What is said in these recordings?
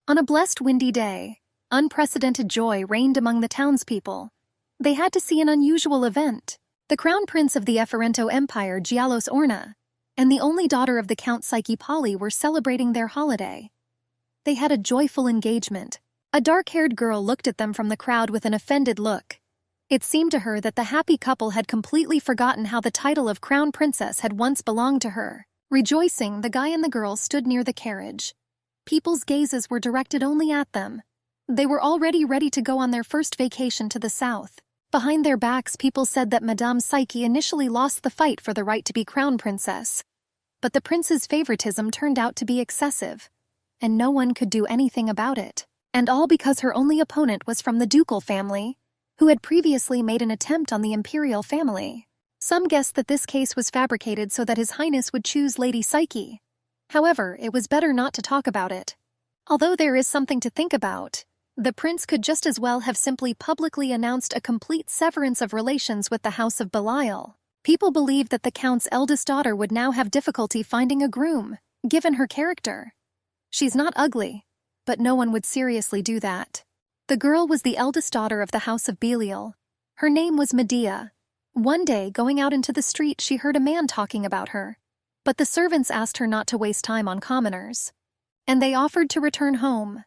On a blessed windy day, unprecedented joy reigned among the townspeople. They had to see an unusual event. The crown prince of the Efferento Empire, Gialos Orna, and the only daughter of the Count Psyche Polly were celebrating their holiday. They had a joyful engagement. A dark-haired girl looked at them from the crowd with an offended look. It seemed to her that the happy couple had completely forgotten how the title of crown princess had once belonged to her. Rejoicing, the guy and the girl stood near the carriage. People's gazes were directed only at them. They were already ready to go on their first vacation to the south. Behind their backs, people said that Madame Psyche initially lost the fight for the right to be crown princess. But the prince's favoritism turned out to be excessive, and no one could do anything about it. And all because her only opponent was from the ducal family, who had previously made an attempt on the imperial family. Some guessed that this case was fabricated so that His Highness would choose Lady Psyche. However, it was better not to talk about it. Although there is something to think about, the prince could just as well have simply publicly announced a complete severance of relations with the House of Belial. People believed that the count's eldest daughter would now have difficulty finding a groom, given her character. She's not ugly, but no one would seriously do that. The girl was the eldest daughter of the House of Belial. Her name was Medea. One day, going out into the street, she heard a man talking about her. But the servants asked her not to waste time on commoners. And they offered to return home.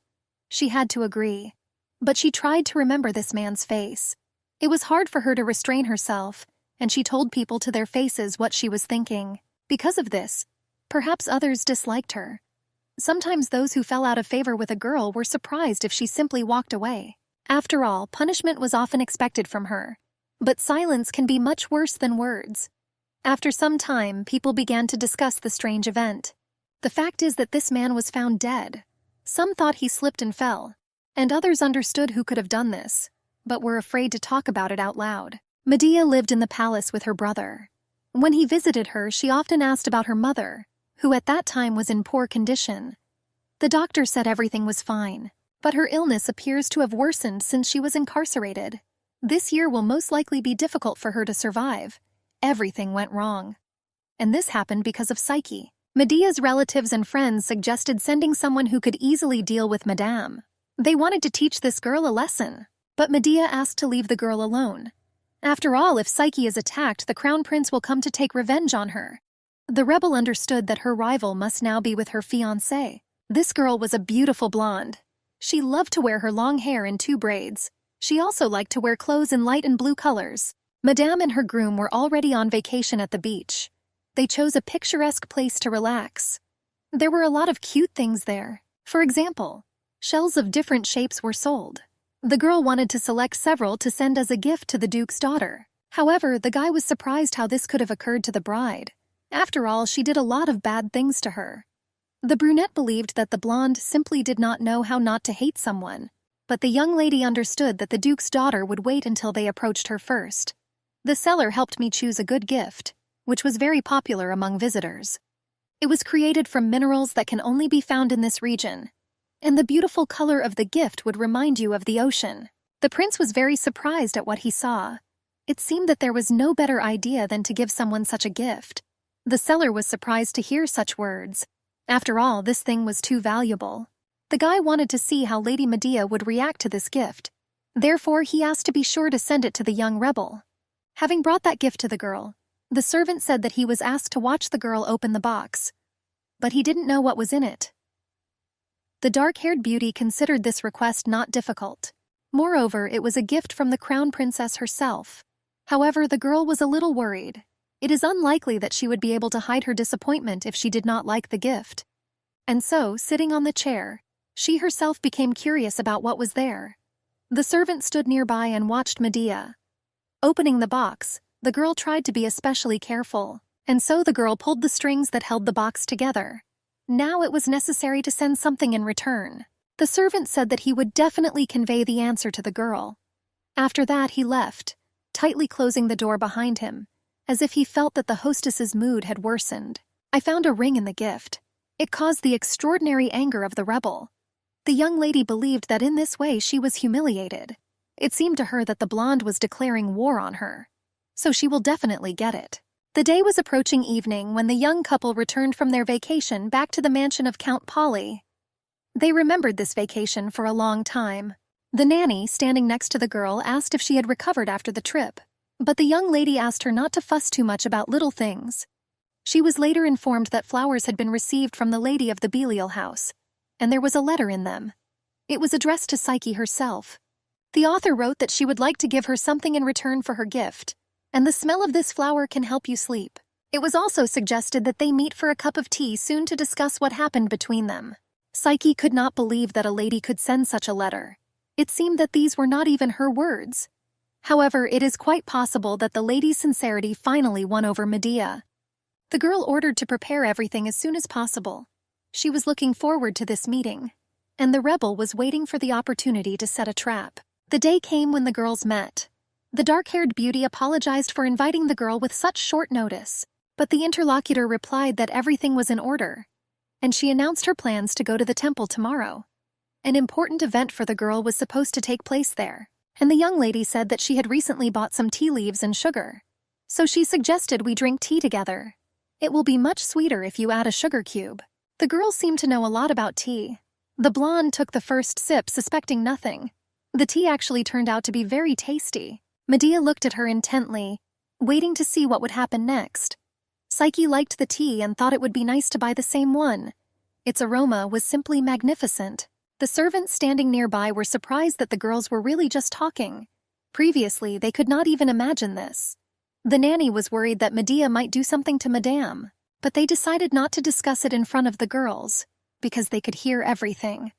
She had to agree. But she tried to remember this man's face. It was hard for her to restrain herself, and she told people to their faces what she was thinking. Because of this, perhaps others disliked her. Sometimes those who fell out of favor with a girl were surprised if she simply walked away. After all, punishment was often expected from her. But silence can be much worse than words. After some time, people began to discuss the strange event. The fact is that this man was found dead. Some thought he slipped and fell, and others understood who could have done this, but were afraid to talk about it out loud. Medea lived in the palace with her brother. When he visited her, she often asked about her mother, who at that time was in poor condition. The doctor said everything was fine, but her illness appears to have worsened since she was incarcerated. This year will most likely be difficult for her to survive. Everything went wrong. And this happened because of Psyche. Medea's relatives and friends suggested sending someone who could easily deal with Madame. They wanted to teach this girl a lesson, but Medea asked to leave the girl alone. After all, if Psyche is attacked, the crown prince will come to take revenge on her. The rebel understood that her rival must now be with her fiancé. This girl was a beautiful blonde. She loved to wear her long hair in 2 braids. She also liked to wear clothes in light and blue colors. Madame and her groom were already on vacation at the beach. They chose a picturesque place to relax. There were a lot of cute things there. For example, shells of different shapes were sold. The girl wanted to select several to send as a gift to the duke's daughter. However, the guy was surprised how this could have occurred to the bride. After all, she did a lot of bad things to her. The brunette believed that the blonde simply did not know how not to hate someone, but the young lady understood that the duke's daughter would wait until they approached her first. The seller helped me choose a good gift, which was very popular among visitors. It was created from minerals that can only be found in this region, and the beautiful color of the gift would remind you of the ocean. The prince was very surprised at what he saw. It seemed that there was no better idea than to give someone such a gift. The seller was surprised to hear such words. After all, this thing was too valuable. The guy wanted to see how Lady Medea would react to this gift. Therefore, he asked to be sure to send it to the young rebel. Having brought that gift to the girl, the servant said that he was asked to watch the girl open the box, but he didn't know what was in it. The dark-haired beauty considered this request not difficult. Moreover, it was a gift from the crown princess herself. However, the girl was a little worried. It is unlikely that she would be able to hide her disappointment if she did not like the gift. And so, sitting on the chair, she herself became curious about what was there. The servant stood nearby and watched Medea. Opening the box, the girl tried to be especially careful, and so the girl pulled the strings that held the box together. Now it was necessary to send something in return. The servant said that he would definitely convey the answer to the girl. After that, he left, tightly closing the door behind him, as if he felt that the hostess's mood had worsened. I found a ring in the gift. It caused the extraordinary anger of the rebel. The young lady believed that in this way she was humiliated. It seemed to her that the blonde was declaring war on her. So she will definitely get it. The day was approaching evening when the young couple returned from their vacation back to the mansion of Count Polly. They remembered this vacation for a long time. The nanny, standing next to the girl, asked if she had recovered after the trip, but the young lady asked her not to fuss too much about little things. She was later informed that flowers had been received from the lady of the Belial house, and there was a letter in them. It was addressed to Psyche herself. The author wrote that she would like to give her something in return for her gift, and the smell of this flower can help you sleep. It was also suggested that they meet for a cup of tea soon to discuss what happened between them. Psyche could not believe that a lady could send such a letter. It seemed that these were not even her words. However, it is quite possible that the lady's sincerity finally won over Medea. The girl ordered to prepare everything as soon as possible. She was looking forward to this meeting, and the rebel was waiting for the opportunity to set a trap. The day came when the girls met. The dark-haired beauty apologized for inviting the girl with such short notice, but the interlocutor replied that everything was in order, and she announced her plans to go to the temple tomorrow. An important event for the girl was supposed to take place there, and the young lady said that she had recently bought some tea leaves and sugar. So she suggested we drink tea together. It will be much sweeter if you add a sugar cube. The girl seemed to know a lot about tea. The blonde took the first sip, suspecting nothing. The tea actually turned out to be very tasty. Medea looked at her intently, waiting to see what would happen next. Psyche liked the tea and thought it would be nice to buy the same one. Its aroma was simply magnificent. The servants standing nearby were surprised that the girls were really just talking. Previously, they could not even imagine this. The nanny was worried that Medea might do something to Madame, but they decided not to discuss it in front of the girls, because they could hear everything.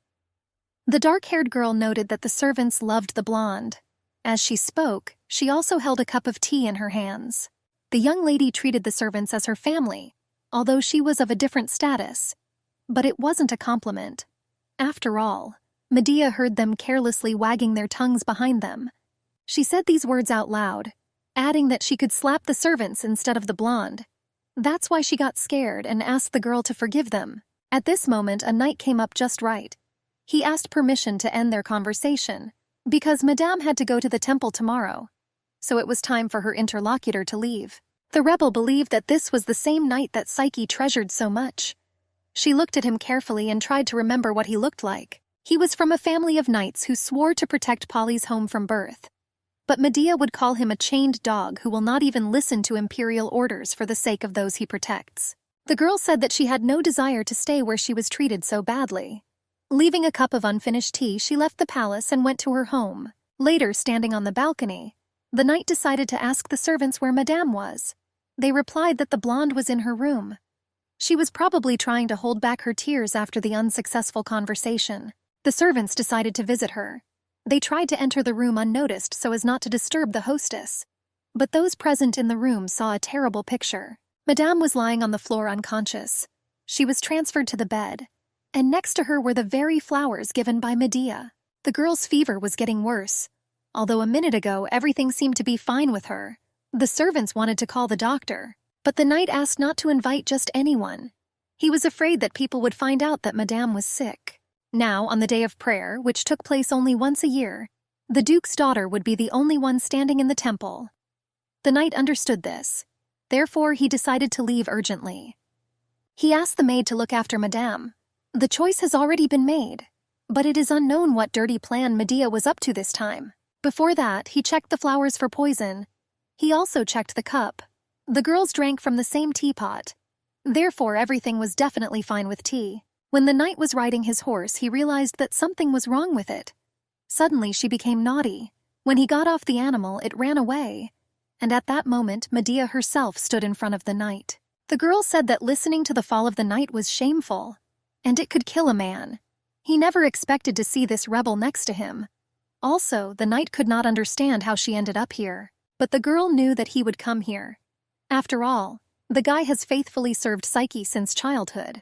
The dark-haired girl noted that the servants loved the blonde. As she spoke, she also held a cup of tea in her hands. The young lady treated the servants as her family, although she was of a different status. But it wasn't a compliment. After all, Medea heard them carelessly wagging their tongues behind them. She said these words out loud, adding that she could slap the servants instead of the blonde. That's why she got scared and asked the girl to forgive them. At this moment, a knight came up just right. He asked permission to end their conversation, because Madame had to go to the temple tomorrow, so it was time for her interlocutor to leave. The rebel believed that this was the same knight that Psyche treasured so much. She looked at him carefully and tried to remember what he looked like. He was from a family of knights who swore to protect Polly's home from birth. But Medea would call him a chained dog who will not even listen to imperial orders for the sake of those he protects. The girl said that she had no desire to stay where she was treated so badly. Leaving a cup of unfinished tea, she left the palace and went to her home. Later, standing on the balcony, the knight decided to ask the servants where Madame was. They replied that the blonde was in her room. She was probably trying to hold back her tears after the unsuccessful conversation. The servants decided to visit her. They tried to enter the room unnoticed so as not to disturb the hostess. But those present in the room saw a terrible picture. Madame was lying on the floor unconscious. She was transferred to the bed, and next to her were the very flowers given by Medea. The girl's fever was getting worse. Although a minute ago everything seemed to be fine with her, the servants wanted to call the doctor, but the knight asked not to invite just anyone. He was afraid that people would find out that Madame was sick. Now, on the day of prayer, which took place only once a year, the duke's daughter would be the only one standing in the temple. The knight understood this. Therefore, he decided to leave urgently. He asked the maid to look after Madame. The choice has already been made, but it is unknown what dirty plan Medea was up to this time. Before that, he checked the flowers for poison. He also checked the cup. The girls drank from the same teapot. Therefore, everything was definitely fine with tea. When the knight was riding his horse, he realized that something was wrong with it. Suddenly, she became naughty. When he got off the animal, it ran away. And at that moment, Medea herself stood in front of the knight. The girl said that listening to the fall of the knight was shameful, and it could kill a man. He never expected to see this rebel next to him. Also, the knight could not understand how she ended up here, but the girl knew that he would come here. After all, the guy has faithfully served Psyche since childhood.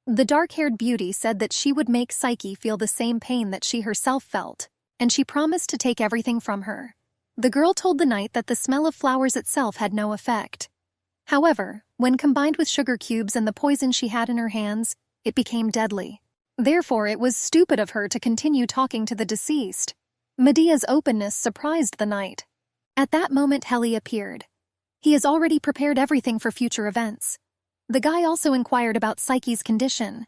The dark-haired beauty said that she would make Psyche feel the same pain that she herself felt, and she promised to take everything from her. The girl told the knight that the smell of flowers itself had no effect. However, when combined with sugar cubes and the poison she had in her hands, it became deadly. Therefore, it was stupid of her to continue talking to the deceased. Medea's openness surprised the knight. At that moment, Heli appeared. He has already prepared everything for future events. The guy also inquired about Psyche's condition.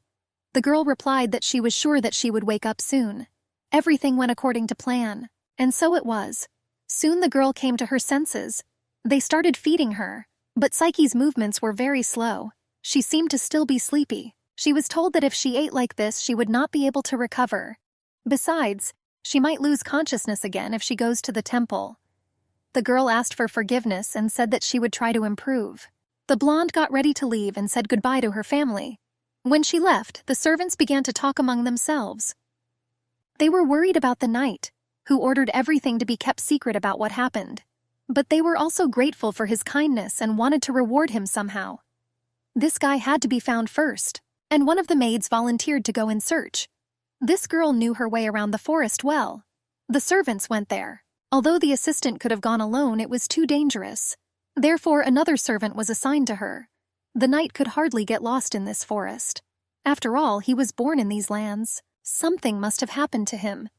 The The girl replied that she was sure that she would wake up soon. Everything went according to plan, and so it was. Soon the girl came to her senses. They started feeding her, but Psyche's movements were very slow. She seemed to still be sleepy. She was told that if she ate like this, she would not be able to recover. Besides, she might lose consciousness again if she goes to the temple. The girl asked for forgiveness and said that she would try to improve. The blonde got ready to leave and said goodbye to her family. When she left, the servants began to talk among themselves. They were worried about the knight, who ordered everything to be kept secret about what happened. But they were also grateful for his kindness and wanted to reward him somehow. This guy had to be found first, and one of the maids volunteered to go in search. This girl knew her way around the forest well. The servants went there. Although the assistant could have gone alone, it was too dangerous. Therefore, another servant was assigned to her. The knight could hardly get lost in this forest. After all, he was born in these lands. Something must have happened to him.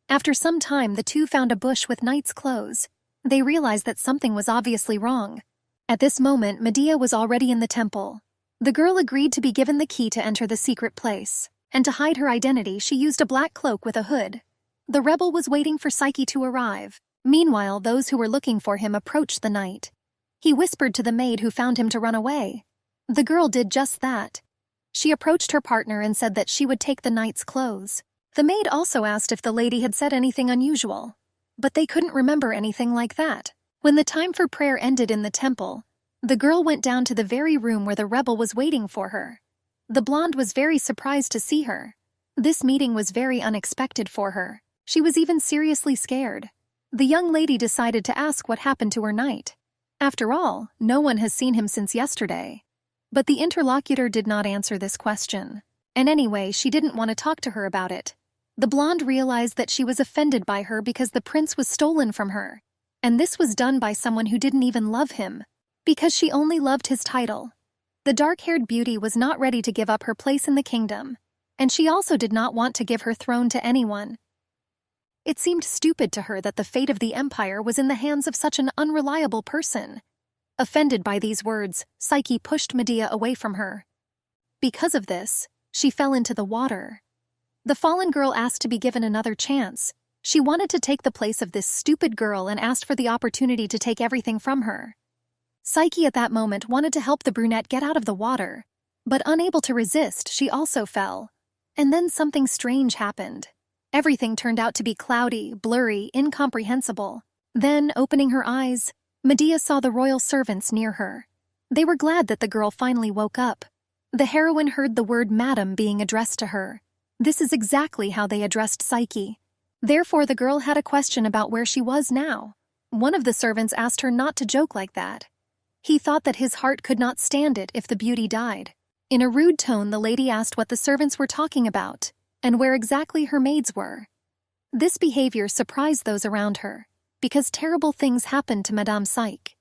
After some time, the two found a bush with knight's clothes. They realized that something was obviously wrong. At this moment, Medea was already in the temple. The girl agreed to be given the key to enter the secret place, and to hide her identity, she used a black cloak with a hood. The rebel was waiting for Psyche to arrive. Meanwhile, those who were looking for him approached the knight. He whispered to the maid who found him to run away. The girl did just that. She approached her partner and said that she would take the knight's clothes. The maid also asked if the lady had said anything unusual, but they couldn't remember anything like that. When the time for prayer ended in the temple, the girl went down to the very room where the rebel was waiting for her. The blonde was very surprised to see her. This meeting was very unexpected for her. She was even seriously scared. The young lady decided to ask what happened to her knight. After all, no one has seen him since yesterday. But the interlocutor did not answer this question. And anyway, she didn't want to talk to her about it. The blonde realized that she was offended by her because the prince was stolen from her. And this was done by someone who didn't even love him, because she only loved his title. The dark-haired beauty was not ready to give up her place in the kingdom, and she also did not want to give her throne to anyone. It seemed stupid to her that the fate of the empire was in the hands of such an unreliable person. Offended by these words, Psyche pushed Medea away from her. Because of this, she fell into the water. The fallen girl asked to be given another chance. She wanted to take the place of this stupid girl and asked for the opportunity to take everything from her. Psyche at that moment wanted to help the brunette get out of the water, but unable to resist, she also fell. And then something strange happened. Everything turned out to be cloudy, blurry, incomprehensible. Then, opening her eyes, Medea saw the royal servants near her. They were glad that the girl finally woke up. The heroine heard the word madam being addressed to her. This is exactly how they addressed Psyche. Therefore, the girl had a question about where she was now. One of the servants asked her not to joke like that. He thought that his heart could not stand it if the beauty died. In a rude tone, the lady asked what the servants were talking about, and where exactly her maids were. This behavior surprised those around her, because terrible things happened to Madame Psyche.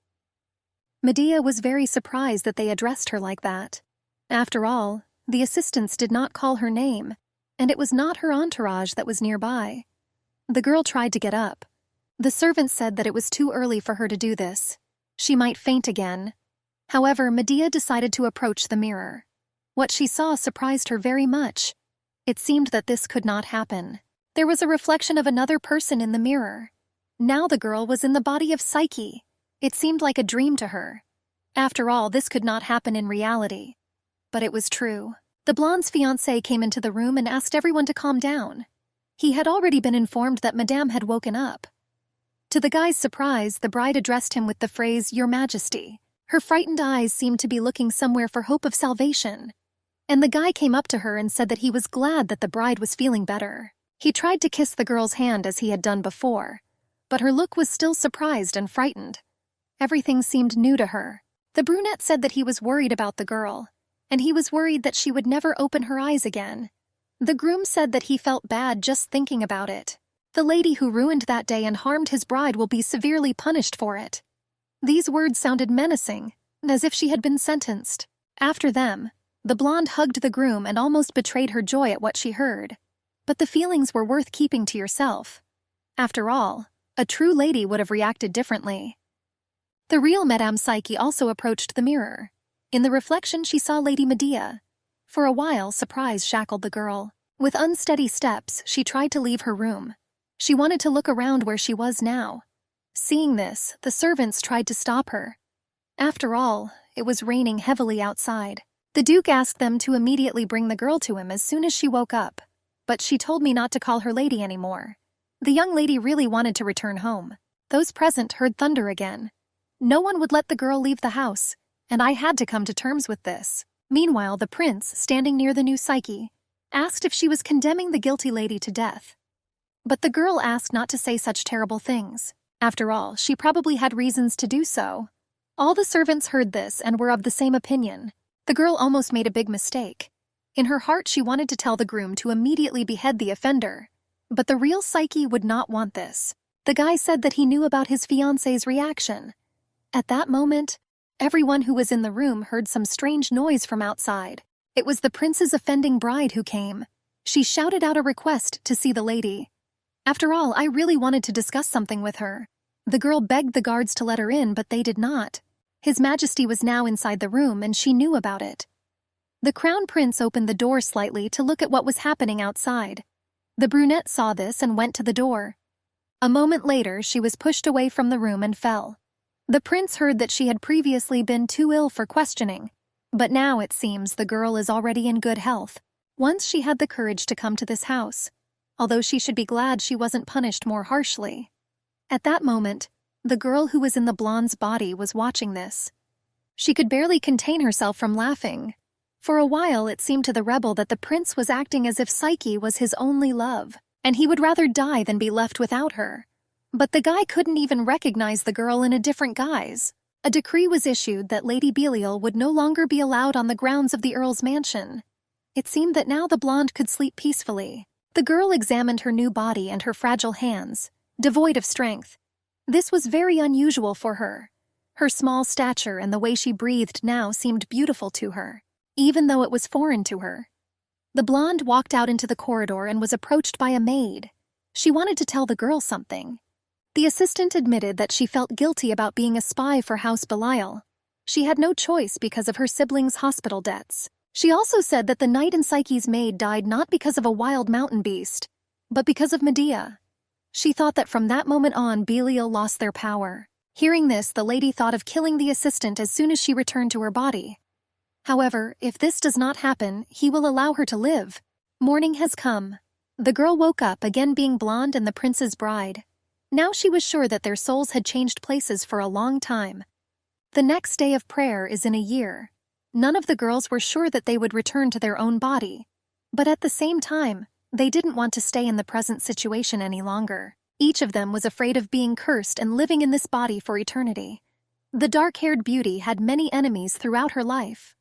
Medea was very surprised that they addressed her like that. After all, the assistants did not call her name, and it was not her entourage that was nearby. The girl tried to get up. The servant said that it was too early for her to do this. She might faint again. However, Medea decided to approach the mirror. What she saw surprised her very much. It seemed that this could not happen. There was a reflection of another person in the mirror. Now the girl was in the body of Psyche. It seemed like a dream to her. After all, this could not happen in reality. But it was true. The blonde's fiancé came into the room and asked everyone to calm down. He had already been informed that Madame had woken up. To the guy's surprise, the bride addressed him with the phrase, "Your Majesty." Her frightened eyes seemed to be looking somewhere for hope of salvation. And the guy came up to her and said that he was glad that the bride was feeling better. He tried to kiss the girl's hand as he had done before, but her look was still surprised and frightened. Everything seemed new to her. The brunette said that he was worried about the girl, and he was worried that she would never open her eyes again. The groom said that he felt bad just thinking about it. The lady who ruined that day and harmed his bride will be severely punished for it. These words sounded menacing, as if she had been sentenced. After them, the blonde hugged the groom and almost betrayed her joy at what she heard. But the feelings were worth keeping to yourself. After all, a true lady would have reacted differently. The real Madame Psyche also approached the mirror. In the reflection, she saw Lady Medea. For a while, surprise shackled the girl. With unsteady steps, she tried to leave her room. She wanted to look around where she was now. Seeing this, the servants tried to stop her. After all, it was raining heavily outside. The Duke asked them to immediately bring the girl to him as soon as she woke up, but she told me not to call her lady anymore. The young lady really wanted to return home. Those present heard thunder again. No one would let the girl leave the house, and I had to come to terms with this. Meanwhile, the prince, standing near the new Psyche, asked if she was condemning the guilty lady to death. But the girl asked not to say such terrible things. After all, she probably had reasons to do so. All the servants heard this and were of the same opinion. The girl almost made a big mistake. In her heart, she wanted to tell the groom to immediately behead the offender. But the real Psyche would not want this. The guy said that he knew about his fiancé's reaction. At that moment, everyone who was in the room heard some strange noise from outside. It was the prince's offending bride who came. She shouted out a request to see the lady. After all, I really wanted to discuss something with her. The girl begged the guards to let her in, but they did not. His Majesty was now inside the room, and she knew about it. The crown prince opened the door slightly to look at what was happening outside. The brunette saw this and went to the door. A moment later, she was pushed away from the room and fell. The prince heard that she had previously been too ill for questioning, but now it seems the girl is already in good health. Once she had the courage to come to this house, although she should be glad she wasn't punished more harshly. At that moment, the girl who was in the blonde's body was watching this. She could barely contain herself from laughing. For a while, it seemed to the rebel that the prince was acting as if Psyche was his only love, and he would rather die than be left without her. But the guy couldn't even recognize the girl in a different guise. A decree was issued that Lady Belial would no longer be allowed on the grounds of the Earl's mansion. It seemed that now the blonde could sleep peacefully. The girl examined her new body and her fragile hands, devoid of strength. This was very unusual for her. Her small stature and the way she breathed now seemed beautiful to her, even though it was foreign to her. The blonde walked out into the corridor and was approached by a maid. She wanted to tell the girl something. The assistant admitted that she felt guilty about being a spy for House Belial. She had no choice because of her siblings' hospital debts. She also said that the knight and Psyche's maid died not because of a wild mountain beast, but because of Medea. She thought that from that moment on, Belial lost their power. Hearing this, the lady thought of killing the assistant as soon as she returned to her body. However, if this does not happen, he will allow her to live. Morning has come. The girl woke up, again being blonde and the prince's bride. Now she was sure that their souls had changed places for a long time. The next day of prayer is in a year. None of the girls were sure that they would return to their own body. But at the same time, they didn't want to stay in the present situation any longer. Each of them was afraid of being cursed and living in this body for eternity. The dark-haired beauty had many enemies throughout her life,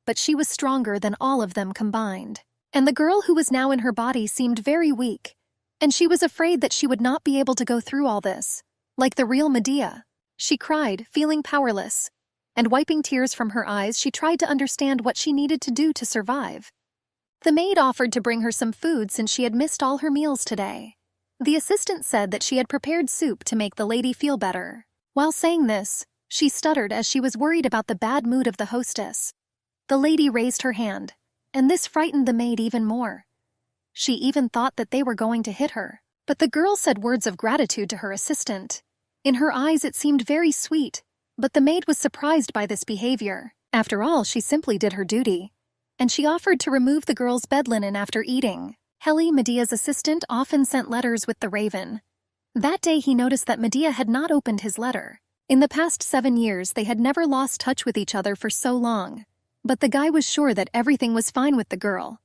but she was stronger than all of them combined. And the girl who was now in her body seemed very weak, and she was afraid that she would not be able to go through all this. Like the real Medea, she cried, feeling powerless, and wiping tears from her eyes, she tried to understand what she needed to do to survive. The maid offered to bring her some food since she had missed all her meals today. The assistant said that she had prepared soup to make the lady feel better. While saying this, she stuttered as she was worried about the bad mood of the hostess. The lady raised her hand, and this frightened the maid even more. She even thought that they were going to hit her. But the girl said words of gratitude to her assistant. In her eyes it seemed very sweet, but the maid was surprised by this behavior. After all, she simply did her duty. And she offered to remove the girl's bed linen after eating. Heli, Medea's assistant, often sent letters with the raven. That day he noticed that Medea had not opened his letter. In the past 7 years, they had never lost touch with each other for so long. But the guy was sure that everything was fine with the girl.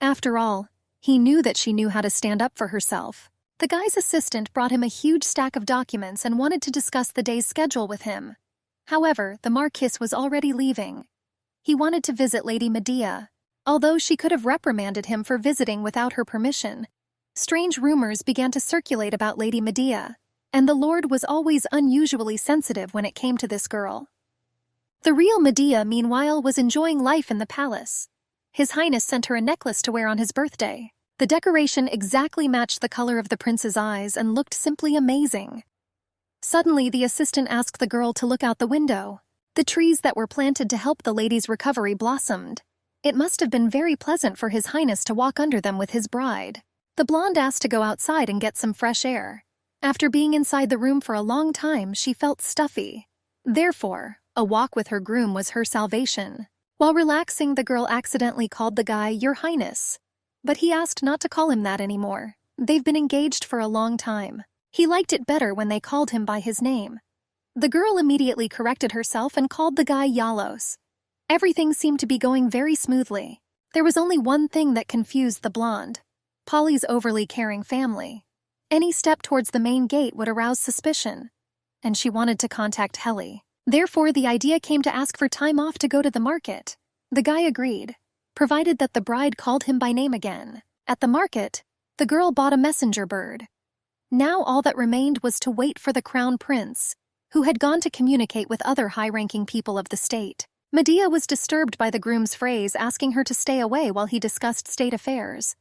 After all, he knew that she knew how to stand up for herself. The guy's assistant brought him a huge stack of documents and wanted to discuss the day's schedule with him. However, the Marquis was already leaving. He wanted to visit Lady Medea, although she could have reprimanded him for visiting without her permission. Strange rumors began to circulate about Lady Medea, and the Lord was always unusually sensitive when it came to this girl. The real Medea, meanwhile, was enjoying life in the palace. His Highness sent her a necklace to wear on his birthday. The decoration exactly matched the color of the prince's eyes and looked simply amazing. Suddenly, the assistant asked the girl to look out the window. The trees that were planted to help the lady's recovery blossomed. It must have been very pleasant for His Highness to walk under them with his bride. The blonde asked to go outside and get some fresh air. After being inside the room for a long time, she felt stuffy. Therefore, a walk with her groom was her salvation. While relaxing, the girl accidentally called the guy Your Highness. But he asked not to call him that anymore. They've been engaged for a long time. He liked it better when they called him by his name. The girl immediately corrected herself and called the guy Yalos. Everything seemed to be going very smoothly. There was only one thing that confused the blonde: Polly's overly caring family. Any step towards the main gate would arouse suspicion, and she wanted to contact Helly. Therefore, the idea came to ask for time off to go to the market. The guy agreed, provided that the bride called him by name again. At the market, the girl bought a messenger bird. Now all that remained was to wait for the crown prince, who had gone to communicate with other high-ranking people of the state. Medea was disturbed by the groom's phrase asking her to stay away while he discussed state affairs.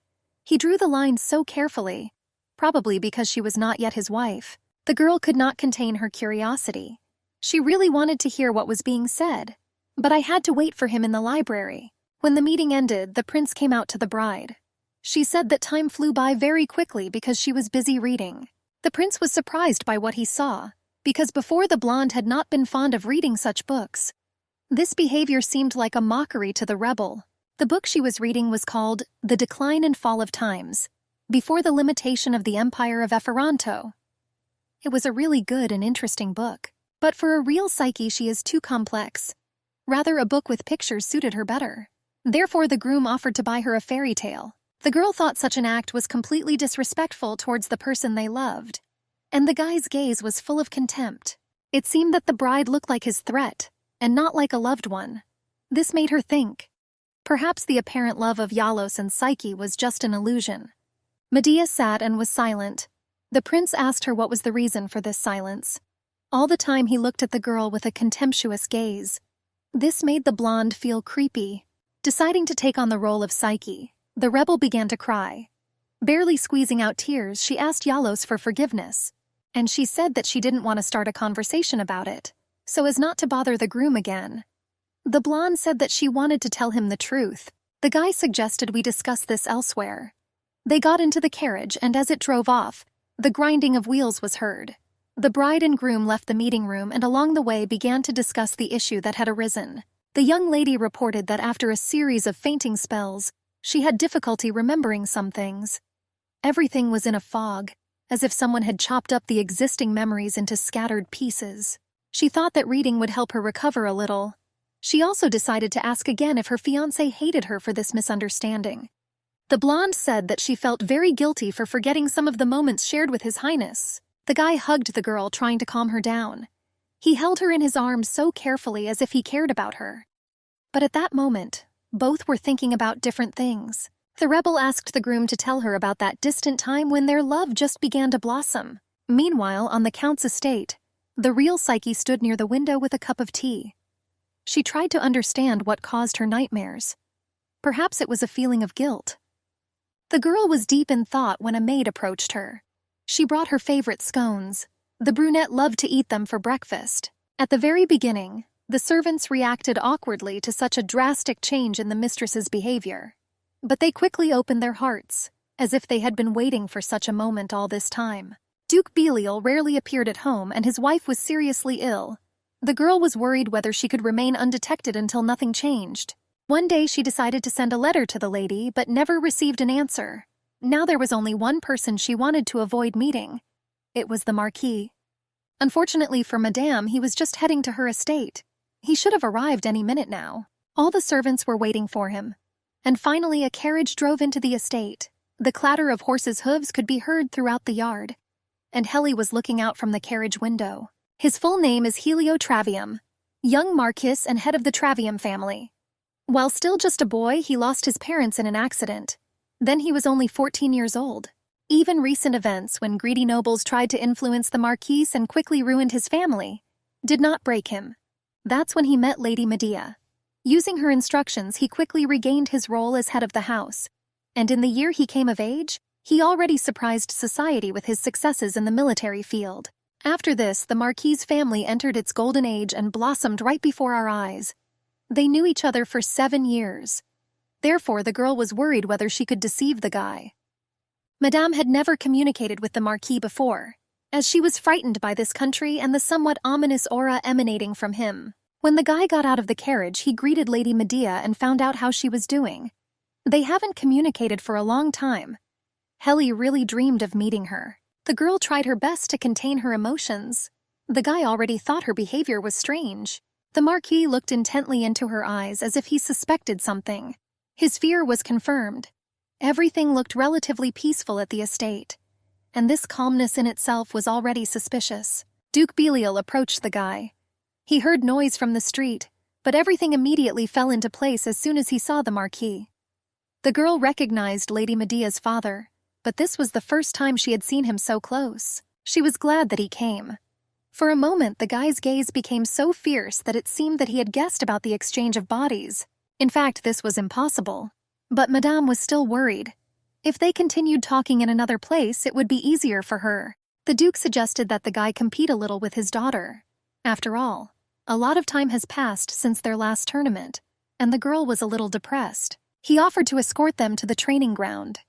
He drew the line so carefully, probably because she was not yet his wife. The girl could not contain her curiosity. She really wanted to hear what was being said. But I had to wait for him in the library. When the meeting ended, the prince came out to the bride. She said that time flew by very quickly because she was busy reading. The prince was surprised by what he saw, because before the blonde had not been fond of reading such books. This behavior seemed like a mockery to the rebel. The book she was reading was called The Decline and Fall of Times, Before the Limitation of the Empire of Epheranto. It was a really good and interesting book, but for a real psyche she is too complex. Rather, a book with pictures suited her better. Therefore, the groom offered to buy her a fairy tale. The girl thought such an act was completely disrespectful towards the person they loved, and the guy's gaze was full of contempt. It seemed that the bride looked like his threat, and not like a loved one. This made her think. Perhaps the apparent love of Yalos and Psyche was just an illusion. Medea sat and was silent. The prince asked her what was the reason for this silence. All the time he looked at the girl with a contemptuous gaze. This made the blonde feel creepy. Deciding to take on the role of Psyche, the rebel began to cry. Barely squeezing out tears, she asked Yalos for forgiveness, and she said that she didn't want to start a conversation about it, so as not to bother the groom again. The blonde said that she wanted to tell him the truth. The guy suggested we discuss this elsewhere. They got into the carriage, and as it drove off, the grinding of wheels was heard. The bride and groom left the meeting room and along the way began to discuss the issue that had arisen. The young lady reported that after a series of fainting spells, she had difficulty remembering some things. Everything was in a fog, as if someone had chopped up the existing memories into scattered pieces. She thought that reading would help her recover a little. She also decided to ask again if her fiancé hated her for this misunderstanding. The blonde said that she felt very guilty for forgetting some of the moments shared with His Highness. The guy hugged the girl, trying to calm her down. He held her in his arms so carefully as if he cared about her. But at that moment, both were thinking about different things. The rebel asked the groom to tell her about that distant time when their love just began to blossom. Meanwhile, on the Count's estate, the real Psyche stood near the window with a cup of tea. She tried to understand what caused her nightmares. Perhaps it was a feeling of guilt. The girl was deep in thought when a maid approached her. She brought her favorite scones. The brunette loved to eat them for breakfast. At the very beginning, the servants reacted awkwardly to such a drastic change in the mistress's behavior. But they quickly opened their hearts, as if they had been waiting for such a moment all this time. Duke Belial rarely appeared at home, and his wife was seriously ill. The girl was worried whether she could remain undetected until nothing changed. One day she decided to send a letter to the lady, but never received an answer. Now there was only one person she wanted to avoid meeting. It was the Marquis. Unfortunately for Madame, he was just heading to her estate. He should have arrived any minute now. All the servants were waiting for him. And finally a carriage drove into the estate. The clatter of horses' hooves could be heard throughout the yard. And Helly was looking out from the carriage window. His full name is Helio Travium, young Marquis and head of the Travium family. While still just a boy, he lost his parents in an accident. Then he was only 14 years old. Even recent events, when greedy nobles tried to influence the Marquis and quickly ruined his family, did not break him. That's when he met Lady Medea. Using her instructions, he quickly regained his role as head of the house. And in the year he came of age, he already surprised society with his successes in the military field. After this, the Marquis' family entered its golden age and blossomed right before our eyes. They knew each other for 7 years. Therefore, the girl was worried whether she could deceive the guy. Madame had never communicated with the Marquis before, as she was frightened by this country and the somewhat ominous aura emanating from him. When the guy got out of the carriage, he greeted Lady Medea and found out how she was doing. They haven't communicated for a long time. Helly really dreamed of meeting her. The girl tried her best to contain her emotions. The guy already thought her behavior was strange. The Marquis looked intently into her eyes as if he suspected something. His fear was confirmed. Everything looked relatively peaceful at the estate, and this calmness in itself was already suspicious. Duke Belial approached the guy. He heard noise from the street, but everything immediately fell into place as soon as he saw the Marquis. The girl recognized Lady Medea's father, but this was the first time she had seen him so close. She was glad that he came. For a moment, the guy's gaze became so fierce that it seemed that he had guessed about the exchange of bodies. In fact, this was impossible. But Madame was still worried. If they continued talking in another place, it would be easier for her. The Duke suggested that the guy compete a little with his daughter. After all, a lot of time has passed since their last tournament, and the girl was a little depressed. He offered to escort them to the training ground.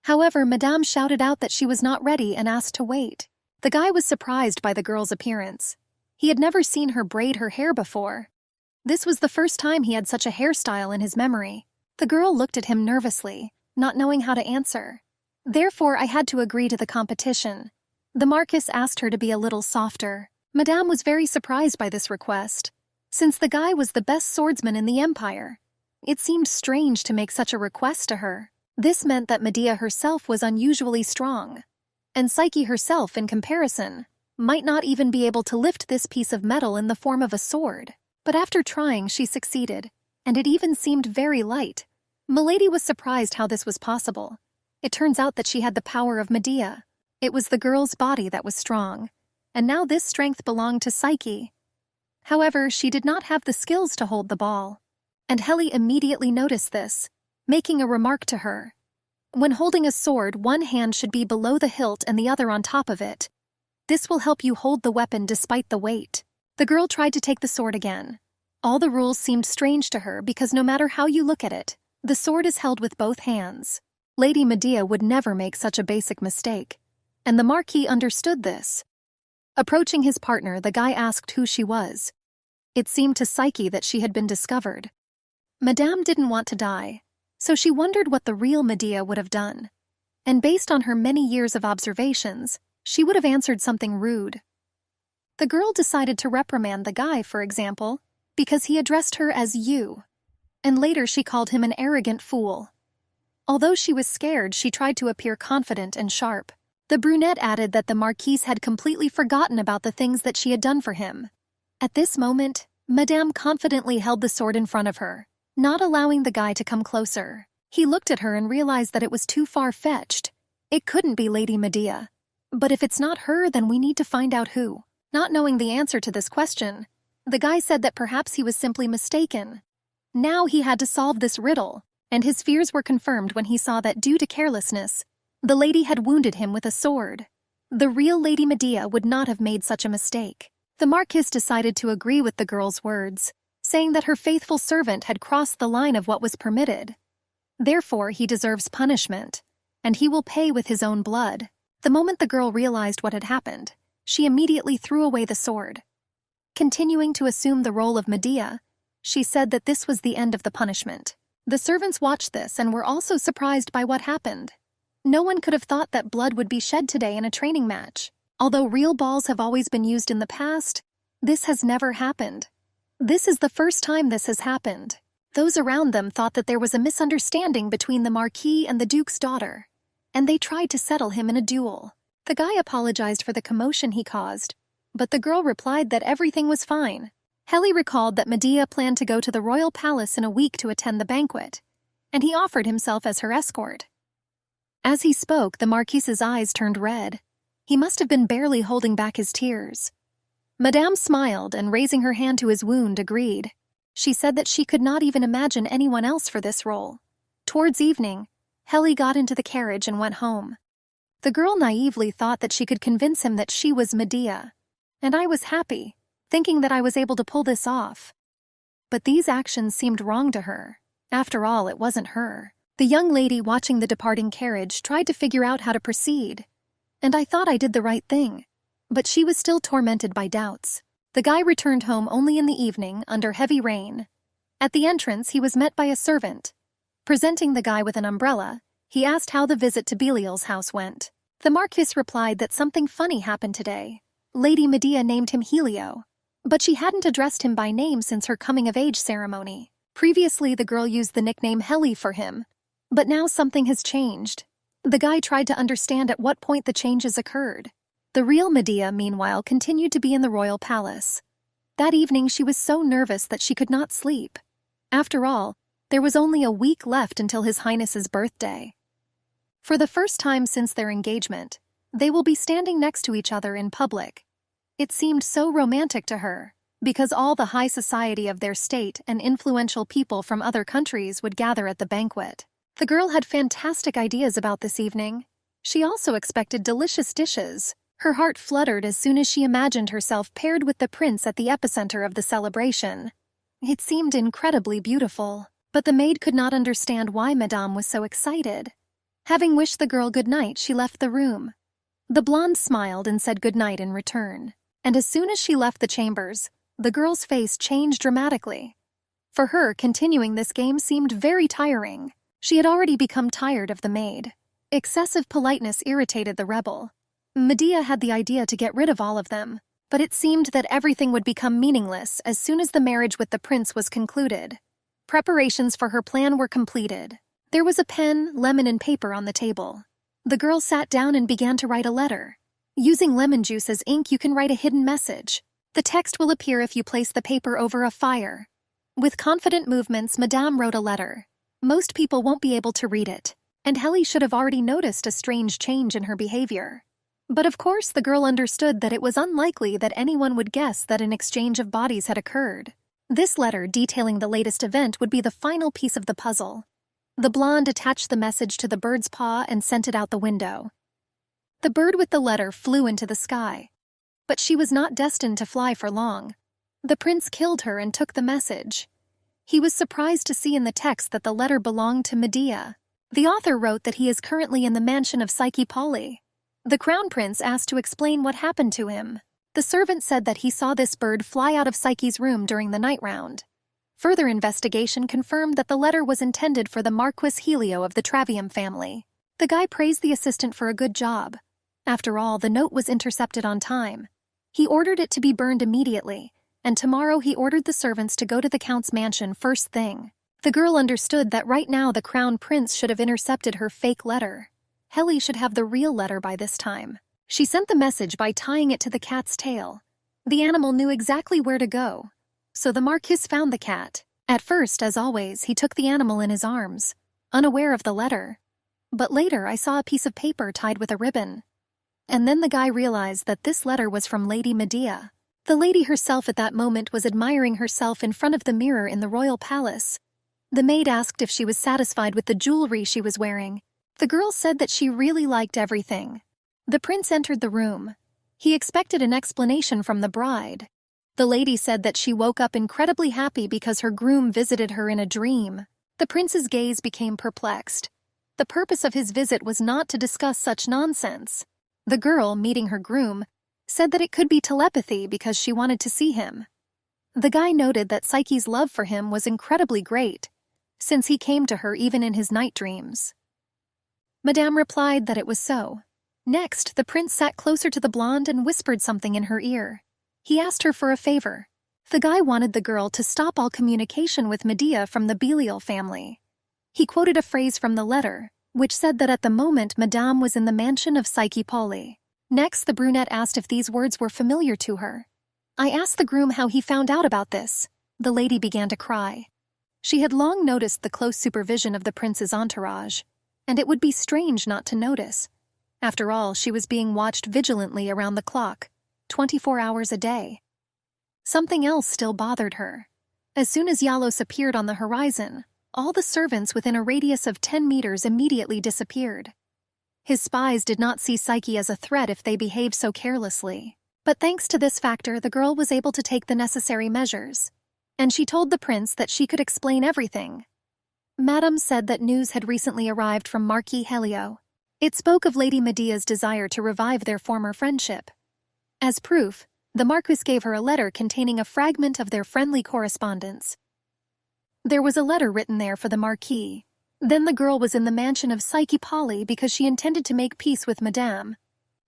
However, Madame shouted out that she was not ready and asked to wait. The guy was surprised by the girl's appearance. He had never seen her braid her hair before. This was the first time he had such a hairstyle in his memory. The girl looked at him nervously, not knowing how to answer. Therefore, I had to agree to the competition. The Marquis asked her to be a little softer. Madame was very surprised by this request. Since the guy was the best swordsman in the Empire, it seemed strange to make such a request to her. This meant that Medea herself was unusually strong, and Psyche herself, in comparison, might not even be able to lift this piece of metal in the form of a sword. But after trying, she succeeded, and it even seemed very light. Milady was surprised how this was possible. It turns out that she had the power of Medea. It was the girl's body that was strong, and now this strength belonged to Psyche. However, she did not have the skills to hold the ball, and Helly immediately noticed this, making a remark to her. When holding a sword, one hand should be below the hilt and the other on top of it. This will help you hold the weapon despite the weight. The girl tried to take the sword again. All the rules seemed strange to her because no matter how you look at it, the sword is held with both hands. Lady Medea would never make such a basic mistake, and the Marquis understood this. Approaching his partner, the guy asked who she was. It seemed to Psyche that she had been discovered. Madame didn't want to die, so she wondered what the real Medea would have done. And based on her many years of observations, she would have answered something rude. The girl decided to reprimand the guy, for example, because he addressed her as you, and later she called him an arrogant fool. Although she was scared, she tried to appear confident and sharp. The brunette added that the Marquise had completely forgotten about the things that she had done for him. At this moment, Madame confidently held the sword in front of her, not allowing the guy to come closer. He looked at her and realized that it was too far-fetched. It couldn't be Lady Medea. But if it's not her, then we need to find out who. Not knowing the answer to this question, the guy said that perhaps he was simply mistaken. Now he had to solve this riddle, and his fears were confirmed when he saw that due to carelessness, the lady had wounded him with a sword. The real Lady Medea would not have made such a mistake. The Marquis decided to agree with the girl's words, saying that her faithful servant had crossed the line of what was permitted. Therefore, he deserves punishment, and he will pay with his own blood. The moment the girl realized what had happened, she immediately threw away the sword. Continuing to assume the role of Medea, she said that this was the end of the punishment. The servants watched this and were also surprised by what happened. No one could have thought that blood would be shed today in a training match. Although real balls have always been used in the past, this has never happened. This is the first time this has happened. Those around them thought that there was a misunderstanding between the Marquis and the Duke's daughter, and they tried to settle him in a duel. The guy apologized for the commotion he caused, but the girl replied that everything was fine. Helly recalled that Medea planned to go to the royal palace in a week to attend the banquet, and he offered himself as her escort. As he spoke, the Marquis's eyes turned red. He must have been barely holding back his tears. Madame smiled and, raising her hand to his wound, agreed. She said that she could not even imagine anyone else for this role. Towards evening, Helly got into the carriage and went home. The girl naively thought that she could convince him that she was Medea, and I was happy, thinking that I was able to pull this off. But these actions seemed wrong to her. After all, it wasn't her. The young lady watching the departing carriage tried to figure out how to proceed. And I thought I did the right thing. But she was still tormented by doubts. The guy returned home only in the evening, under heavy rain. At the entrance, he was met by a servant. Presenting the guy with an umbrella, he asked how the visit to Belial's house went. The Marquis replied that something funny happened today. Lady Medea named him Helio. But she hadn't addressed him by name since her coming-of-age ceremony. Previously, the girl used the nickname Heli for him. But now something has changed. The guy tried to understand at what point the changes occurred. The real Medea, meanwhile, continued to be in the royal palace. That evening she was so nervous that she could not sleep. After all, there was only a week left until His Highness's birthday. For the first time since their engagement, they will be standing next to each other in public. It seemed so romantic to her, because all the high society of their state and influential people from other countries would gather at the banquet. The girl had fantastic ideas about this evening. She also expected delicious dishes. Her heart fluttered as soon as she imagined herself paired with the prince at the epicenter of the celebration. It seemed incredibly beautiful, but the maid could not understand why Madame was so excited. Having wished the girl good night, she left the room. The blonde smiled and said good night in return, and as soon as she left the chambers, the girl's face changed dramatically. For her, continuing this game seemed very tiring. She had already become tired of the maid. Excessive politeness irritated the rebel. Medea had the idea to get rid of all of them, but it seemed that everything would become meaningless as soon as the marriage with the prince was concluded. Preparations for her plan were completed. There was a pen, lemon, and paper on the table. The girl sat down and began to write a letter. Using lemon juice as ink, you can write a hidden message. The text will appear if you place the paper over a fire. With confident movements, Madame wrote a letter. Most people won't be able to read it, and Heli should have already noticed a strange change in her behavior. But of course, the girl understood that it was unlikely that anyone would guess that an exchange of bodies had occurred. This letter detailing the latest event would be the final piece of the puzzle. The blonde attached the message to the bird's paw and sent it out the window. The bird with the letter flew into the sky. But she was not destined to fly for long. The prince killed her and took the message. He was surprised to see in the text that the letter belonged to Medea. The author wrote that he is currently in the mansion of Psyche Polly. The crown prince asked to explain what happened to him. The servant said that he saw this bird fly out of Psyche's room during the night round. Further investigation confirmed that the letter was intended for the Marquis Helio of the Travium family. The guy praised the assistant for a good job. After all, the note was intercepted on time. He ordered it to be burned immediately, and tomorrow he ordered the servants to go to the count's mansion first thing. The girl understood that right now the crown prince should have intercepted her fake letter. Heli should have the real letter by this time. She sent the message by tying it to the cat's tail. The animal knew exactly where to go. So the Marquis found the cat. At first, as always, he took the animal in his arms, unaware of the letter. But later I saw a piece of paper tied with a ribbon. And then the guy realized that this letter was from Lady Medea. The lady herself at that moment was admiring herself in front of the mirror in the royal palace. The maid asked if she was satisfied with the jewelry she was wearing. The girl said that she really liked everything. The prince entered the room. He expected an explanation from the bride. The lady said that she woke up incredibly happy because her groom visited her in a dream. The prince's gaze became perplexed. The purpose of his visit was not to discuss such nonsense. The girl, meeting her groom, said that it could be telepathy because she wanted to see him. The guy noted that Psyche's love for him was incredibly great, since he came to her even in his night dreams. Madame replied that it was so. Next, the prince sat closer to the blonde and whispered something in her ear. He asked her for a favor. The guy wanted the girl to stop all communication with Medea from the Belial family. He quoted a phrase from the letter, which said that at the moment Madame was in the mansion of Psyche Polly. Next, the brunette asked if these words were familiar to her. I asked the groom how he found out about this. The lady began to cry. She had long noticed the close supervision of the prince's entourage, and it would be strange not to notice. After all, she was being watched vigilantly around the clock, 24 hours a day. Something else still bothered her. As soon as Yalos appeared on the horizon, all the servants within a radius of 10 meters immediately disappeared. His spies did not see Psyche as a threat if they behaved so carelessly. But thanks to this factor, the girl was able to take the necessary measures. And she told the prince that she could explain everything. Madame said that news had recently arrived from Marquis Helio. It spoke of Lady Medea's desire to revive their former friendship. As proof, the Marquis gave her a letter containing a fragment of their friendly correspondence. There was a letter written there for the Marquis. Then the girl was in the mansion of Psyche Polly because she intended to make peace with Madame.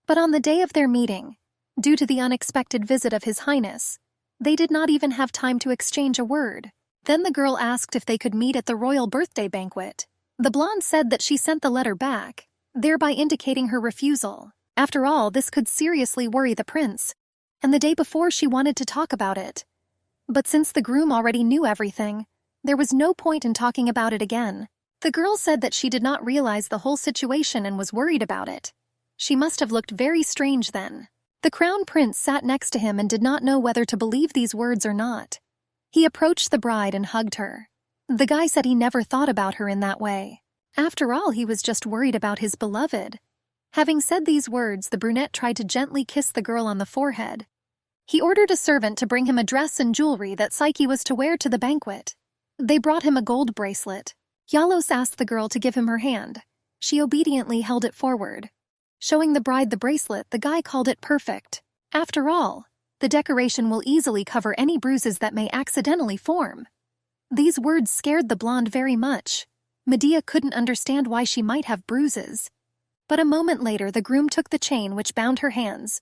But on the day of their meeting, due to the unexpected visit of His Highness, they did not even have time to exchange a word. Then the girl asked if they could meet at the royal birthday banquet. The blonde said that she sent the letter back, thereby indicating her refusal. After all, this could seriously worry the prince, and the day before she wanted to talk about it. But since the groom already knew everything, there was no point in talking about it again. The girl said that she did not realize the whole situation and was worried about it. She must have looked very strange then. The crown prince sat next to him and did not know whether to believe these words or not. He approached the bride and hugged her. The guy said he never thought about her in that way. After all, he was just worried about his beloved. Having said these words, the brunette tried to gently kiss the girl on the forehead. He ordered a servant to bring him a dress and jewelry that Psyche was to wear to the banquet. They brought him a gold bracelet. Yalos asked the girl to give him her hand. She obediently held it forward. Showing the bride the bracelet, the guy called it perfect. After all, the decoration will easily cover any bruises that may accidentally form. These words scared the blonde very much. Medea couldn't understand why she might have bruises. But a moment later, the groom took the chain which bound her hands.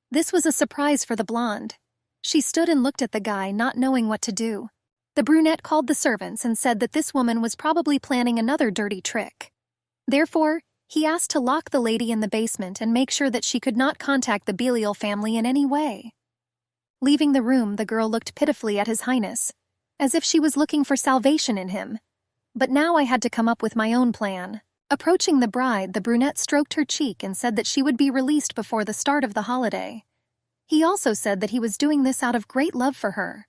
This was a surprise for the blonde. She stood and looked at the guy, not knowing what to do. The brunette called the servants and said that this woman was probably planning another dirty trick. Therefore, he asked to lock the lady in the basement and make sure that she could not contact the Belial family in any way. Leaving the room, the girl looked pitifully at His Highness, as if she was looking for salvation in him. But now I had to come up with my own plan. Approaching the bride, the brunette stroked her cheek and said that she would be released before the start of the holiday. He also said that he was doing this out of great love for her.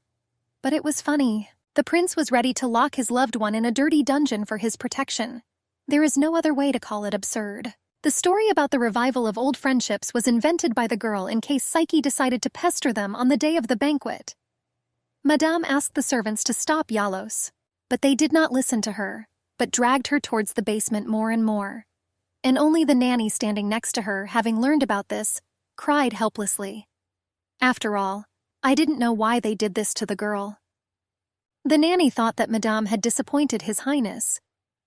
But it was funny. The prince was ready to lock his loved one in a dirty dungeon for his protection. There is no other way to call it absurd. The story about the revival of old friendships was invented by the girl in case Psyche decided to pester them on the day of the banquet. Madame asked the servants to stop Yalos, but they did not listen to her, but dragged her towards the basement more and more. And only the nanny standing next to her, having learned about this, cried helplessly. After all, I didn't know why they did this to the girl. The nanny thought that Madame had disappointed His Highness,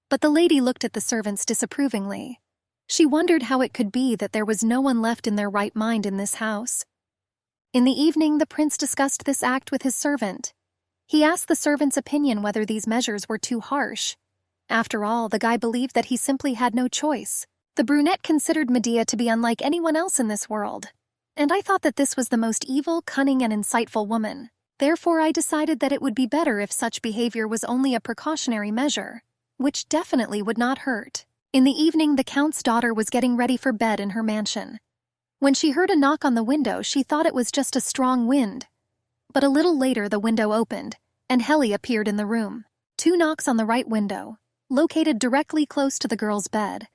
but the lady looked at the servants disapprovingly. She wondered how it could be that there was no one left in their right mind in this house. In the evening, the prince discussed this act with his servant. He asked the servant's opinion whether these measures were too harsh. After all, the guy believed that he simply had no choice. The brunette considered Medea to be unlike anyone else in this world, and I thought that this was the most evil, cunning, and insightful woman. Therefore, I decided that it would be better if such behavior was only a precautionary measure, which definitely would not hurt. In the evening, the count's daughter was getting ready for bed in her mansion. When she heard a knock on the window, she thought it was just a strong wind. But a little later, the window opened, and Heli appeared in the room. 2 knocks on the right window, located directly close to the girl's bed,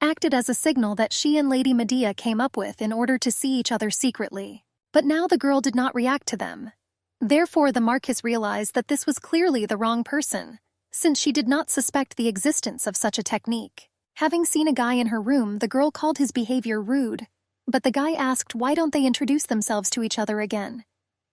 acted as a signal that she and Lady Medea came up with in order to see each other secretly. But now the girl did not react to them. Therefore, the Marquis realized that this was clearly the wrong person, since she did not suspect the existence of such a technique. Having seen a guy in her room, the girl called his behavior rude, but the guy asked why don't they introduce themselves to each other again.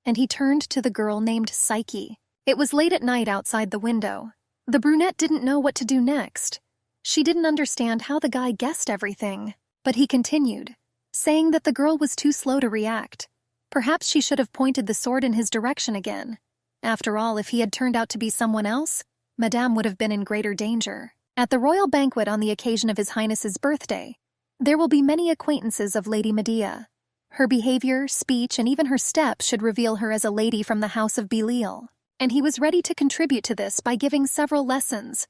And he turned to the girl named Psyche. It was late at night outside the window. The brunette didn't know what to do next. She didn't understand how the guy guessed everything, but he continued, saying that the girl was too slow to react. Perhaps she should have pointed the sword in his direction again. After all, if he had turned out to be someone else, Madame would have been in greater danger. At the royal banquet on the occasion of His Highness's birthday, there will be many acquaintances of Lady Medea. Her behavior, speech, and even her steps should reveal her as a lady from the house of Belial, and he was ready to contribute to this by giving several lessons.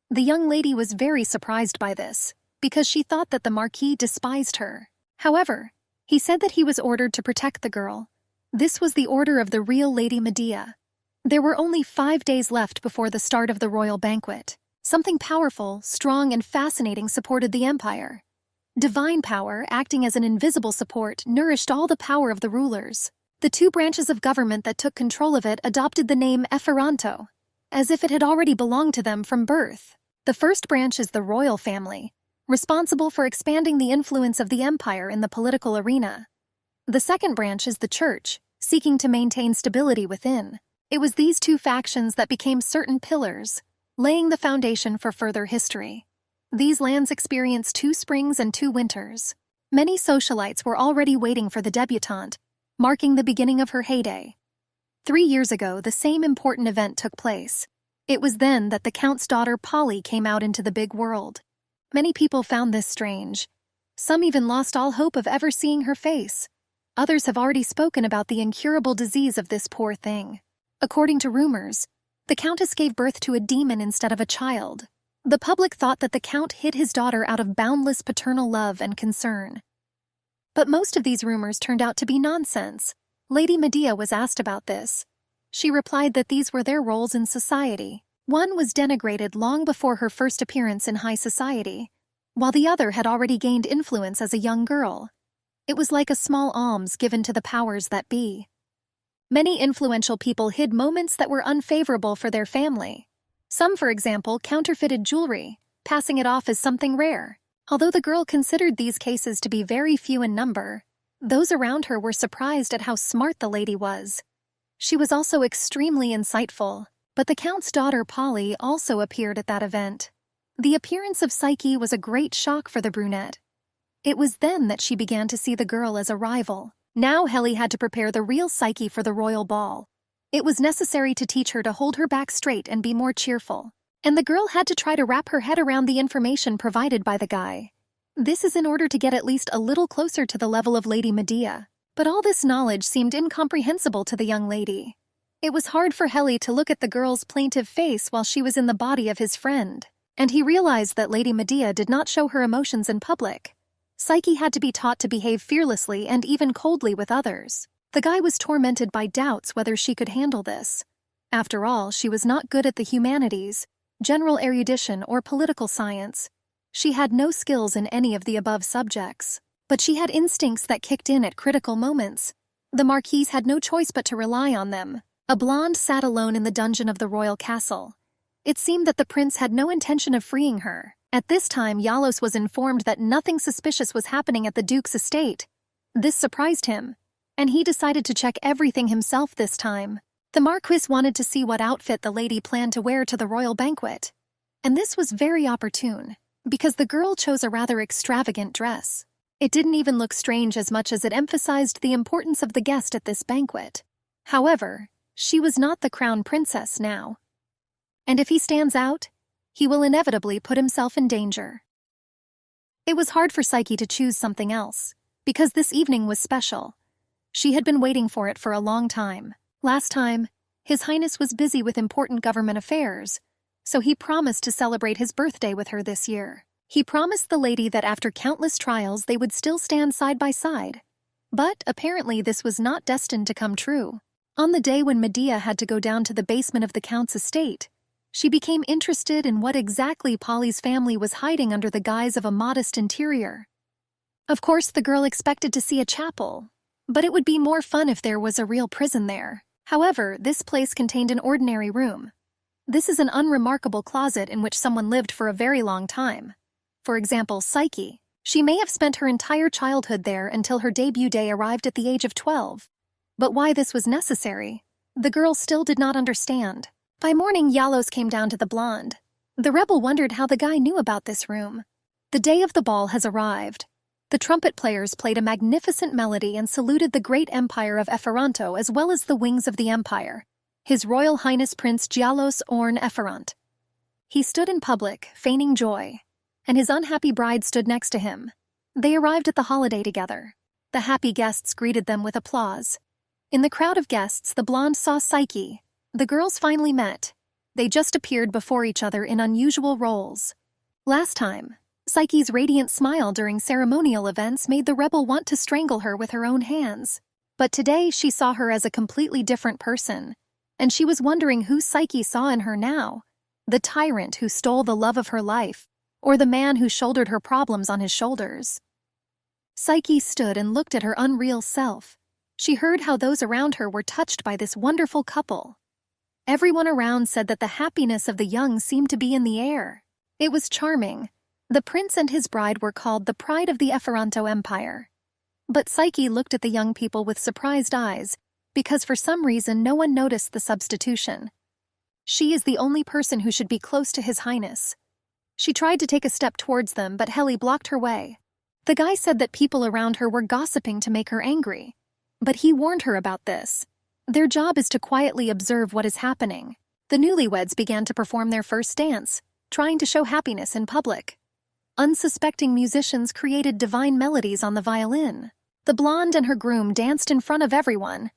The young lady was very surprised by this, because she thought that the Marquis despised her. However, he said that he was ordered to protect the girl. This was the order of the real Lady Medea. There were only 5 days left before the start of the royal banquet. Something powerful, strong, and fascinating supported the empire. Divine power, acting as an invisible support, nourished all the power of the rulers. The 2 branches of government that took control of it adopted the name Esperanto. as if it had already belonged to them from birth. The first branch is the royal family, responsible for expanding the influence of the empire in the political arena. The second branch is the church, seeking to maintain stability within. It was these two factions that became certain pillars, laying the foundation for further history. These lands experienced 2 springs and 2 winters. Many socialites were already waiting for the debutante, marking the beginning of her heyday. 3 years ago, the same important event took place. It was then that the Count's daughter Polly came out into the big world. Many people found this strange. Some even lost all hope of ever seeing her face. Others have already spoken about the incurable disease of this poor thing. According to rumors, the Countess gave birth to a demon instead of a child. The public thought that the Count hid his daughter out of boundless paternal love and concern. But most of these rumors turned out to be nonsense. Lady Medea was asked about this. She replied that these were their roles in society. One was denigrated long before her first appearance in high society, while the other had already gained influence as a young girl. It was like a small alms given to the powers that be. Many influential people hid moments that were unfavorable for their family. Some, for example, counterfeited jewelry, passing it off as something rare. Although the girl considered these cases to be very few in number, those around her were surprised at how smart the lady was. She was also extremely insightful, but the Count's daughter Polly also appeared at that event. The appearance of Psyche was a great shock for the brunette. It was then that she began to see the girl as a rival. Now Helly had to prepare the real Psyche for the royal ball. It was necessary to teach her to hold her back straight and be more cheerful. And the girl had to try to wrap her head around the information provided by the guy. This is in order to get at least a little closer to the level of Lady Medea. But all this knowledge seemed incomprehensible to the young lady. It was hard for Helly to look at the girl's plaintive face while she was in the body of his friend. And he realized that Lady Medea did not show her emotions in public. Psyche had to be taught to behave fearlessly and even coldly with others. The guy was tormented by doubts whether she could handle this. After all, she was not good at the humanities, general erudition, or political science. She had no skills in any of the above subjects. But she had instincts that kicked in at critical moments. The Marquise had no choice but to rely on them. A blonde sat alone in the dungeon of the royal castle. It seemed that the prince had no intention of freeing her. At this time, Yalos was informed that nothing suspicious was happening at the Duke's estate. This surprised him, and he decided to check everything himself this time. The Marquis wanted to see what outfit the lady planned to wear to the royal banquet. And this was very opportune, because the girl chose a rather extravagant dress. It didn't even look strange as much as it emphasized the importance of the guest at this banquet. However, she was not the crown princess now. And if he stands out, he will inevitably put himself in danger. It was hard for Psyche to choose something else, because this evening was special. She had been waiting for it for a long time. Last time, His Highness was busy with important government affairs, so he promised to celebrate his birthday with her this year. He promised the lady that after countless trials they would still stand side by side. But apparently this was not destined to come true. On the day when Medea had to go down to the basement of the Count's estate, she became interested in what exactly Polly's family was hiding under the guise of a modest interior. Of course, the girl expected to see a chapel, but it would be more fun if there was a real prison there. However, this place contained an ordinary room. This is an unremarkable closet in which someone lived for a very long time. For example, Psyche. She may have spent her entire childhood there until her debut day arrived at the age of 12. But why this was necessary, the girl still did not understand. By morning, Yalos came down to the blonde. The rebel wondered how the guy knew about this room. The day of the ball has arrived. The trumpet players played a magnificent melody and saluted the great empire of Eferanto as well as the wings of the empire, His Royal Highness Prince Gialos Orn Eferant. He stood in public, feigning joy, and his unhappy bride stood next to him. They arrived at the holiday together. The happy guests greeted them with applause. In the crowd of guests, the blonde saw Psyche. The girls finally met. They just appeared before each other in unusual roles. Last time, Psyche's radiant smile during ceremonial events made the rebel want to strangle her with her own hands. But today she saw her as a completely different person, and she was wondering who Psyche saw in her now. The tyrant who stole the love of her life, or the man who shouldered her problems on his shoulders. Psyche stood and looked at her unreal self. She heard how those around her were touched by this wonderful couple. Everyone around said that the happiness of the young seemed to be in the air. It was charming. The prince and his bride were called the pride of the Efferanto Empire. But Psyche looked at the young people with surprised eyes, because for some reason no one noticed the substitution. She is the only person who should be close to His Highness. She tried to take a step towards them, but Heli blocked her way. The guy said that people around her were gossiping to make her angry. But he warned her about this. Their job is to quietly observe what is happening. The newlyweds began to perform their first dance, trying to show happiness in public. Unsuspecting musicians created divine melodies on the violin. The blonde and her groom danced in front of everyone.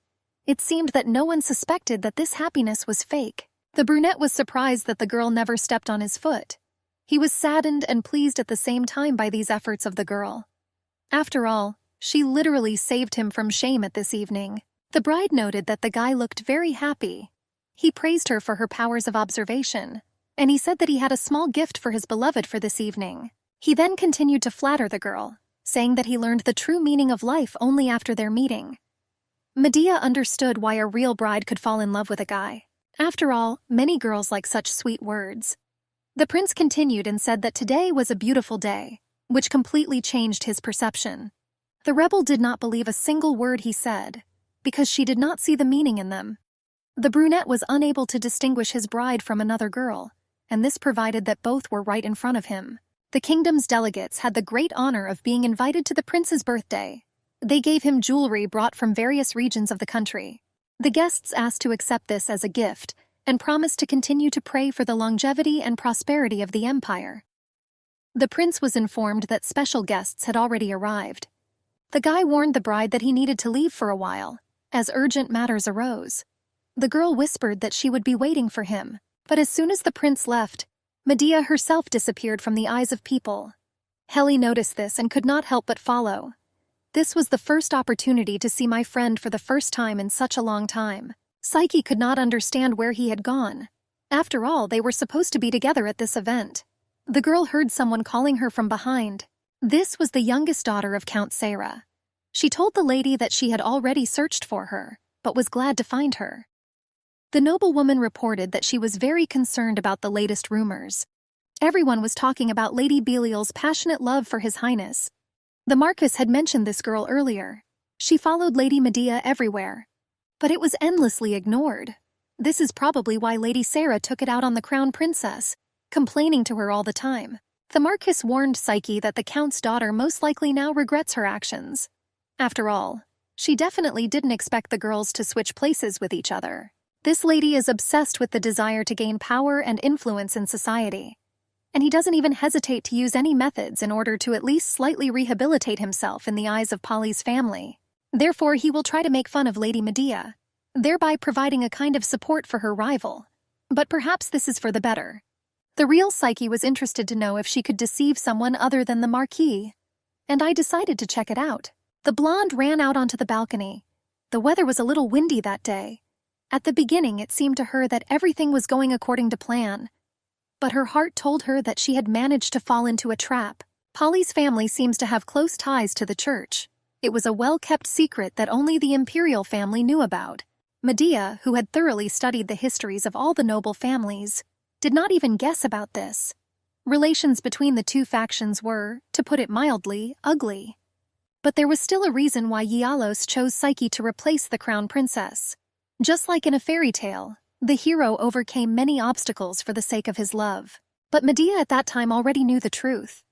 It seemed that no one suspected that this happiness was fake. The brunette was surprised that the girl never stepped on his foot. He was saddened and pleased at the same time by these efforts of the girl. After all, she literally saved him from shame at this evening. The bride noted that the guy looked very happy. He praised her for her powers of observation, and he said that he had a small gift for his beloved for this evening. He then continued to flatter the girl, saying that he learned the true meaning of life only after their meeting. Medea understood why a real bride could fall in love with a guy. After all, many girls like such sweet words. The prince continued and said that today was a beautiful day, which completely changed his perception. The rebel did not believe a single word he said, because she did not see the meaning in them. The brunette was unable to distinguish his bride from another girl, and this provided that both were right in front of him. The kingdom's delegates had the great honor of being invited to the prince's birthday. They gave him jewelry brought from various regions of the country. The guests asked to accept this as a gift and promised to continue to pray for the longevity and prosperity of the empire. The prince was informed that special guests had already arrived. The guy warned the bride that he needed to leave for a while, as urgent matters arose. The girl whispered that she would be waiting for him, but as soon as the prince left, Medea herself disappeared from the eyes of people. Heli noticed this and could not help but follow. This was the first opportunity to see my friend for the first time in such a long time. Psyche could not understand where he had gone. After all, they were supposed to be together at this event. The girl heard someone calling her from behind. This was the youngest daughter of Count Sarah. She told the lady that she had already searched for her, but was glad to find her. The noblewoman reported that she was very concerned about the latest rumors. Everyone was talking about Lady Belial's passionate love for His Highness. The Marquis had mentioned this girl earlier. She followed Lady Medea everywhere. But it was endlessly ignored. This is probably why Lady Sarah took it out on the crown princess, complaining to her all the time. The Marquis warned Psyche that the Count's daughter most likely now regrets her actions. After all, she definitely didn't expect the girls to switch places with each other. This lady is obsessed with the desire to gain power and influence in society. And he doesn't even hesitate to use any methods in order to at least slightly rehabilitate himself in the eyes of Polly's family. Therefore, he will try to make fun of Lady Medea, thereby providing a kind of support for her rival. But perhaps this is for the better. The real Psyche was interested to know if she could deceive someone other than the Marquis, and I decided to check it out. The blonde ran out onto the balcony. The weather was a little windy that day. At the beginning, it seemed to her that everything was going according to plan. But her heart told her that she had managed to fall into a trap. Polly's family seems to have close ties to the church. It was a well-kept secret that only the imperial family knew about. Medea, who had thoroughly studied the histories of all the noble families, did not even guess about this. Relations between the two factions were, to put it mildly, ugly. But there was still a reason why Iyalos chose Psyche to replace the crown princess. Just like in a fairy tale, the hero overcame many obstacles for the sake of his love. But Medea at that time already knew the truth.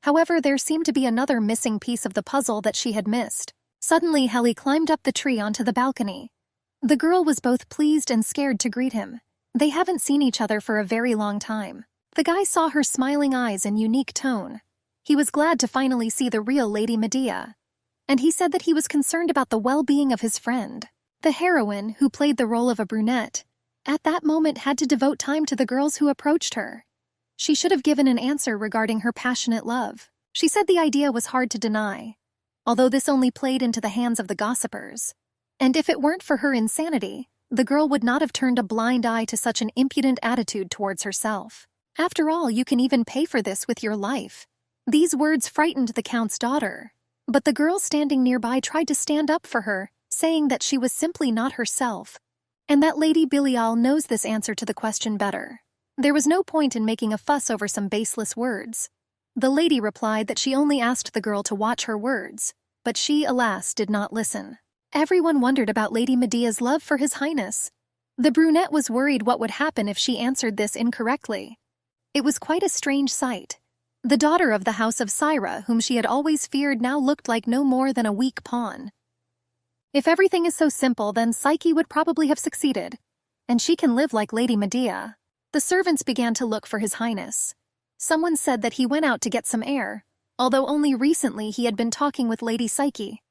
However, there seemed to be another missing piece of the puzzle that she had missed. Suddenly, Heli climbed up the tree onto the balcony. The girl was both pleased and scared to greet him. They haven't seen each other for a very long time. The guy saw her smiling eyes and unique tone. He was glad to finally see the real Lady Medea. And he said that he was concerned about the well-being of his friend. The heroine, who played the role of a brunette, at that moment had to devote time to the girls who approached her. She should have given an answer regarding her passionate love. She said the idea was hard to deny, although this only played into the hands of the gossipers. And if it weren't for her insanity, the girl would not have turned a blind eye to such an impudent attitude towards herself. After all, you can even pay for this with your life. These words frightened the Count's daughter, but the girl standing nearby tried to stand up for her, saying that she was simply not herself. and that Lady Belial knows this answer to the question better. There was no point in making a fuss over some baseless words. The lady replied that she only asked the girl to watch her words, but she, alas, did not listen. Everyone wondered about Lady Medea's love for His Highness. The brunette was worried what would happen if she answered this incorrectly. It was quite a strange sight. The daughter of the House of Syra, whom she had always feared, now looked like no more than a weak pawn. If everything is so simple, then Psyche would probably have succeeded, and she can live like Lady Medea. The servants began to look for His Highness. Someone said that he went out to get some air, although only recently he had been talking with Lady Psyche.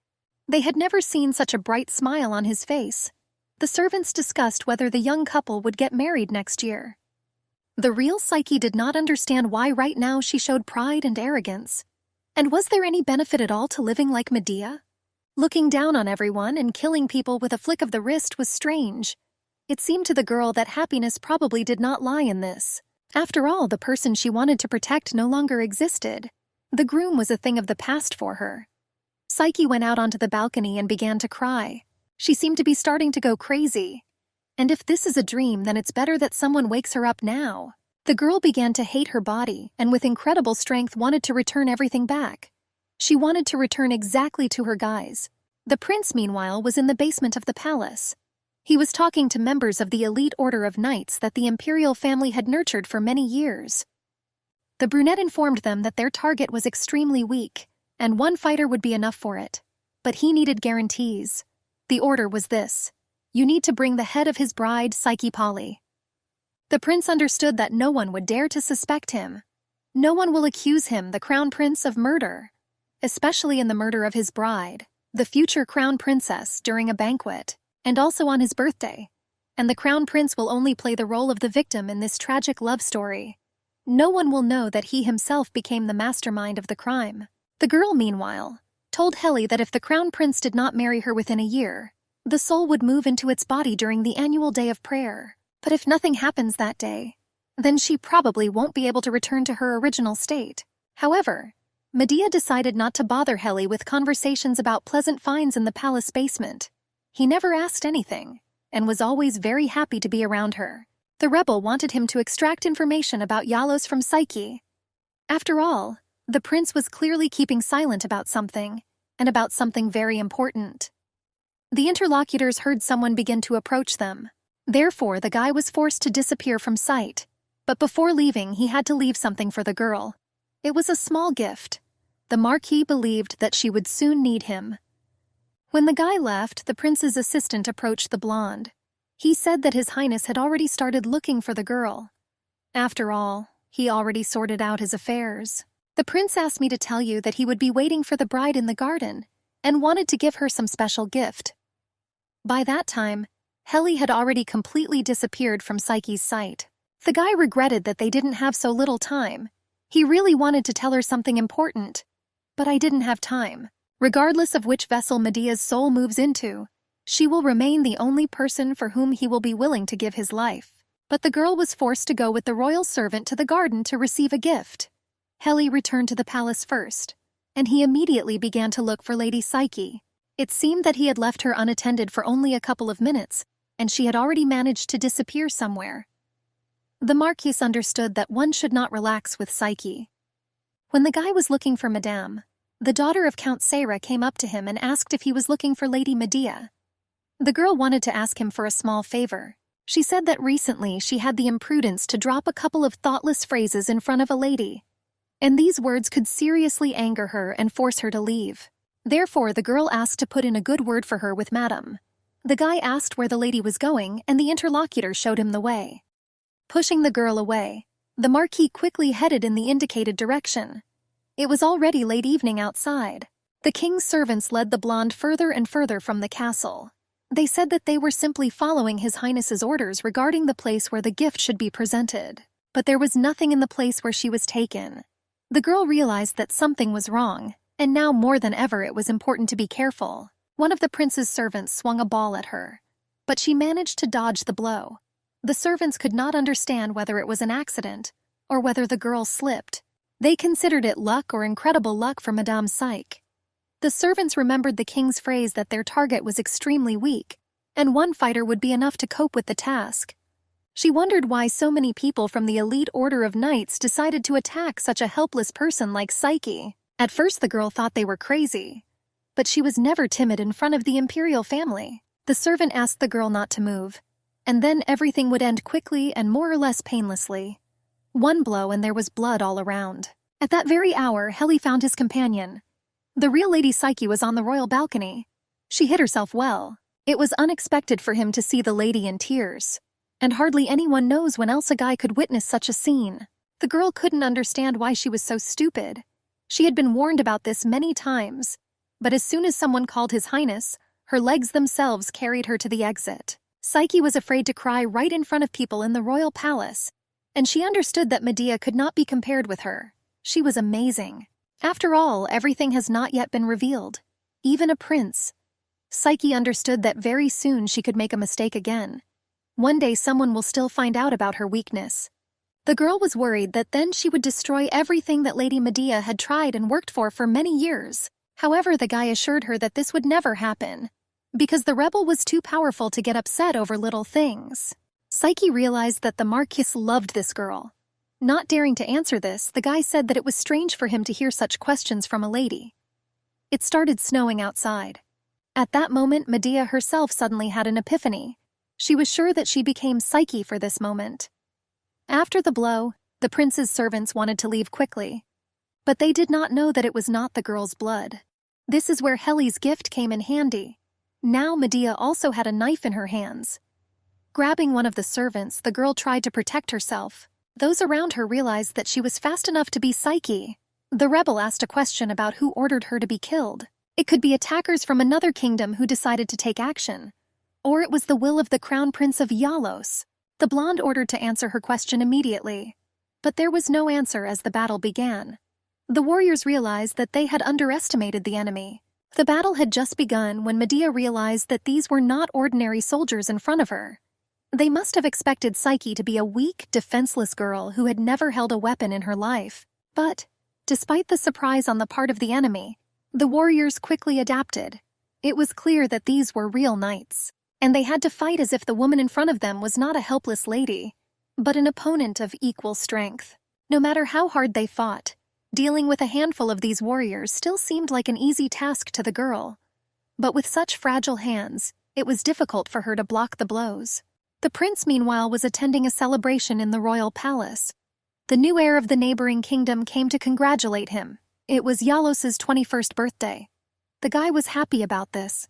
They had never seen such a bright smile on his face. The servants discussed whether the young couple would get married next year. The real Psyche did not understand why right now she showed pride and arrogance. And was there any benefit at all to living like Medea? Looking down on everyone and killing people with a flick of the wrist was strange. It seemed to the girl that happiness probably did not lie in this. After all, the person she wanted to protect no longer existed. The groom was a thing of the past for her. Psyche went out onto the balcony and began to cry. She seemed to be starting to go crazy. And if this is a dream, then it's better that someone wakes her up now. The girl began to hate her body and with incredible strength wanted to return everything back. She wanted to return exactly to her guise. The prince, meanwhile, was in the basement of the palace. He was talking to members of the elite order of knights that the imperial family had nurtured for many years. The brunette informed them that their target was extremely weak, and one fighter would be enough for it. But he needed guarantees. The order was this: you need to bring the head of his bride, Psyche Polly. The prince understood that no one would dare to suspect him. No one will accuse him, the crown prince, of murder, especially in the murder of his bride, the future crown princess, during a banquet, and also on his birthday. And the crown prince will only play the role of the victim in this tragic love story. No one will know that he himself became the mastermind of the crime. The girl, meanwhile, told Heli that if the crown prince did not marry her within a year, the soul would move into its body during the annual day of prayer. But if nothing happens that day, then she probably won't be able to return to her original state. However, Medea decided not to bother Heli with conversations about pleasant finds in the palace basement. He never asked anything, and was always very happy to be around her. The rebel wanted him to extract information about Yalos from Psyche. After all, the prince was clearly keeping silent about something, and about something very important. The interlocutors heard someone begin to approach them. Therefore, the guy was forced to disappear from sight. But before leaving, he had to leave something for the girl. It was a small gift. The Marquis believed that she would soon need him. When the guy left, the prince's assistant approached the blonde. He said that His Highness had already started looking for the girl. After all, he already sorted out his affairs. The prince asked me to tell you that he would be waiting for the bride in the garden, and wanted to give her some special gift. By that time, Heli had already completely disappeared from Psyche's sight. The guy regretted that they didn't have so little time. He really wanted to tell her something important. But I didn't have time. Regardless of which vessel Medea's soul moves into, she will remain the only person for whom he will be willing to give his life. But the girl was forced to go with the royal servant to the garden to receive a gift. Heli returned to the palace first, and he immediately began to look for Lady Psyche. It seemed that he had left her unattended for only a couple of minutes, and she had already managed to disappear somewhere. The Marquis understood that one should not relax with Psyche. When the guy was looking for Madame, the daughter of Count Sarah came up to him and asked if he was looking for Lady Medea. The girl wanted to ask him for a small favor. She said that recently she had the imprudence to drop a couple of thoughtless phrases in front of a lady, and these words could seriously anger her and force her to leave. Therefore, the girl asked to put in a good word for her with Madame. The guy asked where the lady was going, and the interlocutor showed him the way. Pushing the girl away, the Marquis quickly headed in the indicated direction. It was already late evening outside. The king's servants led the blonde further and further from the castle. They said that they were simply following His Highness's orders regarding the place where the gift should be presented. But there was nothing in the place where she was taken. The girl realized that something was wrong, and now more than ever it was important to be careful. One of the prince's servants swung a ball at her, but she managed to dodge the blow. The servants could not understand whether it was an accident or whether the girl slipped. They considered it luck or incredible luck for Madame Psyche. The servants remembered the king's phrase that their target was extremely weak, and one fighter would be enough to cope with the task. She wondered why so many people from the elite order of knights decided to attack such a helpless person like Psyche. At first the girl thought they were crazy, but she was never timid in front of the imperial family. The servant asked the girl not to move, and then everything would end quickly and more or less painlessly. One blow and there was blood all around. At that very hour, Heli found his companion. The real Lady Psyche was on the royal balcony. She hid herself well. It was unexpected for him to see the lady in tears, and hardly anyone knows when else a guy could witness such a scene. The girl couldn't understand why she was so stupid. She had been warned about this many times, but as soon as someone called His Highness, her legs themselves carried her to the exit. Psyche was afraid to cry right in front of people in the royal palace, and she understood that Medea could not be compared with her. She was amazing. After all, everything has not yet been revealed. Even a prince. Psyche understood that very soon she could make a mistake again. One day someone will still find out about her weakness. The girl was worried that then she would destroy everything that Lady Medea had tried and worked for many years. However, the guy assured her that this would never happen, because the rebel was too powerful to get upset over little things. Psyche realized that the Marquis loved this girl. Not daring to answer this, the guy said that it was strange for him to hear such questions from a lady. It started snowing outside. At that moment, Medea herself suddenly had an epiphany. She was sure that she became Psyche for this moment. After the blow, the prince's servants wanted to leave quickly. But they did not know that it was not the girl's blood. This is where Heli's gift came in handy. Now Medea also had a knife in her hands. Grabbing one of the servants, the girl tried to protect herself. Those around her realized that she was fast enough to be Psyche. The rebel asked a question about who ordered her to be killed. It could be attackers from another kingdom who decided to take action. Or it was the will of the crown prince of Yalos. The blonde ordered to answer her question immediately. But there was no answer as the battle began. The warriors realized that they had underestimated the enemy. The battle had just begun when Medea realized that these were not ordinary soldiers in front of her. They must have expected Psyche to be a weak, defenseless girl who had never held a weapon in her life. But, despite the surprise on the part of the enemy, the warriors quickly adapted. It was clear that these were real knights, and they had to fight as if the woman in front of them was not a helpless lady, but an opponent of equal strength. No matter how hard they fought, dealing with a handful of these warriors still seemed like an easy task to the girl. But with such fragile hands, it was difficult for her to block the blows. The prince, meanwhile, was attending a celebration in the royal palace. The new heir of the neighboring kingdom came to congratulate him. It was Yalos's 21st birthday. The guy was happy about this.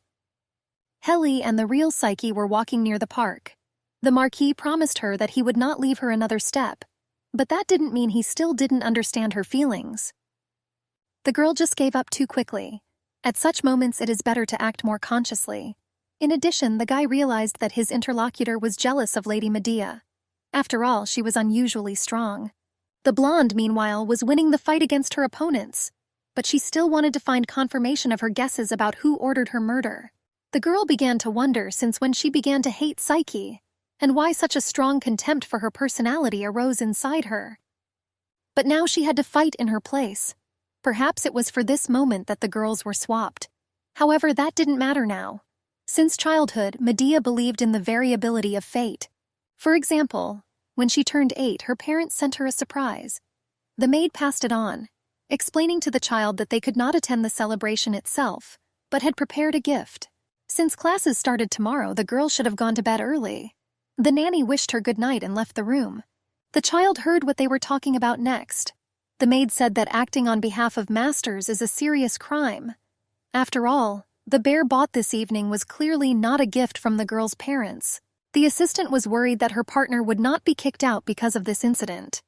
Heli and the real Psyche were walking near the park. The Marquis promised her that he would not leave her another step, but that didn't mean he still didn't understand her feelings. The girl just gave up too quickly. At such moments, it is better to act more consciously. In addition, the guy realized that his interlocutor was jealous of Lady Medea. After all, she was unusually strong. The blonde, meanwhile, was winning the fight against her opponents, but she still wanted to find confirmation of her guesses about who ordered her murder. The girl began to wonder since when she began to hate Psyche, and why such a strong contempt for her personality arose inside her. But now she had to fight in her place. Perhaps it was for this moment that the girls were swapped. However, that didn't matter now. Since childhood, Medea believed in the variability of fate. For example, when she turned 8, her parents sent her a surprise. The maid passed it on, explaining to the child that they could not attend the celebration itself, but had prepared a gift. Since classes started tomorrow, the girl should have gone to bed early. The nanny wished her good night and left the room. The child heard what they were talking about next. The maid said that acting on behalf of masters is a serious crime. After all, the bear bought this evening was clearly not a gift from the girl's parents. The assistant was worried that her partner would not be kicked out because of this incident.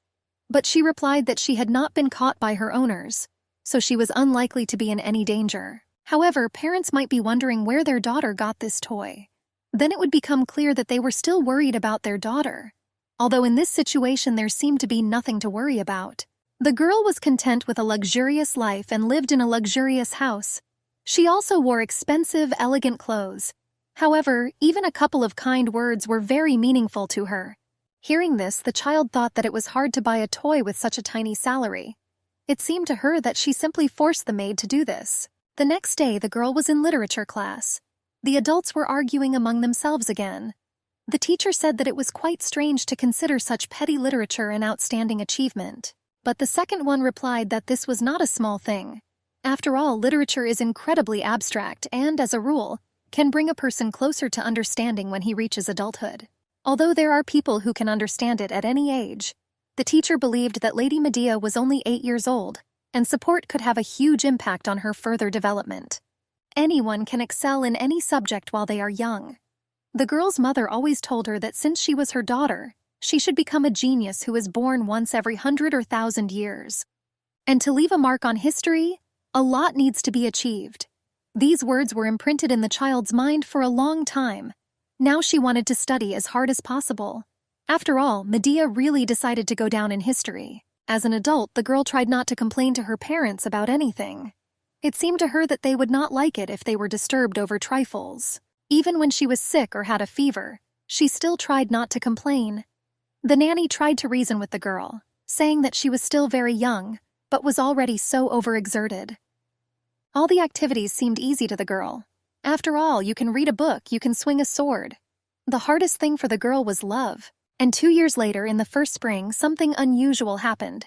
But she replied that she had not been caught by her owners, so she was unlikely to be in any danger. However, parents might be wondering where their daughter got this toy. Then it would become clear that they were still worried about their daughter. Although in this situation there seemed to be nothing to worry about. The girl was content with a luxurious life and lived in a luxurious house. She also wore expensive, elegant clothes. However, even a couple of kind words were very meaningful to her. Hearing this, the child thought that it was hard to buy a toy with such a tiny salary. It seemed to her that she simply forced the maid to do this. The next day, the girl was in literature class. The adults were arguing among themselves again. The teacher said that it was quite strange to consider such petty literature an outstanding achievement. But the second one replied that this was not a small thing. After all, literature is incredibly abstract and, as a rule, can bring a person closer to understanding when he reaches adulthood. Although there are people who can understand it at any age, the teacher believed that Lady Medea was only 8 years old, and support could have a huge impact on her further development. Anyone can excel in any subject while they are young. The girl's mother always told her that since she was her daughter, she should become a genius who is born once every 100 or 1,000 years. And to leave a mark on history, a lot needs to be achieved. These words were imprinted in the child's mind for a long time. Now she wanted to study as hard as possible. After all, Medea really decided to go down in history. As an adult, the girl tried not to complain to her parents about anything. It seemed to her that they would not like it if they were disturbed over trifles. Even when she was sick or had a fever, she still tried not to complain. The nanny tried to reason with the girl, saying that she was still very young, but was already so overexerted. All the activities seemed easy to the girl. After all, you can read a book, you can swing a sword. The hardest thing for the girl was love. And 2 years later, in the first spring, something unusual happened.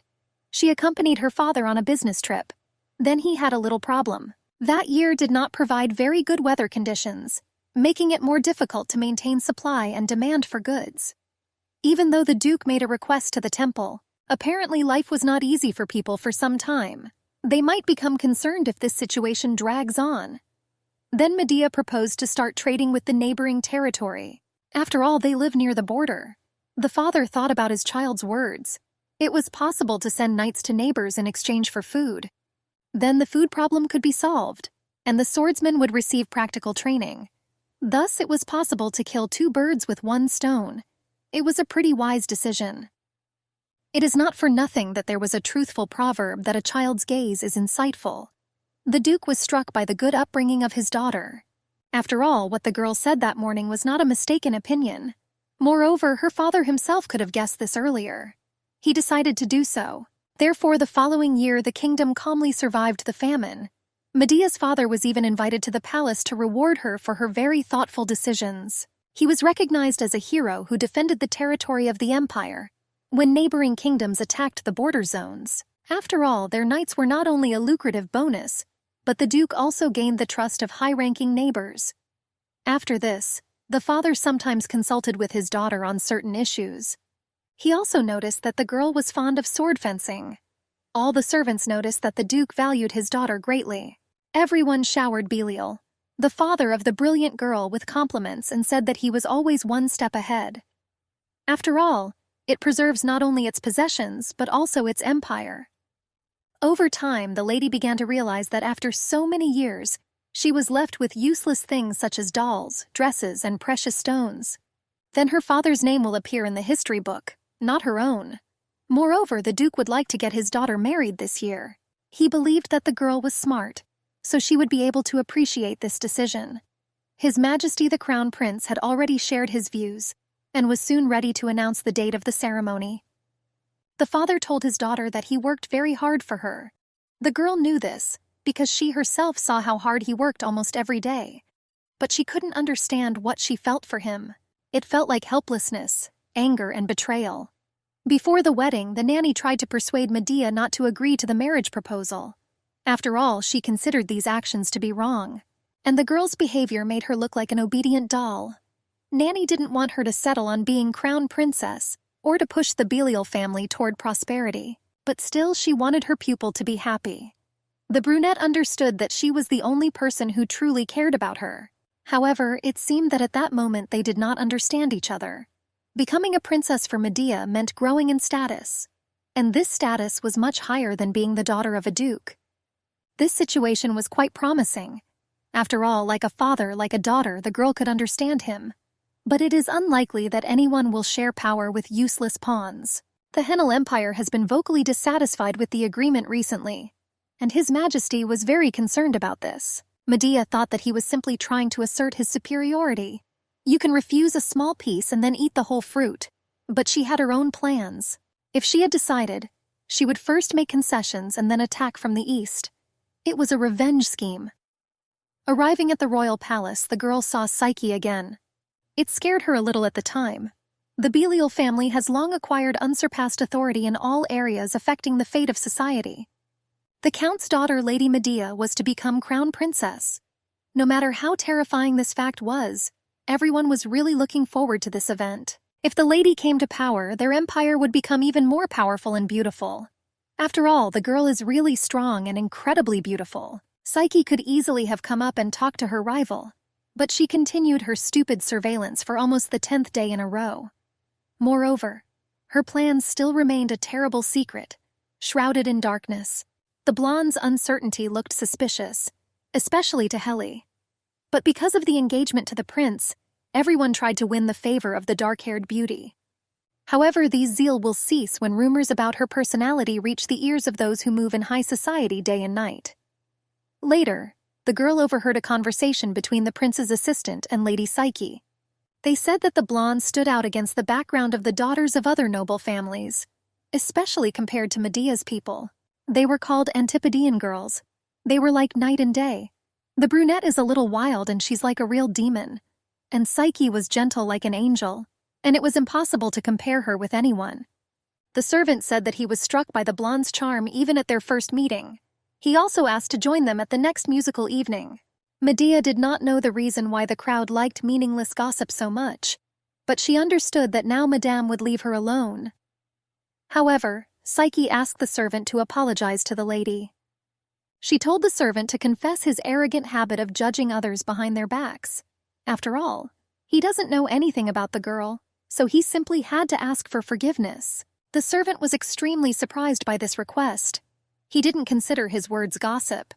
She accompanied her father on a business trip. Then he had a little problem. That year did not provide very good weather conditions, making it more difficult to maintain supply and demand for goods. Even though the Duke made a request to the temple, apparently life was not easy for people for some time. They might become concerned if this situation drags on. Then Medea proposed to start trading with the neighboring territory. After all, they live near the border. The father thought about his child's words. It was possible to send knights to neighbors in exchange for food. Then the food problem could be solved, and the swordsman would receive practical training. Thus, it was possible to kill 2 birds with 1 stone. It was a pretty wise decision. It is not for nothing that there was a truthful proverb that a child's gaze is insightful. The Duke was struck by the good upbringing of his daughter. After all, what the girl said that morning was not a mistaken opinion. Moreover, her father himself could have guessed this earlier. He decided to do so. Therefore, the following year, the kingdom calmly survived the famine. Medea's father was even invited to the palace to reward her for her very thoughtful decisions. He was recognized as a hero who defended the territory of the empire when neighboring kingdoms attacked the border zones. After all, their knights were not only a lucrative bonus, but the Duke also gained the trust of high-ranking neighbors. After this, the father sometimes consulted with his daughter on certain issues. He also noticed that the girl was fond of sword fencing. All the servants noticed that the Duke valued his daughter greatly. Everyone showered Belial, the father of the brilliant girl, with compliments and said that he was always 1 step ahead. After all, it preserves not only its possessions, but also its empire. Over time, the lady began to realize that after so many years, she was left with useless things such as dolls, dresses, and precious stones. Then her father's name will appear in the history book, not her own. Moreover, the Duke would like to get his daughter married this year. He believed that the girl was smart, so she would be able to appreciate this decision. His Majesty the Crown Prince had already shared his views, and was soon ready to announce the date of the ceremony. The father told his daughter that he worked very hard for her. The girl knew this, because she herself saw how hard he worked almost every day. But she couldn't understand what she felt for him. It felt like helplessness, anger, and betrayal. Before the wedding, the nanny tried to persuade Medea not to agree to the marriage proposal. After all, she considered these actions to be wrong, and the girl's behavior made her look like an obedient doll. Nanny didn't want her to settle on being crown princess or to push the Belial family toward prosperity, but still she wanted her pupil to be happy. The brunette understood that she was the only person who truly cared about her. However, it seemed that at that moment they did not understand each other. Becoming a princess for Medea meant growing in status, and this status was much higher than being the daughter of a duke. This situation was quite promising. After all, like a father, like a daughter, the girl could understand him. But it is unlikely that anyone will share power with useless pawns. The Henel Empire has been vocally dissatisfied with the agreement recently, and His Majesty was very concerned about this. Medea thought that he was simply trying to assert his superiority. You can refuse a small piece and then eat the whole fruit. But she had her own plans. If she had decided, she would first make concessions and then attack from the east. It was a revenge scheme. Arriving at the royal palace, the girl saw Psyche again. It scared her a little at the time. The Belial family has long acquired unsurpassed authority in all areas affecting the fate of society. The Count's daughter, Lady Medea, was to become crown princess. No matter how terrifying this fact was, everyone was really looking forward to this event. If the lady came to power, their empire would become even more powerful and beautiful. After all, the girl is really strong and incredibly beautiful. Psyche could easily have come up and talked to her rival, but she continued her stupid surveillance for almost the 10th day in a row. Moreover, her plans still remained a terrible secret, shrouded in darkness. The blonde's uncertainty looked suspicious, especially to Heli. But because of the engagement to the prince, everyone tried to win the favor of the dark-haired beauty. However, these zeal will cease when rumors about her personality reach the ears of those who move in high society day and night. Later, the girl overheard a conversation between the prince's assistant and Lady Psyche. They said that the blonde stood out against the background of the daughters of other noble families, especially compared to Medea's people. They were called Antipodean girls. They were like night and day. The brunette is a little wild and she's like a real demon. And Psyche was gentle like an angel, and it was impossible to compare her with anyone. The servant said that he was struck by the blonde's charm even at their first meeting. He also asked to join them at the next musical evening. Medea did not know the reason why the crowd liked meaningless gossip so much, but she understood that now Madame would leave her alone. However, Psyche asked the servant to apologize to the lady. She told the servant to confess his arrogant habit of judging others behind their backs. After all, he doesn't know anything about the girl, so he simply had to ask for forgiveness. The servant was extremely surprised by this request. He didn't consider his words gossip.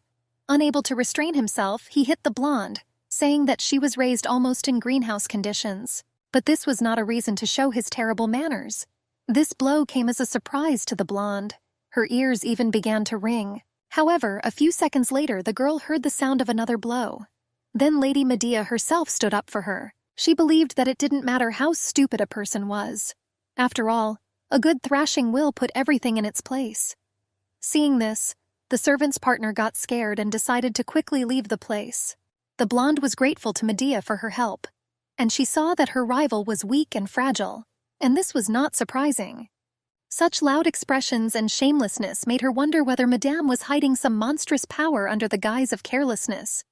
Unable to restrain himself, he hit the blonde, saying that she was raised almost in greenhouse conditions. But this was not a reason to show his terrible manners. This blow came as a surprise to the blonde. Her ears even began to ring. However, a few seconds later, the girl heard the sound of another blow. Then Lady Medea herself stood up for her. She believed that it didn't matter how stupid a person was. After all, a good thrashing will put everything in its place. Seeing this, the servant's partner got scared and decided to quickly leave the place. The blonde was grateful to Medea for her help, and she saw that her rival was weak and fragile, and this was not surprising. Such loud expressions and shamelessness made her wonder whether Madame was hiding some monstrous power under the guise of carelessness.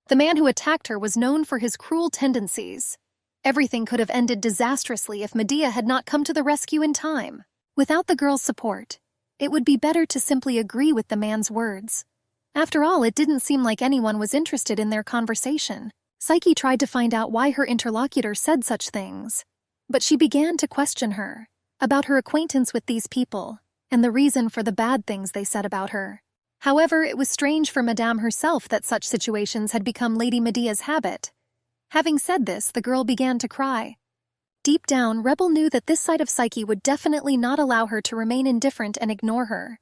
The man who attacked her was known for his cruel tendencies. Everything could have ended disastrously if Medea had not come to the rescue in time. Without the girl's support, it would be better to simply agree with the man's words. After all, it didn't seem like anyone was interested in their conversation. Psyche tried to find out why her interlocutor said such things, but she began to question her about her acquaintance with these people and the reason for the bad things they said about her. However, it was strange for Madame herself that such situations had become Lady Medea's habit. Having said this, the girl began to cry. Deep down, Rebel knew that this side of Psyche would definitely not allow her to remain indifferent and ignore her.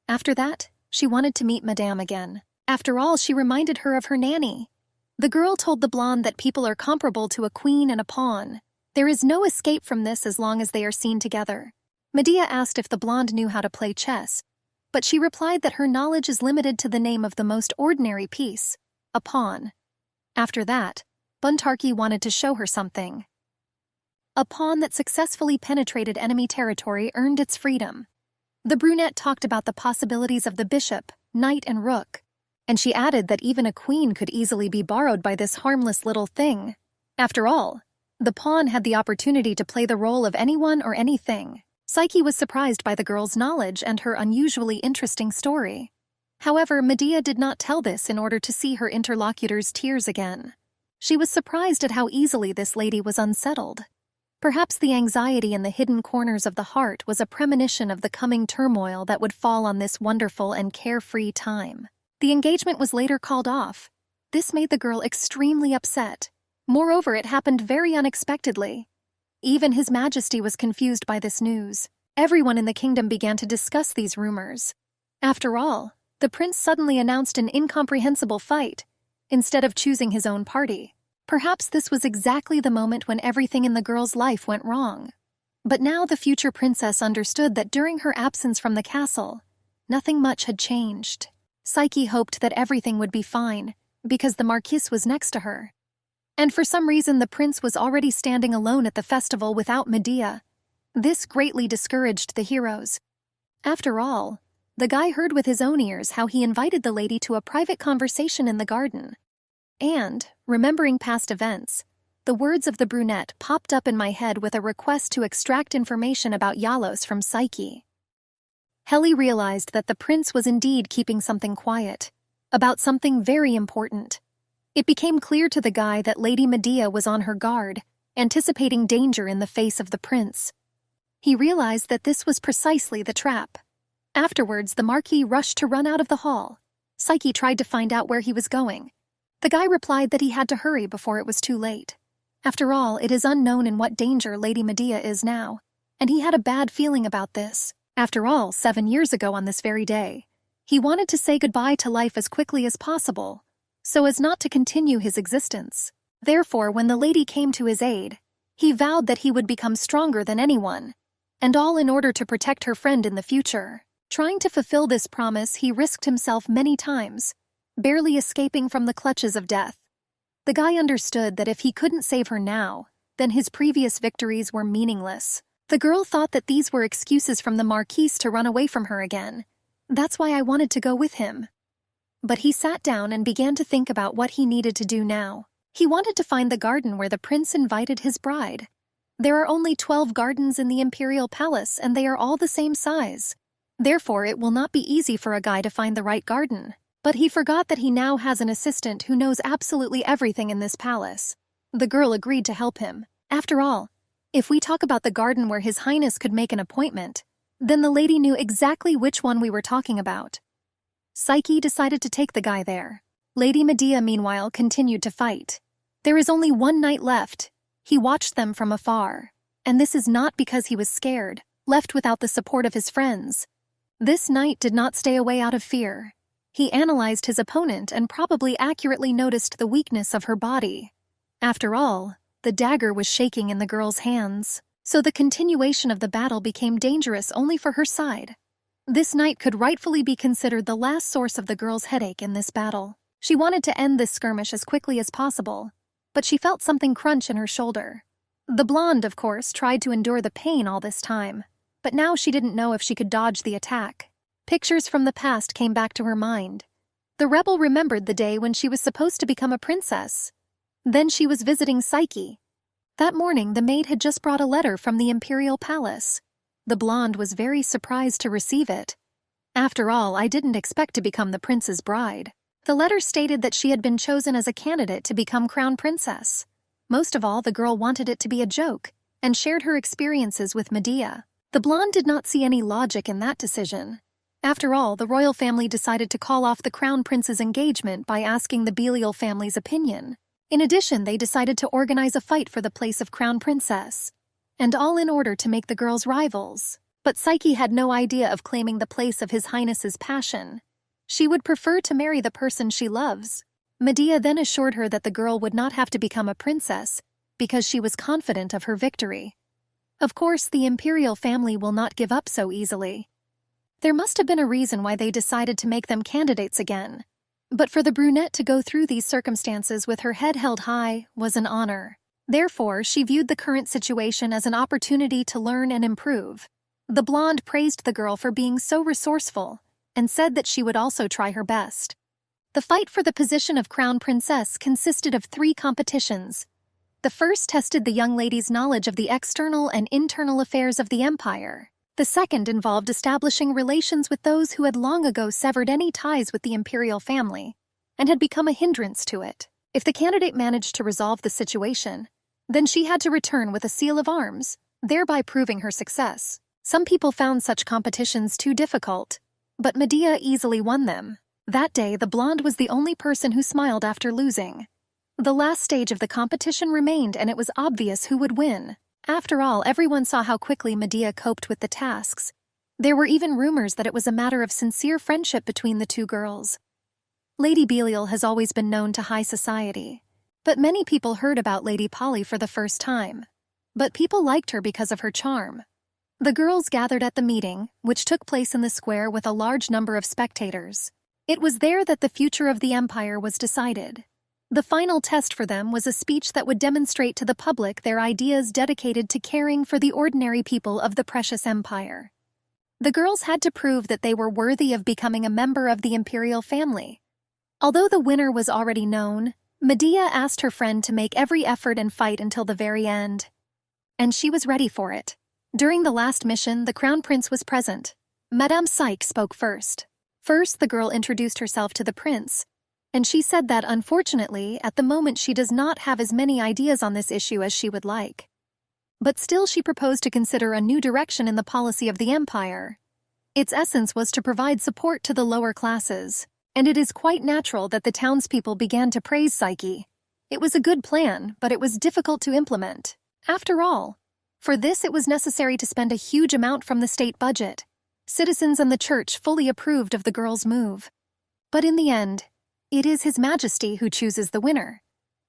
After that, she wanted to meet Madame again. After all, she reminded her of her nanny. The girl told the blonde that people are comparable to a queen and a pawn. There is no escape from this as long as they are seen together. Medea asked if the blonde knew how to play chess, but she replied that her knowledge is limited to the name of the most ordinary piece, a pawn. After that, Buntarki wanted to show her something. A pawn that successfully penetrated enemy territory earned its freedom. The brunette talked about the possibilities of the bishop, knight, and rook, and she added that even a queen could easily be borrowed by this harmless little thing. After all, the pawn had the opportunity to play the role of anyone or anything. Psyche was surprised by the girl's knowledge and her unusually interesting story. However, Medea did not tell this in order to see her interlocutor's tears again. She was surprised at how easily this lady was unsettled. Perhaps the anxiety in the hidden corners of the heart was a premonition of the coming turmoil that would fall on this wonderful and carefree time. The engagement was later called off. This made the girl extremely upset. Moreover, it happened very unexpectedly. Even His Majesty was confused by this news. Everyone in the kingdom began to discuss these rumors. After all, the prince suddenly announced an incomprehensible fight, instead of choosing his own party. Perhaps this was exactly the moment when everything in the girl's life went wrong. But now the future princess understood that during her absence from the castle, nothing much had changed. Psyche hoped that everything would be fine, because the Marquise was next to her. And for some reason the prince was already standing alone at the festival without Medea. This greatly discouraged the heroes. After all, the guy heard with his own ears how he invited the lady to a private conversation in the garden. And, remembering past events, the words of the brunette popped up in my head with a request to extract information about Yalos from Psyche. Heli realized that the prince was indeed keeping something quiet, about something very important. It became clear to the guy that Lady Medea was on her guard, anticipating danger in the face of the prince. He realized that this was precisely the trap. Afterwards, the Marquis rushed to run out of the hall. Psyche tried to find out where he was going. The guy replied that he had to hurry before it was too late. After all, it is unknown in what danger Lady Medea is now, and he had a bad feeling about this. After all, 7 years ago on this very day, he wanted to say goodbye to life as quickly as possible, so as not to continue his existence. Therefore, when the lady came to his aid, he vowed that he would become stronger than anyone, and all in order to protect her friend in the future. Trying to fulfill this promise, he risked himself many times, barely escaping from the clutches of death. The guy understood that if he couldn't save her now, then his previous victories were meaningless. The girl thought that these were excuses from the Marquise to run away from her again. That's why I wanted to go with him. But he sat down and began to think about what he needed to do now. He wanted to find the garden where the prince invited his bride. There are only 12 gardens in the imperial palace, and they are all the same size. Therefore, it will not be easy for a guy to find the right garden. But he forgot that he now has an assistant who knows absolutely everything in this palace. The girl agreed to help him. After all, if we talk about the garden where His Highness could make an appointment, then the lady knew exactly which one we were talking about. Psyche decided to take the guy there. Lady Medea, meanwhile, continued to fight. There is only one night left. He watched them from afar. And this is not because he was scared, left without the support of his friends. This knight did not stay away out of fear. He analyzed his opponent and probably accurately noticed the weakness of her body. After all, the dagger was shaking in the girl's hands, so the continuation of the battle became dangerous only for her side. This knight could rightfully be considered the last source of the girl's headache in this battle. She wanted to end this skirmish as quickly as possible, but she felt something crunch in her shoulder. The blonde, of course, tried to endure the pain all this time, but now she didn't know if she could dodge the attack. Pictures from the past came back to her mind. The rebel remembered the day when she was supposed to become a princess. Then she was visiting Psyche. That morning, the maid had just brought a letter from the imperial palace. The blonde was very surprised to receive it. After all, I didn't expect to become the prince's bride. The letter stated that she had been chosen as a candidate to become crown princess. Most of all, the girl wanted it to be a joke, and shared her experiences with Medea. The blonde did not see any logic in that decision. After all, the royal family decided to call off the crown prince's engagement by asking the Belial family's opinion. In addition, they decided to organize a fight for the place of crown princess, and all in order to make the girls rivals. But Psyche had no idea of claiming the place of His Highness's passion. She would prefer to marry the person she loves. Medea then assured her that the girl would not have to become a princess, because she was confident of her victory. Of course, the imperial family will not give up so easily. There must have been a reason why they decided to make them candidates again. But for the brunette to go through these circumstances with her head held high was an honor. Therefore, she viewed the current situation as an opportunity to learn and improve. The blonde praised the girl for being so resourceful, and said that she would also try her best. The fight for the position of crown princess consisted of 3 competitions. The first tested the young lady's knowledge of the external and internal affairs of the empire. The second involved establishing relations with those who had long ago severed any ties with the imperial family, and had become a hindrance to it. If the candidate managed to resolve the situation, then she had to return with a seal of arms, thereby proving her success. Some people found such competitions too difficult, but Medea easily won them. That day, the blonde was the only person who smiled after losing. The last stage of the competition remained, and it was obvious who would win. After all, everyone saw how quickly Medea coped with the tasks. There were even rumors that it was a matter of sincere friendship between the 2 girls. Lady Belial has always been known to high society, but many people heard about Lady Polly for the first time. But people liked her because of her charm. The girls gathered at the meeting, which took place in the square with a large number of spectators. It was there that the future of the empire was decided. The final test for them was a speech that would demonstrate to the public their ideas dedicated to caring for the ordinary people of the precious empire. The girls had to prove that they were worthy of becoming a member of the imperial family. Although the winner was already known, Medea asked her friend to make every effort and fight until the very end. And she was ready for it. During the last mission, the crown prince was present. Madame Psyche spoke first. First, the girl introduced herself to the prince, and she said that, unfortunately, at the moment she does not have as many ideas on this issue as she would like. But still she proposed to consider a new direction in the policy of the empire. Its essence was to provide support to the lower classes, and it is quite natural that the townspeople began to praise Psyche. It was a good plan, but it was difficult to implement. After all, for this it was necessary to spend a huge amount from the state budget. Citizens and the church fully approved of the girl's move. But in the end, it is His Majesty who chooses the winner.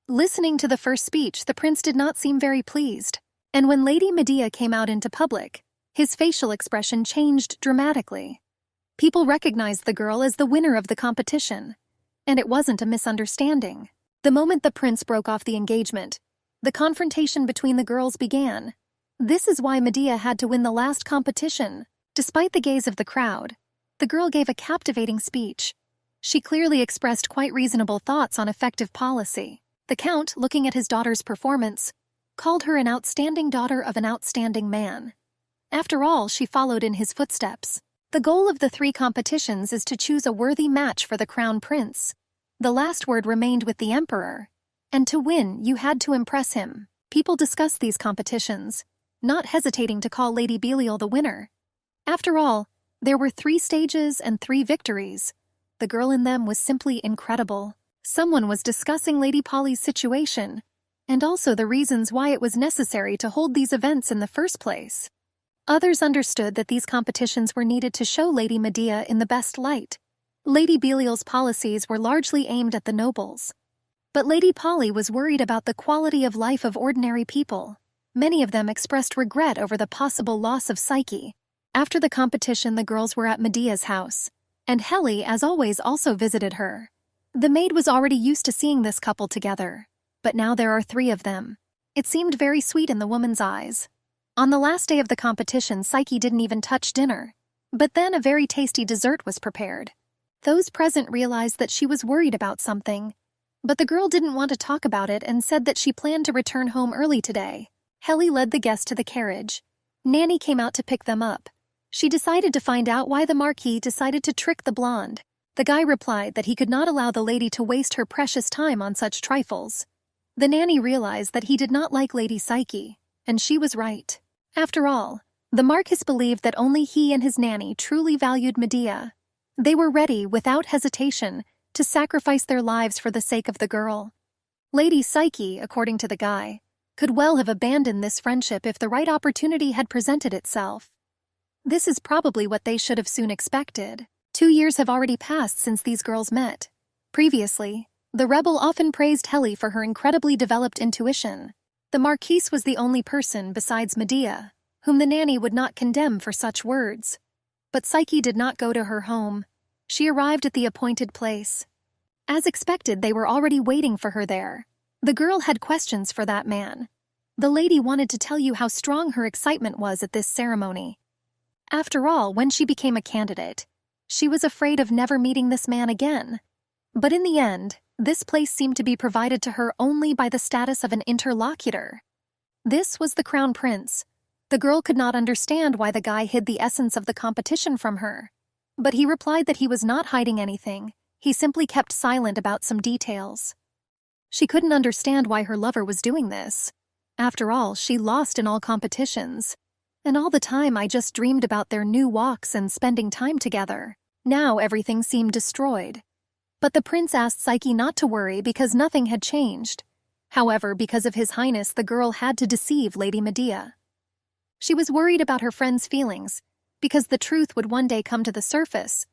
Listening to the first speech, the prince did not seem very pleased, and when Lady Medea came out into public, his facial expression changed dramatically. People recognized the girl as the winner of the competition, and it wasn't a misunderstanding. The moment the prince broke off the engagement, the confrontation between the girls began. This is why Medea had to win the last competition. Despite the gaze of the crowd, the girl gave a captivating speech. She clearly expressed quite reasonable thoughts on effective policy. The count, looking at his daughter's performance, called her an outstanding daughter of an outstanding man. After all, she followed in his footsteps. The goal of the 3 competitions is to choose a worthy match for the crown prince. The last word remained with the emperor, and to win, you had to impress him. People discussed these competitions, not hesitating to call Lady Belial the winner. After all, there were 3 stages and 3 victories. The girl in them was simply incredible. Someone was discussing Lady Polly's situation, and also the reasons why it was necessary to hold these events in the first place. Others understood that these competitions were needed to show Lady Medea in the best light. Lady Belial's policies were largely aimed at the nobles. But Lady Polly was worried about the quality of life of ordinary people. Many of them expressed regret over the possible loss of Psyche. After the competition, the girls were at Medea's house, and Helle, as always, also visited her. The maid was already used to seeing this couple together, but now there are 3 of them. It seemed very sweet in the woman's eyes. On the last day of the competition, Psyche didn't even touch dinner. But then a very tasty dessert was prepared. Those present realized that she was worried about something, but the girl didn't want to talk about it and said that she planned to return home early today. Helle led the guests to the carriage. Nanny came out to pick them up. She decided to find out why the Marquis decided to trick the blonde. The guy replied that he could not allow the lady to waste her precious time on such trifles. The nanny realized that he did not like Lady Psyche, and she was right. After all, the Marquis believed that only he and his nanny truly valued Medea. They were ready, without hesitation, to sacrifice their lives for the sake of the girl. Lady Psyche, according to the guy, could well have abandoned this friendship if the right opportunity had presented itself. This is probably what they should have soon expected. 2 years have already passed since these girls met. Previously, the rebel often praised Helle for her incredibly developed intuition. The Marquise was the only person besides Medea whom the nanny would not condemn for such words. But Psyche did not go to her home. She arrived at the appointed place. As expected, they were already waiting for her there. The girl had questions for that man. The lady wanted to tell you how strong her excitement was at this ceremony. After all, when she became a candidate, she was afraid of never meeting this man again. But in the end, this place seemed to be provided to her only by the status of an interlocutor. This was the crown prince. The girl could not understand why the guy hid the essence of the competition from her. But he replied that he was not hiding anything. He simply kept silent about some details. She couldn't understand why her lover was doing this. After all, she lost in all competitions. And all the time I just dreamed about their new walks and spending time together. Now everything seemed destroyed. But the prince asked Psyche not to worry because nothing had changed. However, because of His Highness, the girl had to deceive Lady Medea. She was worried about her friend's feelings, because the truth would one day come to the surface.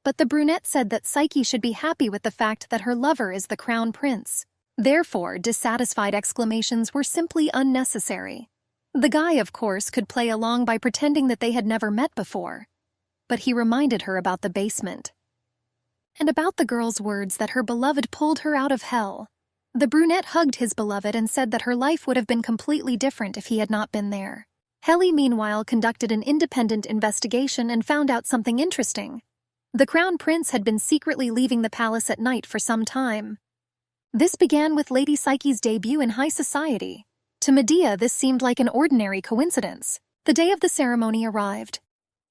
But the brunette said that Psyche should be happy with the fact that her lover is the crown prince. Therefore, dissatisfied exclamations were simply unnecessary. The guy, of course, could play along by pretending that they had never met before. But he reminded her about the basement. and about the girl's words that her beloved pulled her out of hell. The brunette hugged his beloved and said that her life would have been completely different if he had not been there. Helly, meanwhile, conducted an independent investigation and found out something interesting. The crown prince had been secretly leaving the palace at night for some time. This began with Lady Psyche's debut in high society. To Medea, this seemed like an ordinary coincidence. The day of the ceremony arrived.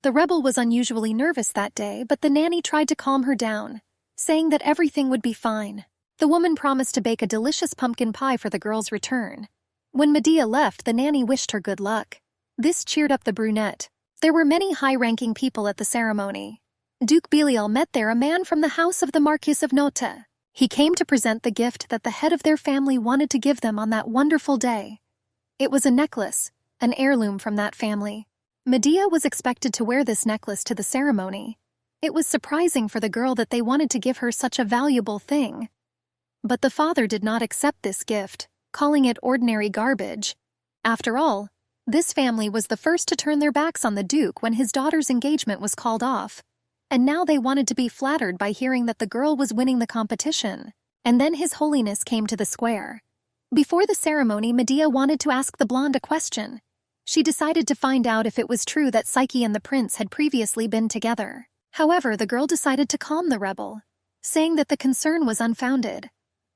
The rebel was unusually nervous that day, but the nanny tried to calm her down, saying that everything would be fine. The woman promised to bake a delicious pumpkin pie for the girl's return. When Medea left, the nanny wished her good luck. This cheered up the brunette. There were many high-ranking people at the ceremony. Duke Belial met there a man from the house of the Marquis of Note. He came to present the gift that the head of their family wanted to give them on that wonderful day. It was a necklace, an heirloom from that family. Medea was expected to wear this necklace to the ceremony. It was surprising for the girl that they wanted to give her such a valuable thing. But the father did not accept this gift, calling it ordinary garbage. After all, this family was the first to turn their backs on the Duke when his daughter's engagement was called off, and now they wanted to be flattered by hearing that the girl was winning the competition. And then His Holiness came to the square. Before the ceremony, Medea wanted to ask the blonde a question. She decided to find out if it was true that Psyche and the prince had previously been together. However, the girl decided to calm the rebel, saying that the concern was unfounded.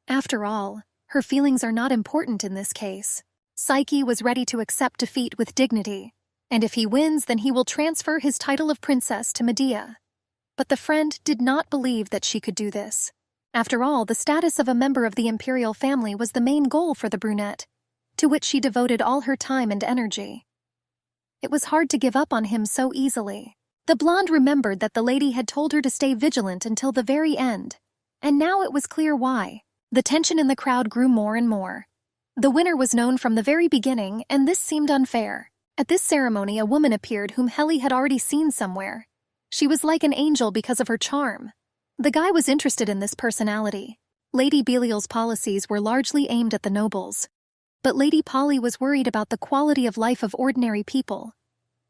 After all, her feelings are not important in this case. Psyche was ready to accept defeat with dignity, and if he wins, then he will transfer his title of princess to Medea. But the friend did not believe that she could do this. After all, the status of a member of the imperial family was the main goal for the brunette, to which she devoted all her time and energy. It was hard to give up on him so easily. The blonde remembered that the lady had told her to stay vigilant until the very end, and now it was clear why. The tension in the crowd grew more and more. The winner was known from the very beginning, and this seemed unfair. At this ceremony, a woman appeared whom Helly had already seen somewhere. She was like an angel because of her charm. The guy was interested in this personality. Lady Belial's policies were largely aimed at the nobles. But Lady Polly was worried about the quality of life of ordinary people.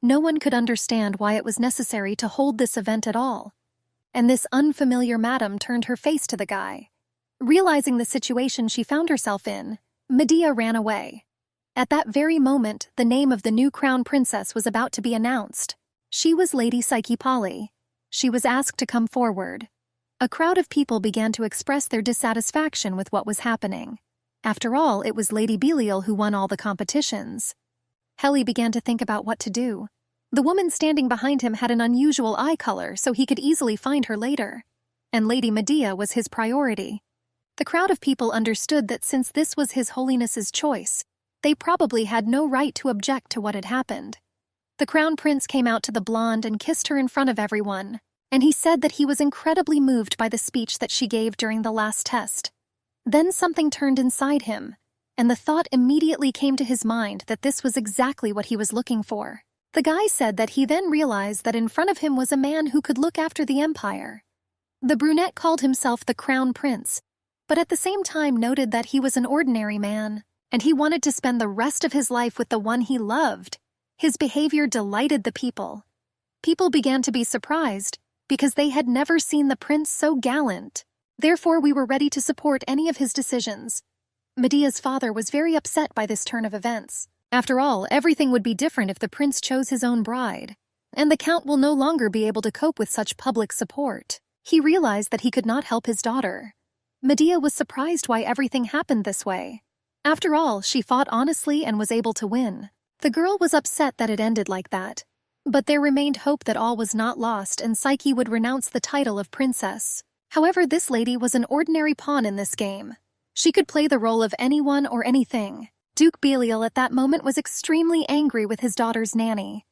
No one could understand why it was necessary to hold this event at all. And this unfamiliar madam turned her face to the guy. Realizing the situation she found herself in, Medea ran away. At that very moment, the name of the new crown princess was about to be announced. She was Lady Psyche Polly. She was asked to come forward. A crowd of people began to express their dissatisfaction with what was happening. After all, it was Lady Belial who won all the competitions. Helly began to think about what to do. The woman standing behind him had an unusual eye color, so he could easily find her later. And Lady Medea was his priority. The crowd of people understood that since this was His Holiness's choice, they probably had no right to object to what had happened. The crown prince came out to the blonde and kissed her in front of everyone, and he said that he was incredibly moved by the speech that she gave during the last test. Then something turned inside him, and the thought immediately came to his mind that this was exactly what he was looking for. The guy said that he then realized that in front of him was a man who could look after the empire. The brunette called himself the crown prince, but at the same time noted that he was an ordinary man, and he wanted to spend the rest of his life with the one he loved. His behavior delighted the people. People began to be surprised, because they had never seen the prince so gallant. Therefore, we were ready to support any of his decisions. Medea's father was very upset by this turn of events. After all, everything would be different if the prince chose his own bride, and the count will no longer be able to cope with such public support. He realized that he could not help his daughter. Medea was surprised why everything happened this way. After all, she fought honestly and was able to win. The girl was upset that it ended like that. But there remained hope that all was not lost and Psyche would renounce the title of princess. However, this lady was an ordinary pawn in this game. She could play the role of anyone or anything. Duke Belial at that moment was extremely angry with his daughter's nanny.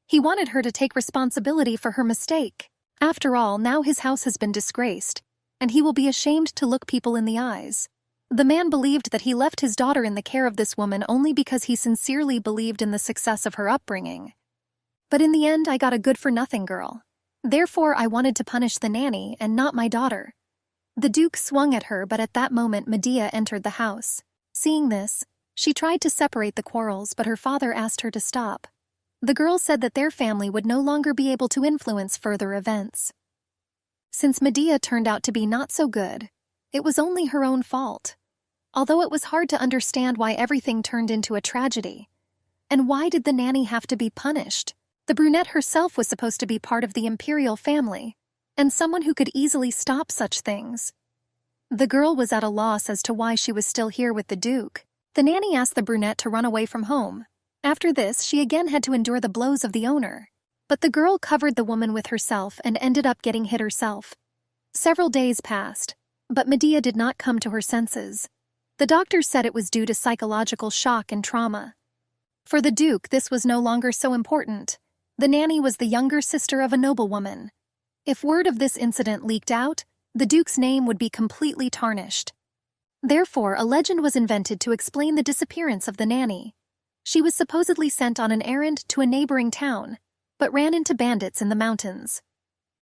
He wanted her to take responsibility for her mistake. After all, now his house has been disgraced, and he will be ashamed to look people in the eyes. The man believed that he left his daughter in the care of this woman only because he sincerely believed in the success of her upbringing. But in the end, I got a good-for-nothing girl. Therefore, I wanted to punish the nanny and not my daughter. The Duke swung at her, but at that moment Medea entered the house. Seeing this, she tried to separate the quarrels, but her father asked her to stop. The girl said that their family would no longer be able to influence further events. Since Medea turned out to be not so good, it was only her own fault. Although it was hard to understand why everything turned into a tragedy. And why did the nanny have to be punished? The brunette herself was supposed to be part of the imperial family, and someone who could easily stop such things. The girl was at a loss as to why she was still here with the Duke. The nanny asked the brunette to run away from home. After this, she again had to endure the blows of the owner. But the girl covered the woman with herself and ended up getting hit herself. Several days passed, but Medea did not come to her senses. The doctors said it was due to psychological shock and trauma. For the Duke, this was no longer so important. The nanny was the younger sister of a noblewoman. If word of this incident leaked out, the Duke's name would be completely tarnished. Therefore, a legend was invented to explain the disappearance of the nanny. She was supposedly sent on an errand to a neighboring town, but ran into bandits in the mountains.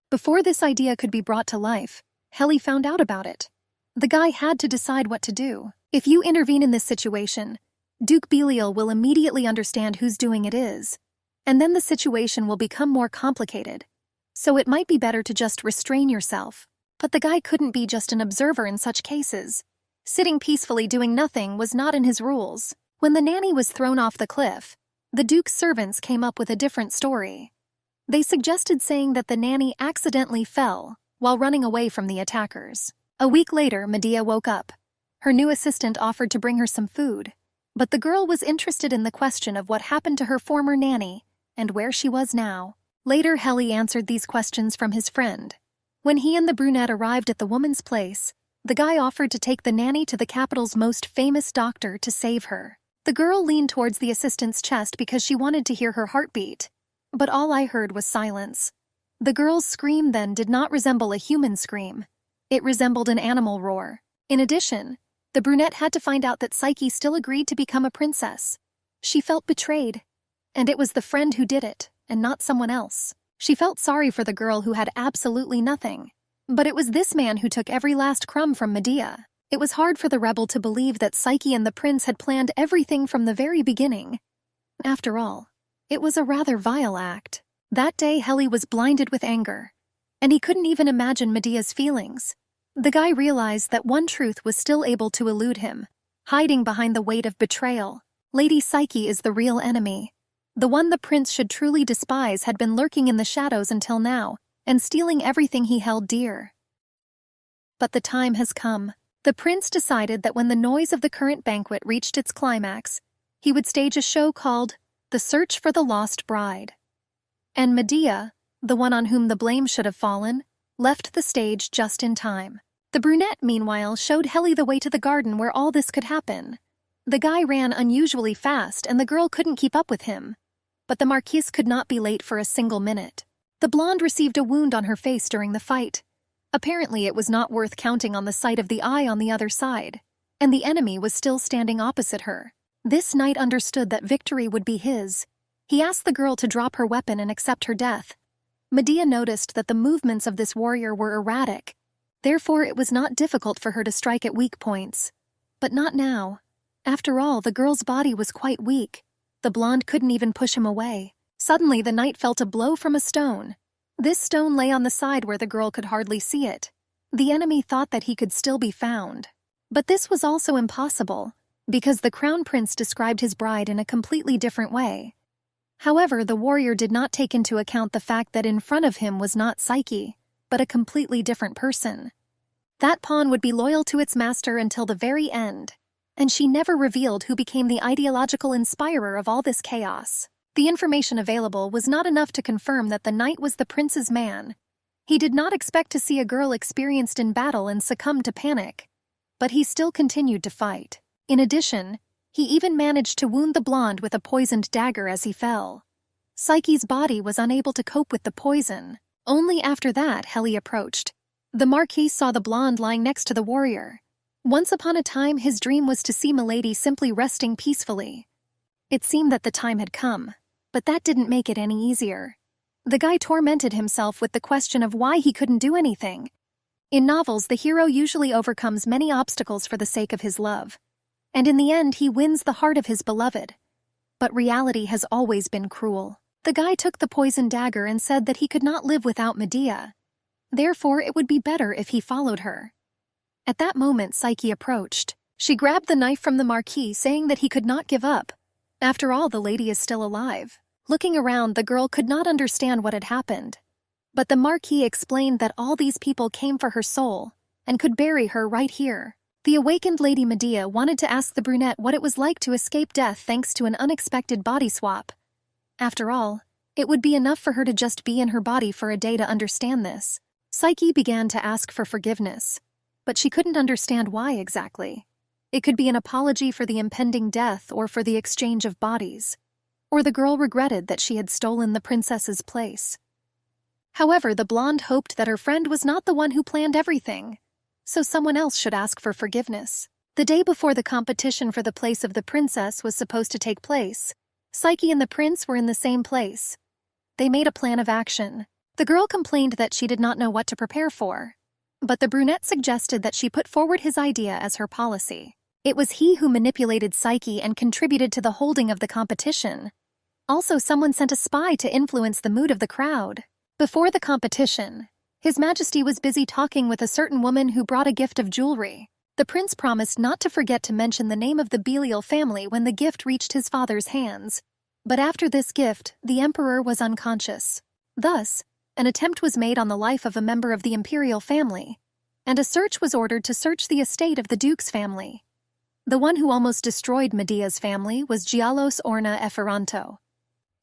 Before this idea could be brought to life, Heli found out about it. The guy had to decide what to do. If you intervene in this situation, Duke Belial will immediately understand whose doing it is, and then the situation will become more complicated. So it might be better to just restrain yourself. But the guy couldn't be just an observer in such cases. Sitting peacefully doing nothing was not in his rules. When the nanny was thrown off the cliff, the Duke's servants came up with a different story. They suggested saying that the nanny accidentally fell while running away from the attackers. A week later, Medea woke up. Her new assistant offered to bring her some food, but the girl was interested in the question of what happened to her former nanny and where she was now. Later, Heli answered these questions from his friend. When he and the brunette arrived at the woman's place, the guy offered to take the nanny to the capital's most famous doctor to save her. The girl leaned towards the assistant's chest because she wanted to hear her heartbeat. But all I heard was silence. The girl's scream then did not resemble a human scream. It resembled an animal roar. In addition, the brunette had to find out that Psyche still agreed to become a princess. She felt betrayed. And it was the friend who did it, and not someone else. She felt sorry for the girl who had absolutely nothing. But it was this man who took every last crumb from Medea. It was hard for the rebel to believe that Psyche and the prince had planned everything from the very beginning. After all, it was a rather vile act. That day, Heli was blinded with anger, and he couldn't even imagine Medea's feelings. The guy realized that one truth was still able to elude him, hiding behind the weight of betrayal. Lady Psyche is the real enemy. The one the prince should truly despise had been lurking in the shadows until now, and stealing everything he held dear. But the time has come. The prince decided that when the noise of the current banquet reached its climax, he would stage a show called The Search for the Lost Bride. And Medea, the one on whom the blame should have fallen, left the stage just in time. The brunette, meanwhile, showed Heli the way to the garden where all this could happen. The guy ran unusually fast and the girl couldn't keep up with him. But the marquise could not be late for a single minute. The blonde received a wound on her face during the fight. Apparently it was not worth counting on the sight of the eye on the other side, and the enemy was still standing opposite her. This knight understood that victory would be his. He asked the girl to drop her weapon and accept her death. Medea noticed that the movements of this warrior were erratic. Therefore it was not difficult for her to strike at weak points. But not now. After all, the girl's body was quite weak. The blonde couldn't even push him away. Suddenly the knight felt a blow from a stone. This stone lay on the side where the girl could hardly see it. The enemy thought that he could still be found. But this was also impossible, because the crown prince described his bride in a completely different way. However, the warrior did not take into account the fact that in front of him was not Psyche, but a completely different person. That pawn would be loyal to its master until the very end, and she never revealed who became the ideological inspirer of all this chaos. The information available was not enough to confirm that the knight was the prince's man. He did not expect to see a girl experienced in battle and succumb to panic, but he still continued to fight. In addition, he even managed to wound the blonde with a poisoned dagger as he fell. Psyche's body was unable to cope with the poison. Only after that Heli approached. The marquis saw the blonde lying next to the warrior. Once upon a time his dream was to see Milady simply resting peacefully. It seemed that the time had come, but that didn't make it any easier. The guy tormented himself with the question of why he couldn't do anything. In novels, the hero usually overcomes many obstacles for the sake of his love, and in the end he wins the heart of his beloved. But reality has always been cruel. The guy took the poisoned dagger and said that he could not live without Medea. Therefore, it would be better if he followed her. At that moment, Psyche approached. She grabbed the knife from the Marquis, saying that he could not give up. After all, the lady is still alive. Looking around, the girl could not understand what had happened. But the Marquis explained that all these people came for her soul and could bury her right here. The awakened Lady Medea wanted to ask the brunette what it was like to escape death thanks to an unexpected body swap. After all, it would be enough for her to just be in her body for a day to understand this. Psyche began to ask for forgiveness, but she couldn't understand why exactly. It could be an apology for the impending death or for the exchange of bodies. Or the girl regretted that she had stolen the princess's place. However, the blonde hoped that her friend was not the one who planned everything, so someone else should ask for forgiveness. The day before the competition for the place of the princess was supposed to take place, Psyche and the prince were in the same place. They made a plan of action. The girl complained that she did not know what to prepare for, but the brunette suggested that she put forward his idea as her policy. It was he who manipulated Psyche and contributed to the holding of the competition. Also, someone sent a spy to influence the mood of the crowd. Before the competition, His Majesty was busy talking with a certain woman who brought a gift of jewelry. The prince promised not to forget to mention the name of the Belial family when the gift reached his father's hands. But after this gift, the emperor was unconscious. Thus, an attempt was made on the life of a member of the imperial family, and a search was ordered to search the estate of the duke's family. The one who almost destroyed Medea's family was Giallos Orna Efferanto.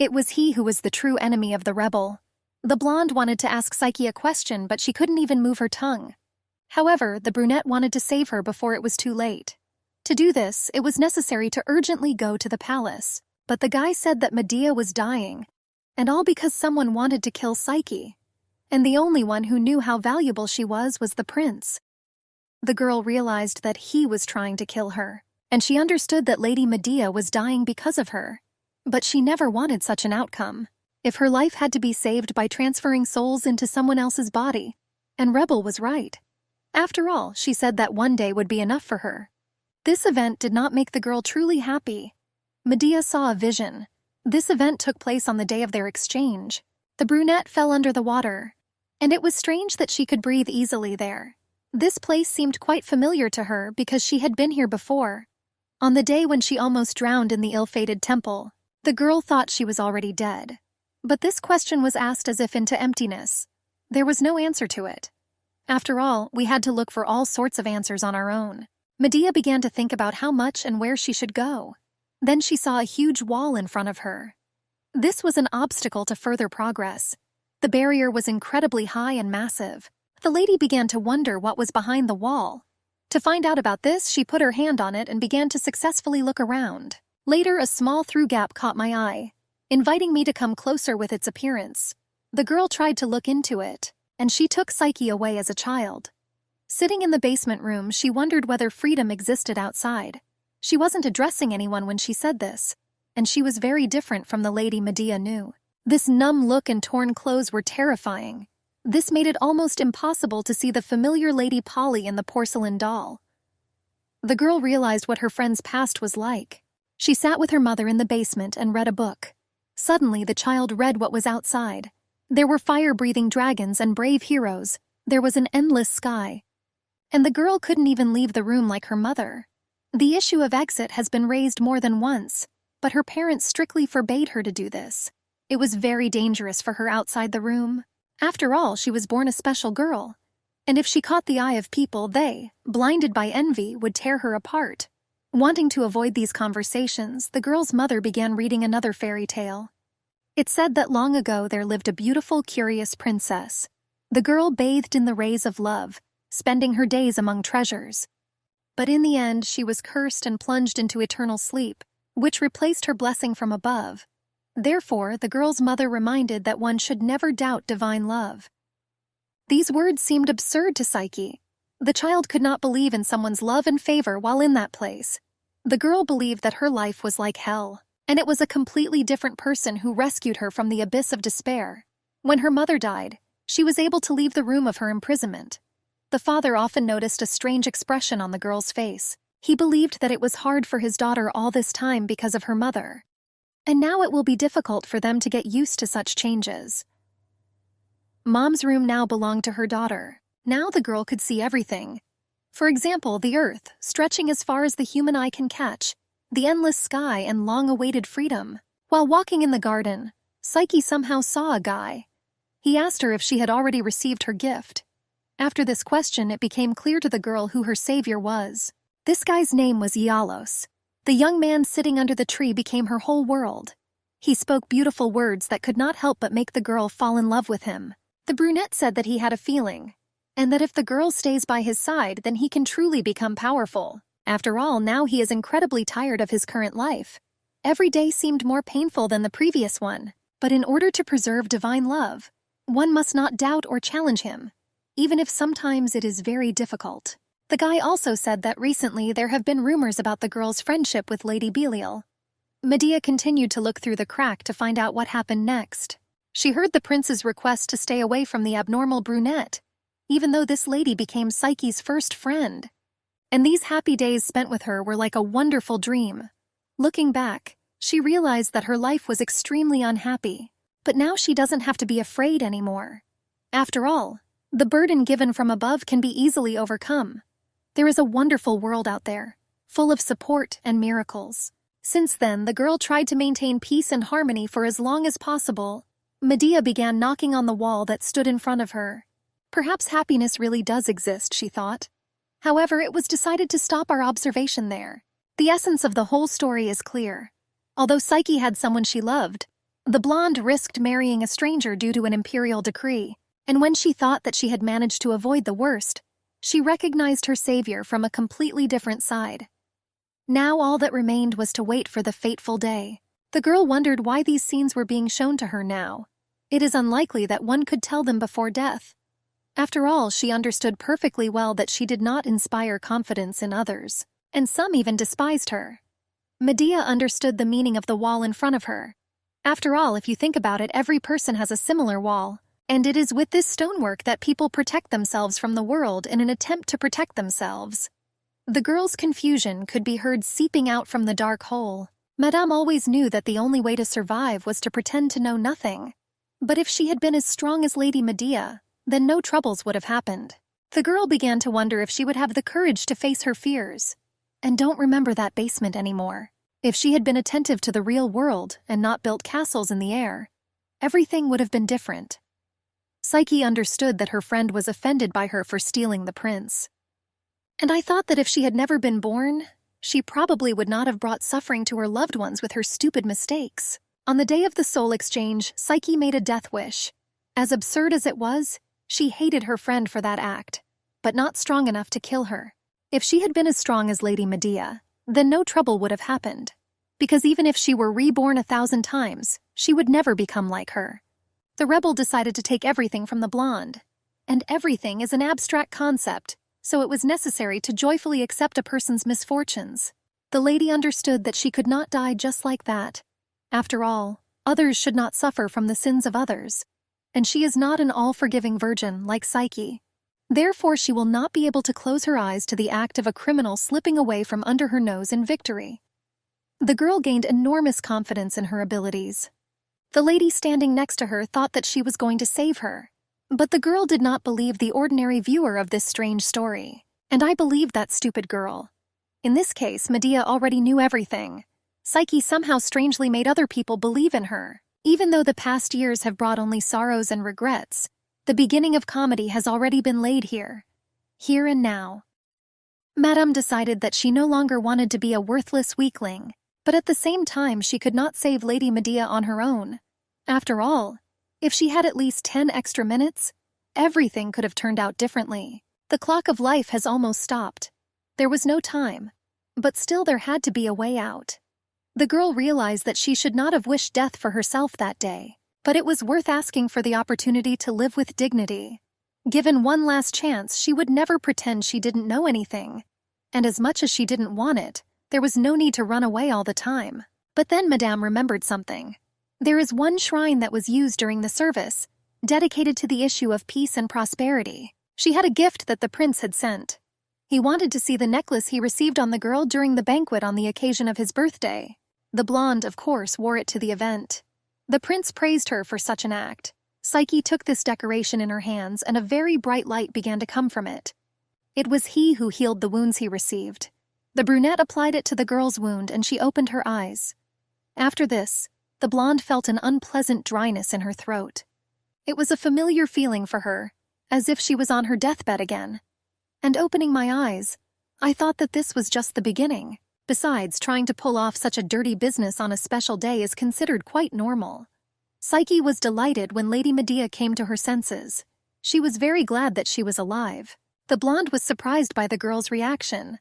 It was he who was the true enemy of the rebel. The blonde wanted to ask Psyche a question, but she couldn't even move her tongue. However, the brunette wanted to save her before it was too late. To do this, it was necessary to urgently go to the palace. But the guy said that Medea was dying, and all because someone wanted to kill Psyche. And the only one who knew how valuable she was the prince. The girl realized that he was trying to kill her, and she understood that Lady Medea was dying because of her. But she never wanted such an outcome. If her life had to be saved by transferring souls into someone else's body, and Rebel was right. After all, she said that one day would be enough for her. This event did not make the girl truly happy. Medea saw a vision. This event took place on the day of their exchange. The brunette fell under the water, and it was strange that she could breathe easily there. This place seemed quite familiar to her because she had been here before. On the day when she almost drowned in the ill-fated temple, the girl thought she was already dead. But this question was asked as if into emptiness. There was no answer to it. After all, we had to look for all sorts of answers on our own. Medea began to think about how much and where she should go. Then she saw a huge wall in front of her. This was an obstacle to further progress. The barrier was incredibly high and massive. The lady began to wonder what was behind the wall. To find out about this, she put her hand on it and began to successfully look around. Later, a small through gap caught my eye, inviting me to come closer with its appearance. The girl tried to look into it, and she took Psyche away as a child. Sitting in the basement room, she wondered whether freedom existed outside. She wasn't addressing anyone when she said this, and she was very different from the Lady Medea knew. This numb look and torn clothes were terrifying. This made it almost impossible to see the familiar Lady Polly in the porcelain doll. The girl realized what her friend's past was like. She sat with her mother in the basement and read a book. Suddenly, the child read what was outside. There were fire-breathing dragons and brave heroes. There was an endless sky. And the girl couldn't even leave the room like her mother. The issue of exit has been raised more than once, but her parents strictly forbade her to do this. It was very dangerous for her outside the room. After all, she was born a special girl. And if she caught the eye of people, they, blinded by envy, would tear her apart. Wanting to avoid these conversations, the girl's mother began reading another fairy tale. It said that long ago there lived a beautiful, curious princess. The girl bathed in the rays of love, spending her days among treasures. But in the end, she was cursed and plunged into eternal sleep, which replaced her blessing from above. Therefore, the girl's mother reminded that one should never doubt divine love. These words seemed absurd to Psyche. The child could not believe in someone's love and favor while in that place. The girl believed that her life was like hell, and it was a completely different person who rescued her from the abyss of despair. When her mother died, she was able to leave the room of her imprisonment. The father often noticed a strange expression on the girl's face. He believed that it was hard for his daughter all this time because of her mother. And now it will be difficult for them to get used to such changes. Mom's room now belonged to her daughter. Now the girl could see everything. For example, the earth, stretching as far as the human eye can catch, the endless sky and long-awaited freedom. While walking in the garden, Psyche somehow saw a guy. He asked her if she had already received her gift. After this question, it became clear to the girl who her savior was. This guy's name was Gialos. The young man sitting under the tree became her whole world. He spoke beautiful words that could not help but make the girl fall in love with him. The brunette said that he had a feeling, and that if the girl stays by his side, then he can truly become powerful. After all, now he is incredibly tired of his current life. Every day seemed more painful than the previous one, but in order to preserve divine love, one must not doubt or challenge him, even if sometimes it is very difficult. The guy also said that recently there have been rumors about the girl's friendship with Lady Belial. Medea continued to look through the crack to find out what happened next. She heard the prince's request to stay away from the abnormal brunette, even though this lady became Psyche's first friend. And these happy days spent with her were like a wonderful dream. Looking back, she realized that her life was extremely unhappy, but now she doesn't have to be afraid anymore. After all, the burden given from above can be easily overcome. There is a wonderful world out there, full of support and miracles. Since then, the girl tried to maintain peace and harmony for as long as possible. Medea began knocking on the wall that stood in front of her. Perhaps happiness really does exist, she thought. However, it was decided to stop our observation there. The essence of the whole story is clear. Although Psyche had someone she loved, the blonde risked marrying a stranger due to an imperial decree, and when she thought that she had managed to avoid the worst, she recognized her savior from a completely different side. Now all that remained was to wait for the fateful day. The girl wondered why these scenes were being shown to her now. It is unlikely that one could tell them before death. After all, she understood perfectly well that she did not inspire confidence in others, and some even despised her. Medea understood the meaning of the wall in front of her. After all, if you think about it, every person has a similar wall, and it is with this stonework that people protect themselves from the world in an attempt to protect themselves. The girl's confusion could be heard seeping out from the dark hole. Madame always knew that the only way to survive was to pretend to know nothing. But if she had been as strong as Lady Medea, then no troubles would have happened. The girl began to wonder if she would have the courage to face her fears. And don't remember that basement anymore. If she had been attentive to the real world and not built castles in the air, everything would have been different. Psyche understood that her friend was offended by her for stealing the prince. And I thought that if she had never been born, she probably would not have brought suffering to her loved ones with her stupid mistakes. On the day of the soul exchange, Psyche made a death wish. As absurd as it was, she hated her friend for that act, but not strong enough to kill her. If she had been as strong as Lady Medea, then no trouble would have happened, because even if she were reborn 1,000 times, she would never become like her. The rebel decided to take everything from the blonde, and everything is an abstract concept, so it was necessary to joyfully accept a person's misfortunes. The lady understood that she could not die just like that. After all, others should not suffer from the sins of others, and she is not an all-forgiving virgin like Psyche. Therefore, she will not be able to close her eyes to the act of a criminal slipping away from under her nose in victory. The girl gained enormous confidence in her abilities. The lady standing next to her thought that she was going to save her. But the girl did not believe the ordinary viewer of this strange story. And I believed that stupid girl. In this case, Medea already knew everything. Psyche somehow strangely made other people believe in her. Even though the past years have brought only sorrows and regrets, the beginning of comedy has already been laid here and now. Madame decided that she no longer wanted to be a worthless weakling, but at the same time she could not save Lady Medea on her own. After all, if she had at least 10 extra minutes, everything could have turned out differently. The clock of life has almost stopped. There was no time, but still there had to be a way out. The girl realized that she should not have wished death for herself that day, but it was worth asking for the opportunity to live with dignity. Given one last chance, she would never pretend she didn't know anything. And as much as she didn't want it, there was no need to run away all the time. But then Madame remembered something. There is one shrine that was used during the service, dedicated to the issue of peace and prosperity. She had a gift that the prince had sent. He wanted to see the necklace he received on the girl during the banquet on the occasion of his birthday. The blonde, of course, wore it to the event. The prince praised her for such an act. Psyche took this decoration in her hands and a very bright light began to come from it. It was he who healed the wounds he received. The brunette applied it to the girl's wound and she opened her eyes. After this, the blonde felt an unpleasant dryness in her throat. It was a familiar feeling for her, as if she was on her deathbed again. And opening my eyes, I thought that this was just the beginning. Besides, trying to pull off such a dirty business on a special day is considered quite normal. Psyche was delighted when Lady Medea came to her senses. She was very glad that she was alive. The blonde was surprised by the girl's reaction.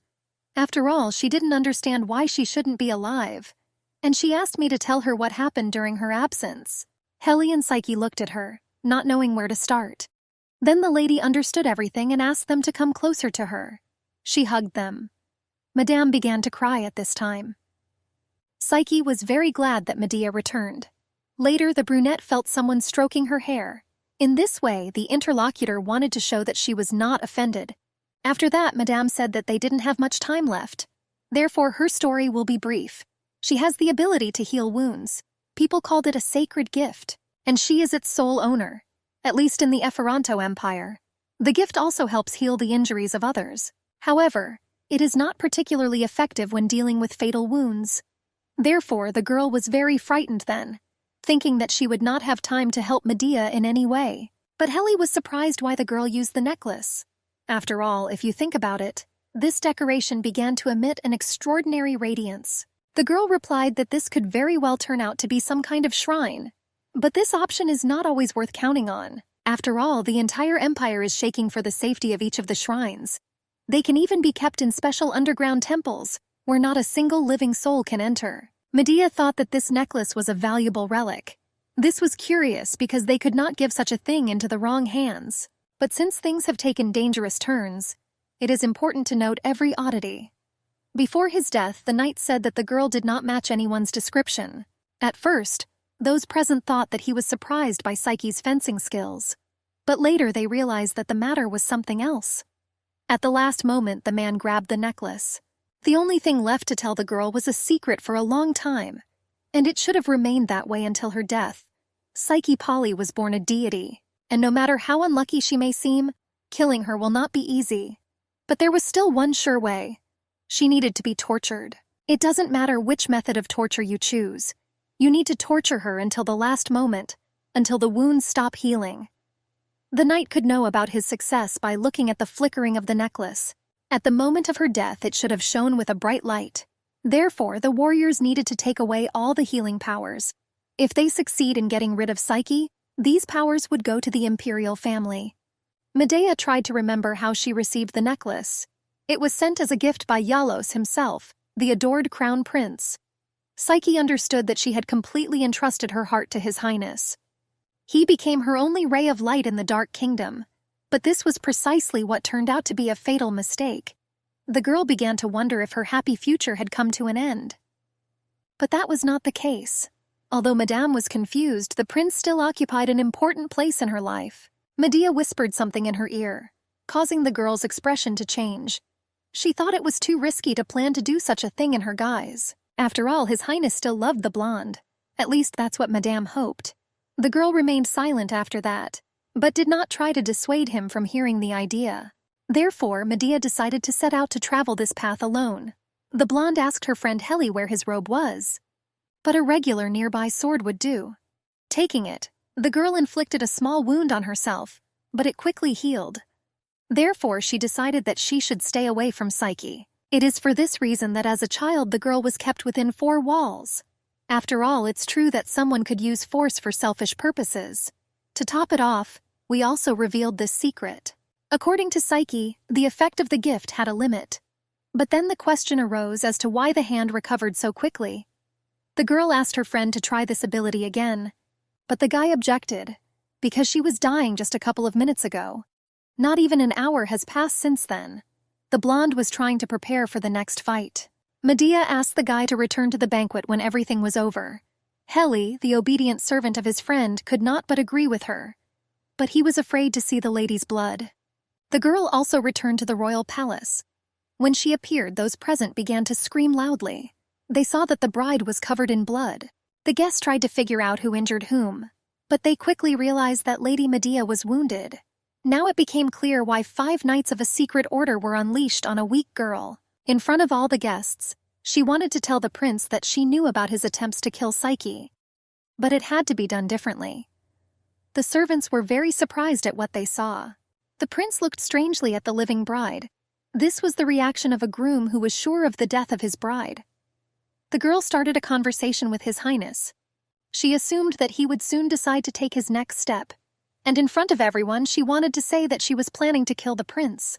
After all, she didn't understand why she shouldn't be alive, and she asked me to tell her what happened during her absence. Heli and Psyche looked at her, not knowing where to start. Then the lady understood everything and asked them to come closer to her. She hugged them. Madame began to cry at this time. Psyche was very glad that Medea returned. Later, the brunette felt someone stroking her hair. In this way, the interlocutor wanted to show that she was not offended. After that, Madame said that they didn't have much time left. Therefore, her story will be brief. She has the ability to heal wounds. People called it a sacred gift, and she is its sole owner, at least in the Efferanto Empire. The gift also helps heal the injuries of others. However, it is not particularly effective when dealing with fatal wounds. Therefore, the girl was very frightened then, thinking that she would not have time to help Medea in any way. But Heli was surprised why the girl used the necklace. After all, if you think about it, this decoration began to emit an extraordinary radiance. The girl replied that this could very well turn out to be some kind of shrine. But this option is not always worth counting on. After all, the entire empire is shaking for the safety of each of the shrines. They can even be kept in special underground temples, where not a single living soul can enter. Medea thought that this necklace was a valuable relic. This was curious because they could not give such a thing into the wrong hands. But since things have taken dangerous turns, it is important to note every oddity. Before his death, the knight said that the girl did not match anyone's description. At first, those present thought that he was surprised by Psyche's fencing skills. But later they realized that the matter was something else. At the last moment, the man grabbed the necklace. The only thing left to tell the girl was a secret for a long time, and it should have remained that way until her death. Psyche Polly was born a deity, and no matter how unlucky she may seem, killing her will not be easy. But there was still one sure way. She needed to be tortured. It doesn't matter which method of torture you choose. You need to torture her until the last moment, until the wounds stop healing. The knight could know about his success by looking at the flickering of the necklace. At the moment of her death, it should have shone with a bright light. Therefore, the warriors needed to take away all the healing powers. If they succeed in getting rid of Psyche, these powers would go to the imperial family. Medea tried to remember how she received the necklace. It was sent as a gift by Iyalos himself, the adored crown prince. Psyche understood that she had completely entrusted her heart to His Highness. He became her only ray of light in the Dark Kingdom. But this was precisely what turned out to be a fatal mistake. The girl began to wonder if her happy future had come to an end. But that was not the case. Although Madame was confused, the prince still occupied an important place in her life. Medea whispered something in her ear, causing the girl's expression to change. She thought it was too risky to plan to do such a thing in her guise. After all, His Highness still loved the blonde. At least that's what Madame hoped. The girl remained silent after that, but did not try to dissuade him from hearing the idea. Therefore, Medea decided to set out to travel this path alone. The blonde asked her friend Heli where his robe was, but a regular nearby sword would do. Taking it, the girl inflicted a small wound on herself, but it quickly healed. Therefore, she decided that she should stay away from Psyche. It is for this reason that as a child the girl was kept within 4 walls. After all, it's true that someone could use force for selfish purposes. To top it off, we also revealed this secret. According to Psyche, the effect of the gift had a limit. But then the question arose as to why the hand recovered so quickly. The girl asked her friend to try this ability again, but the guy objected, because she was dying just a couple of minutes ago. Not even an hour has passed since then. The blonde was trying to prepare for the next fight. Medea asked the guy to return to the banquet when everything was over. Heli, the obedient servant of his friend, could not but agree with her. But he was afraid to see the lady's blood. The girl also returned to the royal palace. When she appeared, those present began to scream loudly. They saw that the bride was covered in blood. The guests tried to figure out who injured whom. But they quickly realized that Lady Medea was wounded. Now it became clear why 5 knights of a secret order were unleashed on a weak girl. In front of all the guests, she wanted to tell the prince that she knew about his attempts to kill Psyche. But it had to be done differently. The servants were very surprised at what they saw. The prince looked strangely at the living bride. This was the reaction of a groom who was sure of the death of his bride. The girl started a conversation with His Highness. She assumed that he would soon decide to take his next step, and in front of everyone she wanted to say that she was planning to kill the prince.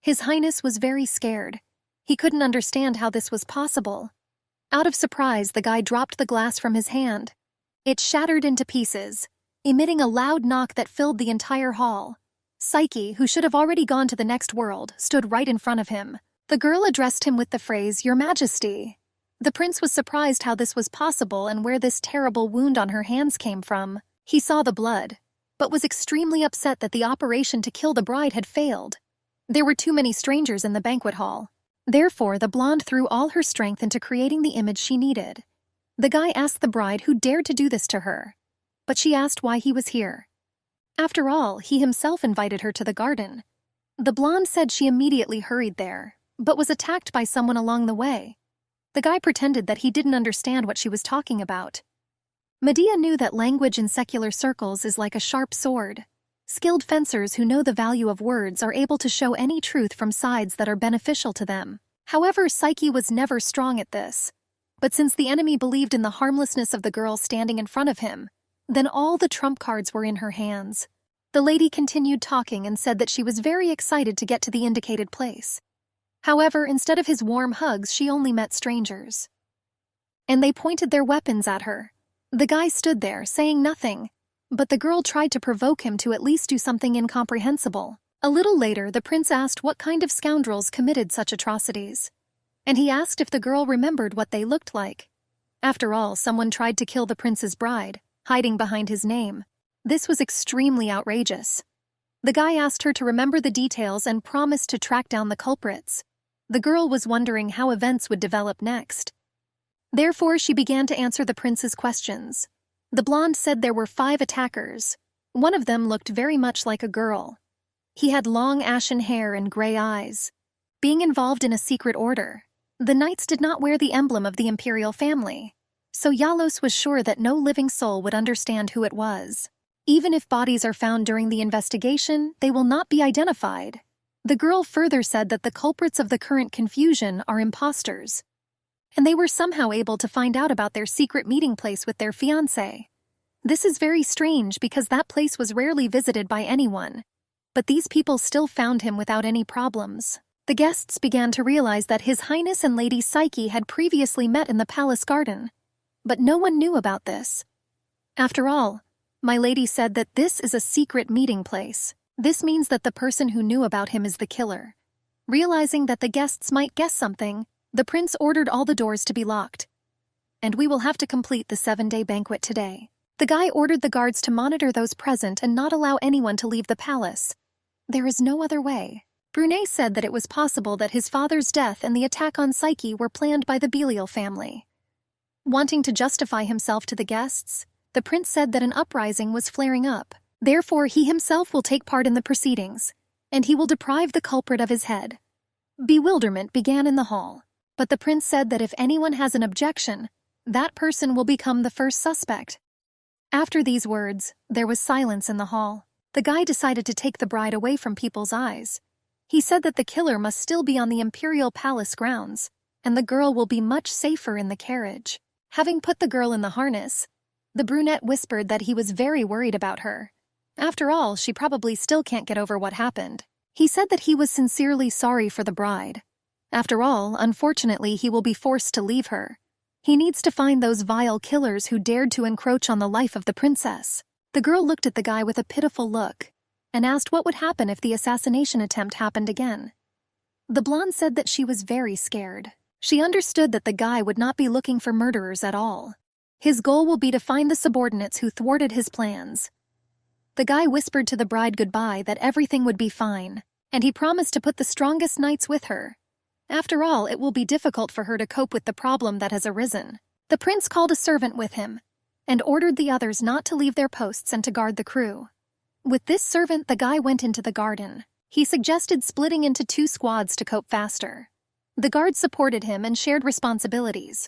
His Highness was very scared. He couldn't understand how this was possible. Out of surprise, the guy dropped the glass from his hand. It shattered into pieces, emitting a loud knock that filled the entire hall. Psyche, who should have already gone to the next world, stood right in front of him. The girl addressed him with the phrase, "Your Majesty." The prince was surprised how this was possible and where this terrible wound on her hands came from. He saw the blood, but was extremely upset that the operation to kill the bride had failed. There were too many strangers in the banquet hall. Therefore, the blonde threw all her strength into creating the image she needed. The guy asked the bride who dared to do this to her, but she asked why he was here. After all, he himself invited her to the garden. The blonde said she immediately hurried there, but was attacked by someone along the way. The guy pretended that he didn't understand what she was talking about. Medea knew that language in secular circles is like a sharp sword. Skilled fencers who know the value of words are able to show any truth from sides that are beneficial to them. However, Psyche was never strong at this. But since the enemy believed in the harmlessness of the girl standing in front of him, then all the trump cards were in her hands. The lady continued talking and said that she was very excited to get to the indicated place. However, instead of his warm hugs, she only met strangers. And they pointed their weapons at her. The guy stood there, saying nothing, but the girl tried to provoke him to at least do something incomprehensible. A little later, the prince asked what kind of scoundrels committed such atrocities, and he asked if the girl remembered what they looked like. After all, someone tried to kill the prince's bride, hiding behind his name. This was extremely outrageous. The guy asked her to remember the details and promised to track down the culprits. The girl was wondering how events would develop next. Therefore, she began to answer the prince's questions. The blonde said there were 5 attackers. One of them looked very much like a girl. He had long ashen hair and gray eyes. Being involved in a secret order, the knights did not wear the emblem of the imperial family, so Yalos was sure that no living soul would understand who it was. Even if bodies are found during the investigation, they will not be identified. The girl further said that the culprits of the current confusion are imposters, and they were somehow able to find out about their secret meeting place with their fiancé. This is very strange because that place was rarely visited by anyone, but these people still found him without any problems. The guests began to realize that His Highness and Lady Psyche had previously met in the palace garden, but no one knew about this. After all, my lady said that this is a secret meeting place. This means that the person who knew about him is the killer. Realizing that the guests might guess something, the prince ordered all the doors to be locked. And we will have to complete the 7-day banquet today. The guy ordered the guards to monitor those present and not allow anyone to leave the palace. There is no other way. Brunet said that it was possible that his father's death and the attack on Psyche were planned by the Belial family. Wanting to justify himself to the guests, the prince said that an uprising was flaring up. Therefore, he himself will take part in the proceedings, and he will deprive the culprit of his head. Bewilderment began in the hall, but the prince said that if anyone has an objection, that person will become the first suspect. After these words, there was silence in the hall. The guy decided to take the bride away from people's eyes. He said that the killer must still be on the imperial palace grounds, and the girl will be much safer in the carriage. Having put the girl in the harness, the brunette whispered that he was very worried about her. After all, she probably still can't get over what happened. He said that he was sincerely sorry for the bride. After all, unfortunately, he will be forced to leave her. He needs to find those vile killers who dared to encroach on the life of the princess. The girl looked at the guy with a pitiful look and asked what would happen if the assassination attempt happened again. The blonde said that she was very scared. She understood that the guy would not be looking for murderers at all. His goal will be to find the subordinates who thwarted his plans. The guy whispered to the bride goodbye that everything would be fine, and he promised to put the strongest knights with her. After all, it will be difficult for her to cope with the problem that has arisen. The prince called a servant with him, and ordered the others not to leave their posts and to guard the crew. With this servant, the guy went into the garden. He suggested splitting into 2 squads to cope faster. The guards supported him and shared responsibilities.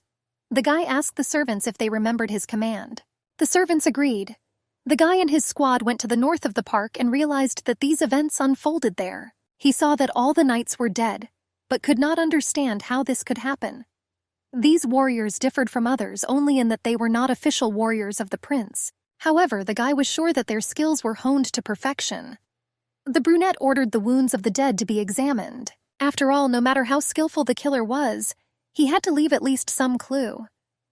The guy asked the servants if they remembered his command. The servants agreed. The guy and his squad went to the north of the park and realized that these events unfolded there. He saw that all the knights were dead, but could not understand how this could happen. These warriors differed from others only in that they were not official warriors of the prince. However, the guy was sure that their skills were honed to perfection. The brunette ordered the wounds of the dead to be examined. After all, no matter how skillful the killer was, he had to leave at least some clue.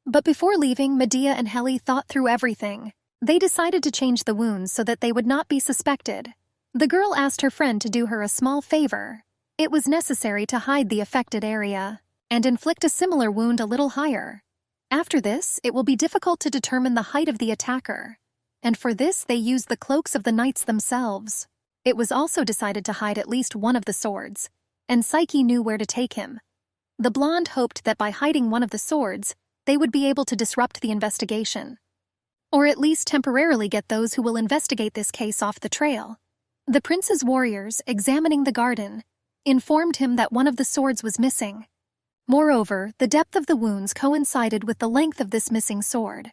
But before leaving, Medea and Heli thought through everything. They decided to change the wounds so that they would not be suspected. The girl asked her friend to do her a small favor. It was necessary to hide the affected area and inflict a similar wound a little higher. After this, it will be difficult to determine the height of the attacker, and for this they used the cloaks of the knights themselves. It was also decided to hide at least one of the swords, and Psyche knew where to take him. The blonde hoped that by hiding one of the swords, they would be able to disrupt the investigation, or at least temporarily get those who will investigate this case off the trail. The prince's warriors, examining the garden, informed him that one of the swords was missing. Moreover, the depth of the wounds coincided with the length of this missing sword.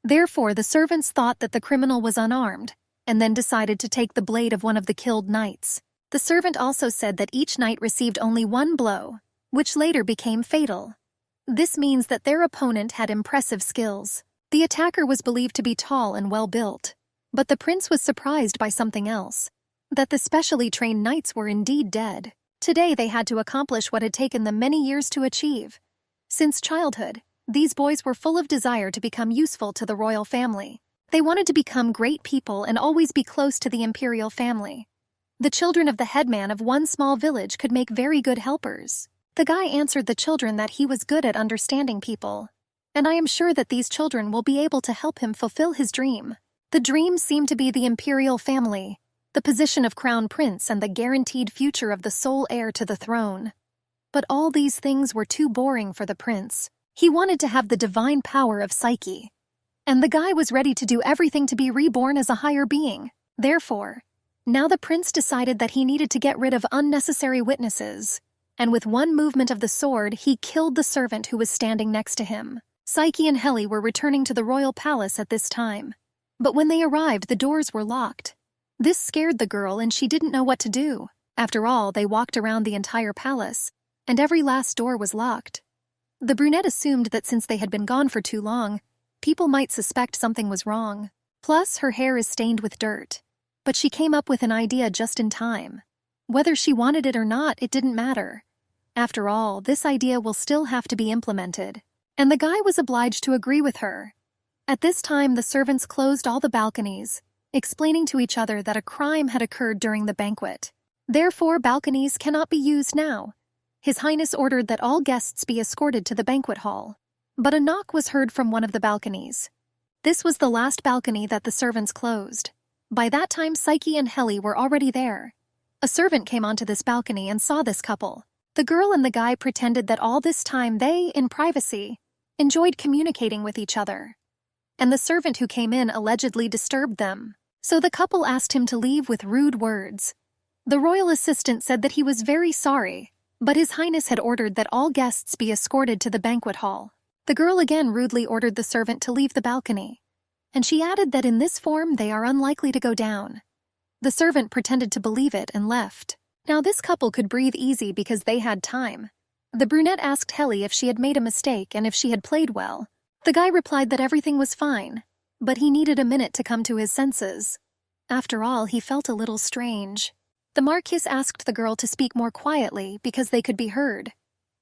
Therefore, the servants thought that the criminal was unarmed, and then decided to take the blade of one of the killed knights. The servant also said that each knight received only 1 blow, which later became fatal. This means that their opponent had impressive skills. The attacker was believed to be tall and well-built, but the prince was surprised by something else, that the specially trained knights were indeed dead. Today they had to accomplish what had taken them many years to achieve. Since childhood, these boys were full of desire to become useful to the royal family. They wanted to become great people and always be close to the imperial family. The children of the headman of one small village could make very good helpers. The guy answered the children that he was good at understanding people, and I am sure that these children will be able to help him fulfill his dream. The dream seemed to be the imperial family, the position of crown prince, and the guaranteed future of the sole heir to the throne. But all these things were too boring for the prince. He wanted to have the divine power of Psyche, and the guy was ready to do everything to be reborn as a higher being. Therefore, now the prince decided that he needed to get rid of unnecessary witnesses, and with one movement of the sword, he killed the servant who was standing next to him. Psyche and Heli were returning to the royal palace at this time, but when they arrived, the doors were locked. This scared the girl, and she didn't know what to do. After all, they walked around the entire palace, and every last door was locked. The brunette assumed that since they had been gone for too long, people might suspect something was wrong. Plus, her hair is stained with dirt. But she came up with an idea just in time. Whether she wanted it or not, it didn't matter. After all, this idea will still have to be implemented, and the guy was obliged to agree with her. At this time, the servants closed all the balconies, explaining to each other that a crime had occurred during the banquet. Therefore, balconies cannot be used now. His Highness ordered that all guests be escorted to the banquet hall. But a knock was heard from one of the balconies. This was the last balcony that the servants closed. By that time, Psyche and Heli were already there. A servant came onto this balcony and saw this couple. The girl and the guy pretended that all this time they, in privacy, enjoyed communicating with each other, and the servant who came in allegedly disturbed them. So the couple asked him to leave with rude words. The royal assistant said that he was very sorry, but His Highness had ordered that all guests be escorted to the banquet hall. The girl again rudely ordered the servant to leave the balcony, and she added that in this form they are unlikely to go down. The servant pretended to believe it and left. Now this couple could breathe easy because they had time. The brunette asked Heli if she had made a mistake and if she had played well. The guy replied that everything was fine, but he needed a minute to come to his senses. After all, he felt a little strange. The Marquis asked the girl to speak more quietly because they could be heard,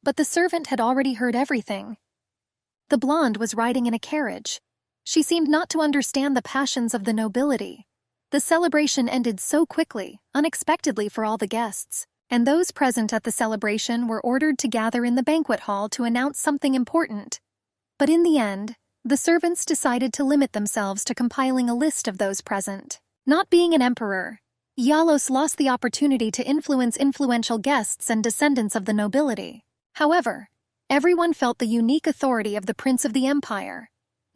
but the servant had already heard everything. The blonde was riding in a carriage. She seemed not to understand the passions of the nobility. The celebration ended so quickly, unexpectedly for all the guests, and those present at the celebration were ordered to gather in the banquet hall to announce something important. But in the end, the servants decided to limit themselves to compiling a list of those present. Not being an emperor, Yalos lost the opportunity to influence influential guests and descendants of the nobility. However, everyone felt the unique authority of the Prince of the Empire.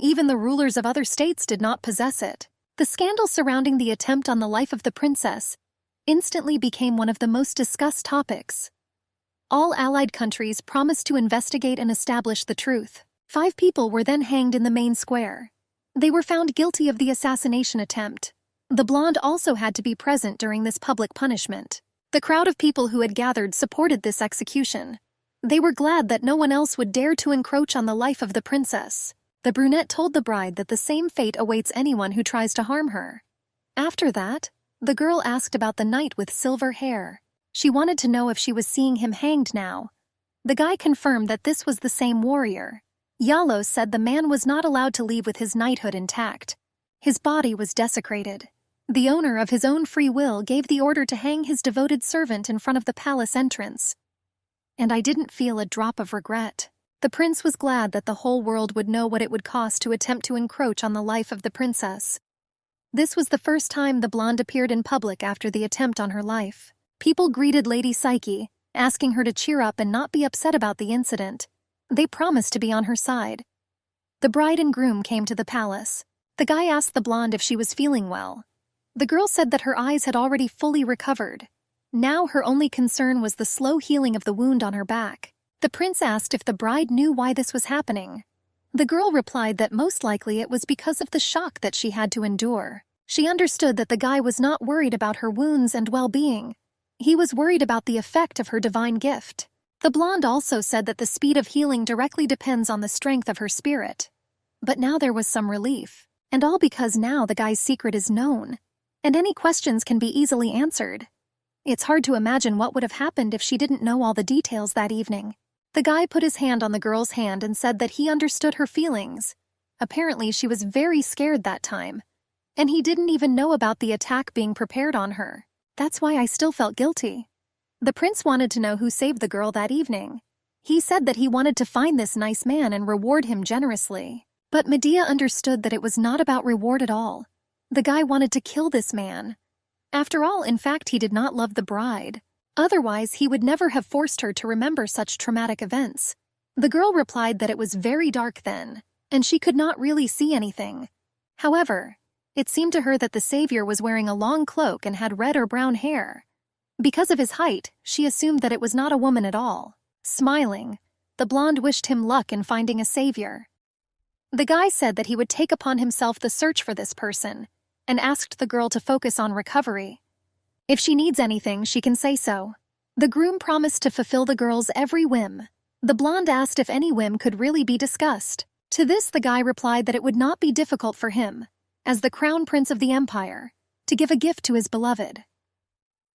Even the rulers of other states did not possess it. The scandal surrounding the attempt on the life of the princess instantly became one of the most discussed topics. All allied countries promised to investigate and establish the truth. 5 people were then hanged in the main square. They were found guilty of the assassination attempt. The blonde also had to be present during this public punishment. The crowd of people who had gathered supported this execution. They were glad that no one else would dare to encroach on the life of the princess. The brunette told the bride that the same fate awaits anyone who tries to harm her. After that, the girl asked about the knight with silver hair. She wanted to know if she was seeing him hanged now. The guy confirmed that this was the same warrior. Yalos said the man was not allowed to leave with his knighthood intact. His body was desecrated. The owner of his own free will gave the order to hang his devoted servant in front of the palace entrance. And I didn't feel a drop of regret. The prince was glad that the whole world would know what it would cost to attempt to encroach on the life of the princess. This was the first time the blonde appeared in public after the attempt on her life. People greeted Lady Psyche, asking her to cheer up and not be upset about the incident. They promised to be on her side. The bride and groom came to the palace. The guy asked the blonde if she was feeling well. The girl said that her eyes had already fully recovered. Now her only concern was the slow healing of the wound on her back. The prince asked if the bride knew why this was happening. The girl replied that most likely it was because of the shock that she had to endure. She understood that the guy was not worried about her wounds and well-being. He was worried about the effect of her divine gift. The blonde also said that the speed of healing directly depends on the strength of her spirit. But now there was some relief, and all because now the guy's secret is known, and any questions can be easily answered. It's hard to imagine what would have happened if she didn't know all the details that evening. The guy put his hand on the girl's hand and said that he understood her feelings. Apparently she was very scared that time, and he didn't even know about the attack being prepared on her. That's why I still felt guilty. The prince wanted to know who saved the girl that evening. He said that he wanted to find this nice man and reward him generously. But Medea understood that it was not about reward at all. The guy wanted to kill this man. After all, in fact, he did not love the bride. Otherwise, he would never have forced her to remember such traumatic events. The girl replied that it was very dark then, and she could not really see anything. However, it seemed to her that the savior was wearing a long cloak and had red or brown hair. Because of his height, she assumed that it was not a woman at all. Smiling, the blonde wished him luck in finding a savior. The guy said that he would take upon himself the search for this person, and asked the girl to focus on recovery. If she needs anything, she can say so. The groom promised to fulfill the girl's every whim. The blonde asked if any whim could really be discussed. To this, the guy replied that it would not be difficult for him, as the crown prince of the empire, to give a gift to his beloved.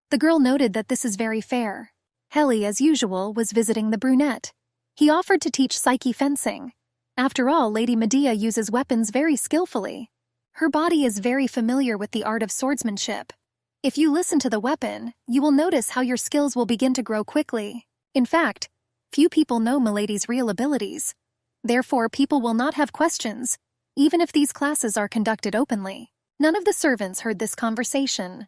The girl noted that this is very fair. Heli, as usual, was visiting the brunette. He offered to teach Psyche fencing. After all, Lady Medea uses weapons very skillfully. Her body is very familiar with the art of swordsmanship. If you listen to the weapon, you will notice how your skills will begin to grow quickly. In fact, few people know Milady's real abilities. Therefore, people will not have questions, even if these classes are conducted openly. None of the servants heard this conversation.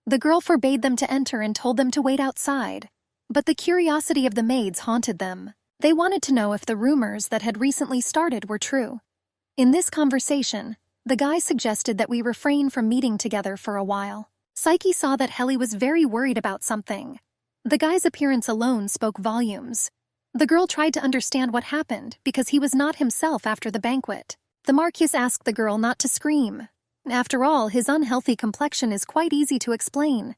The girl forbade them to enter and told them to wait outside. But the curiosity of the maids haunted them. They wanted to know if the rumors that had recently started were true. In this conversation, the guy suggested that we refrain from meeting together for a while. Psyche saw that Heli was very worried about something. The guy's appearance alone spoke volumes. The girl tried to understand what happened because he was not himself after the banquet. The Marquis asked the girl not to scream. After all, his unhealthy complexion is quite easy to explain.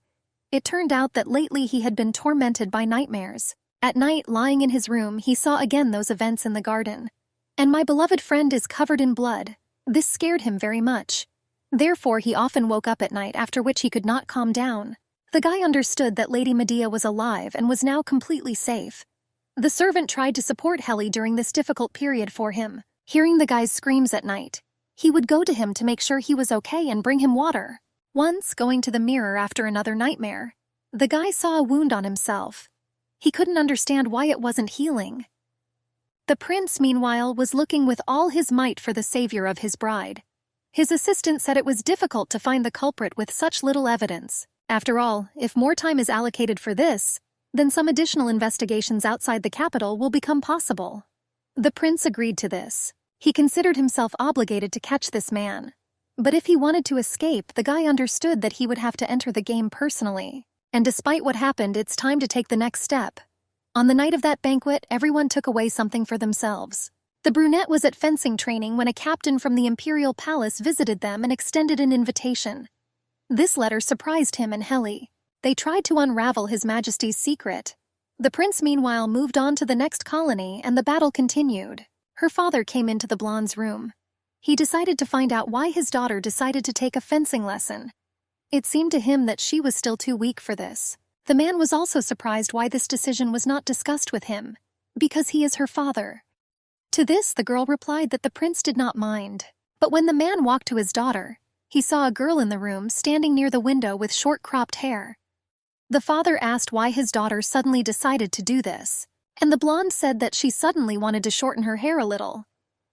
It turned out that lately he had been tormented by nightmares. At night, lying in his room, he saw again those events in the garden. And my beloved friend is covered in blood. This scared him very much. Therefore, he often woke up at night, after which he could not calm down. The guy understood that Lady Medea was alive and was now completely safe. The servant tried to support Heli during this difficult period for him. Hearing the guy's screams at night, he would go to him to make sure he was okay and bring him water. Once, going to the mirror after another nightmare, the guy saw a wound on himself. He couldn't understand why it wasn't healing. The prince, meanwhile, was looking with all his might for the savior of his bride. His assistant said it was difficult to find the culprit with such little evidence. After all, if more time is allocated for this, then some additional investigations outside the capital will become possible. The prince agreed to this. He considered himself obligated to catch this man. But if he wanted to escape, the guy understood that he would have to enter the game personally. And despite what happened, it's time to take the next step. On the night of that banquet, everyone took away something for themselves. The brunette was at fencing training when a captain from the imperial palace visited them and extended an invitation. This letter surprised him and Heli. They tried to unravel His Majesty's secret. The prince meanwhile moved on to the next colony and the battle continued. Her father came into the blonde's room. He decided to find out why his daughter decided to take a fencing lesson. It seemed to him that she was still too weak for this. The man was also surprised why this decision was not discussed with him, because he is her father. To this, the girl replied that the prince did not mind. But when the man walked to his daughter, he saw a girl in the room standing near the window with short cropped hair. The father asked why his daughter suddenly decided to do this, and the blonde said that she suddenly wanted to shorten her hair a little.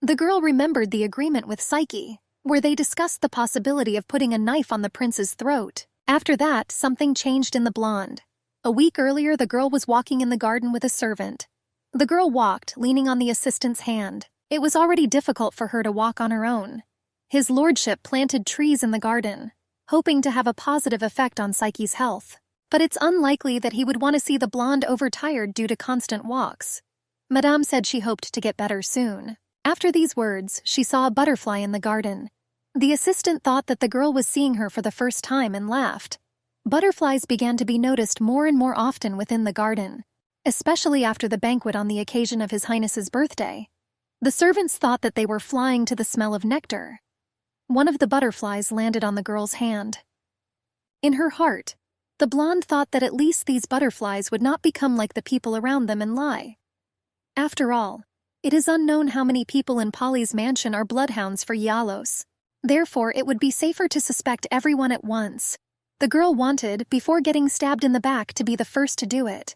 The girl remembered the agreement with Psyche, where they discussed the possibility of putting a knife on the prince's throat. After that, something changed in the blonde. A week earlier, the girl was walking in the garden with a servant. The girl walked, leaning on the assistant's hand. It was already difficult for her to walk on her own. His lordship planted trees in the garden, hoping to have a positive effect on Psyche's health. But it's unlikely that he would want to see the blonde overtired due to constant walks. Madame said she hoped to get better soon. After these words, she saw a butterfly in the garden. The assistant thought that the girl was seeing her for the first time and laughed. Butterflies began to be noticed more and more often within the garden, especially after the banquet on the occasion of His Highness's birthday. The servants thought that they were flying to the smell of nectar. One of the butterflies landed on the girl's hand. In her heart, the blonde thought that at least these butterflies would not become like the people around them and lie. After all, it is unknown how many people in Polly's mansion are bloodhounds for Yalos. Therefore, it would be safer to suspect everyone at once. The girl wanted, before getting stabbed in the back, to be the first to do it.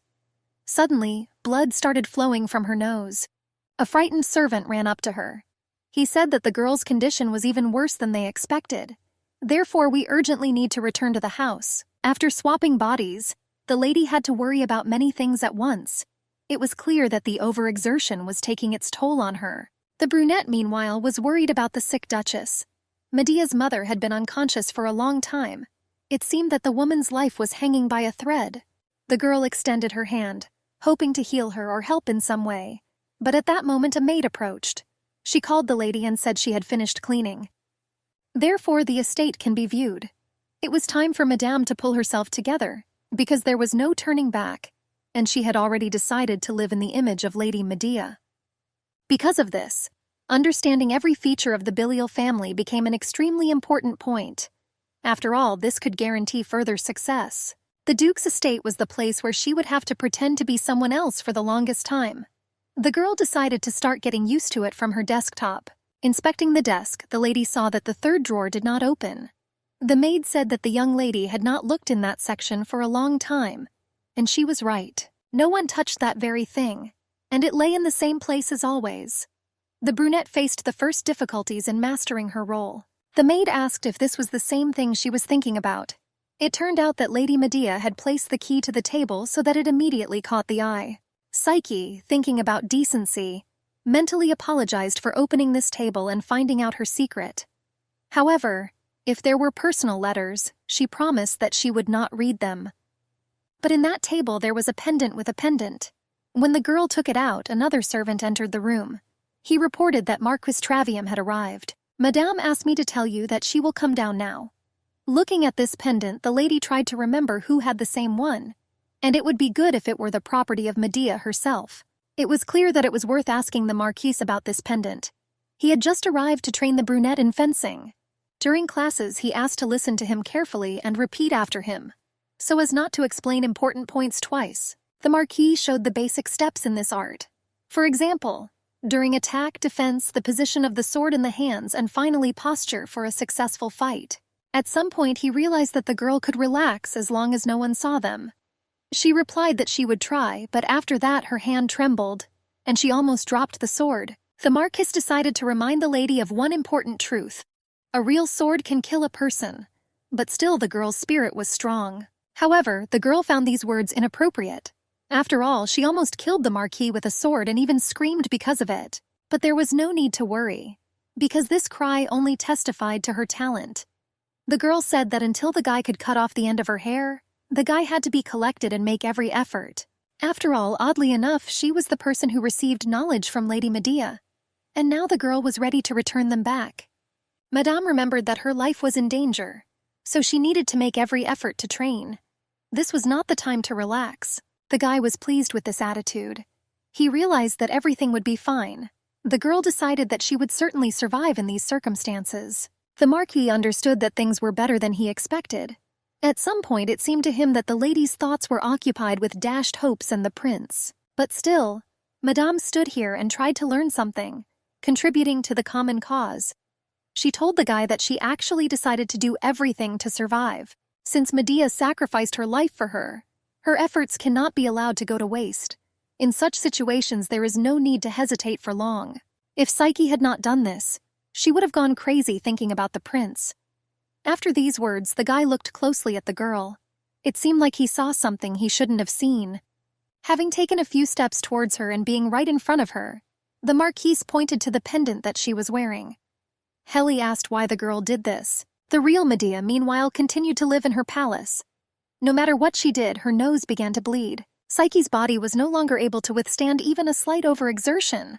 Suddenly, blood started flowing from her nose. A frightened servant ran up to her. He said that the girl's condition was even worse than they expected. Therefore, we urgently need to return to the house. After swapping bodies, the lady had to worry about many things at once. It was clear that the overexertion was taking its toll on her. The brunette, meanwhile, was worried about the sick duchess. Medea's mother had been unconscious for a long time. It seemed that the woman's life was hanging by a thread. The girl extended her hand, hoping to heal her or help in some way. But at that moment a maid approached. She called the lady and said she had finished cleaning. Therefore, the estate can be viewed. It was time for Madame to pull herself together, because there was no turning back, and she had already decided to live in the image of Lady Medea. Because of this, understanding every feature of the Bilial family became an extremely important point. After all, this could guarantee further success. The Duke's estate was the place where she would have to pretend to be someone else for the longest time. The girl decided to start getting used to it from her desktop. Inspecting the desk, the lady saw that the third drawer did not open. The maid said that the young lady had not looked in that section for a long time, and she was right. No one touched that very thing, and it lay in the same place as always. The brunette faced the first difficulties in mastering her role. The maid asked if this was the same thing she was thinking about. It turned out that Lady Medea had placed the key to the table so that it immediately caught the eye. Psyche, thinking about decency, mentally apologized for opening this table and finding out her secret. However, if there were personal letters, she promised that she would not read them. But in that table there was a pendant with a pendant. When the girl took it out, another servant entered the room. He reported that Marquis Travium had arrived. Madame asked me to tell you that she will come down now. Looking at this pendant, the lady tried to remember who had the same one, and it would be good if it were the property of Medea herself. It was clear that it was worth asking the Marquis about this pendant. He had just arrived to train the brunette in fencing. During classes, he asked to listen to him carefully and repeat after him, so as not to explain important points twice. The Marquis showed the basic steps in this art. For example, during attack, defense, the position of the sword in the hands, and finally posture for a successful fight. At some point, he realized that the girl could relax as long as no one saw them. She replied that she would try, but after that her hand trembled, and she almost dropped the sword. The Marquis decided to remind the lady of one important truth. A real sword can kill a person, but still the girl's spirit was strong. However, the girl found these words inappropriate. After all, she almost killed the Marquis with a sword and even screamed because of it. But there was no need to worry, because this cry only testified to her talent. The girl said that until the guy could cut off the end of her hair, the guy had to be collected and make every effort. After all, oddly enough, she was the person who received knowledge from Lady Medea, and now the girl was ready to return them back. Madame remembered that her life was in danger, so she needed to make every effort to train. This was not the time to relax. The guy was pleased with this attitude. He realized that everything would be fine. The girl decided that she would certainly survive in these circumstances. The Marquis understood that things were better than he expected. At some point it seemed to him that the lady's thoughts were occupied with dashed hopes and the prince. But still, Madame stood here and tried to learn something, contributing to the common cause. She told the guy that she actually decided to do everything to survive. Since Medea sacrificed her life for her, her efforts cannot be allowed to go to waste. In such situations there is no need to hesitate for long. If Psyche had not done this, she would have gone crazy thinking about the prince. After these words, the guy looked closely at the girl. It seemed like he saw something he shouldn't have seen. Having taken a few steps towards her and being right in front of her, the Marquise pointed to the pendant that she was wearing. Heli asked why the girl did this. The real Medea, meanwhile, continued to live in her palace. No matter what she did, her nose began to bleed. Psyche's body was no longer able to withstand even a slight overexertion,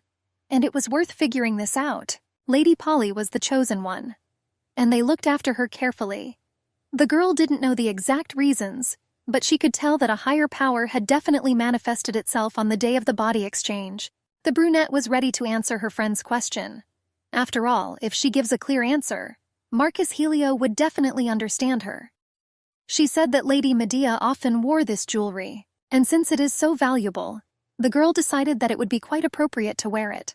and it was worth figuring this out. Lady Polly was the chosen one, and they looked after her carefully. The girl didn't know the exact reasons, but she could tell that a higher power had definitely manifested itself on the day of the body exchange. The brunette was ready to answer her friend's question. After all, if she gives a clear answer, Marcus Helio would definitely understand her. She said that Lady Medea often wore this jewelry, and since it is so valuable, the girl decided that it would be quite appropriate to wear it.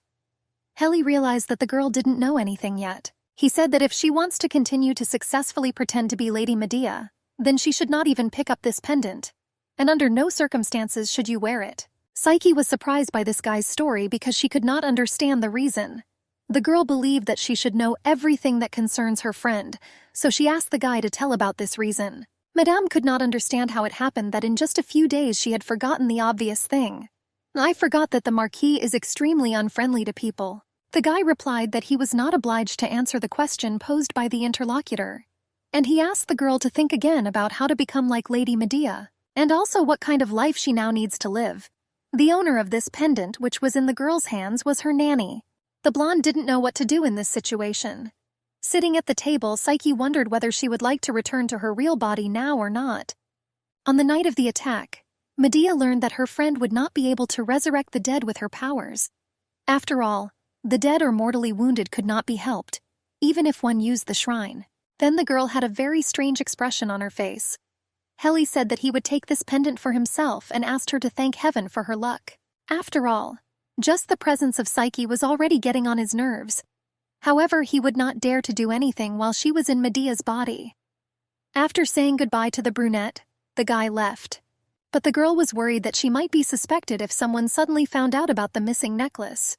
Heli realized that the girl didn't know anything yet. He said that if she wants to continue to successfully pretend to be Lady Medea, then she should not even pick up this pendant, and under no circumstances should you wear it. Psyche was surprised by this guy's story because she could not understand the reason. The girl believed that she should know everything that concerns her friend, so she asked the guy to tell about this reason. Madame could not understand how it happened that in just a few days she had forgotten the obvious thing. I forgot that the Marquis is extremely unfriendly to people. The guy replied that he was not obliged to answer the question posed by the interlocutor, and he asked the girl to think again about how to become like Lady Medea, and also what kind of life she now needs to live. The owner of this pendant, which was in the girl's hands, was her nanny. The blonde didn't know what to do in this situation. Sitting at the table, Psyche wondered whether she would like to return to her real body now or not. On the night of the attack, Medea learned that her friend would not be able to resurrect the dead with her powers. After all, the dead or mortally wounded could not be helped, even if one used the shrine. Then the girl had a very strange expression on her face. Heli said that he would take this pendant for himself and asked her to thank heaven for her luck. After all, just the presence of Psyche was already getting on his nerves. However, he would not dare to do anything while she was in Medea's body. After saying goodbye to the brunette, the guy left. But the girl was worried that she might be suspected if someone suddenly found out about the missing necklace.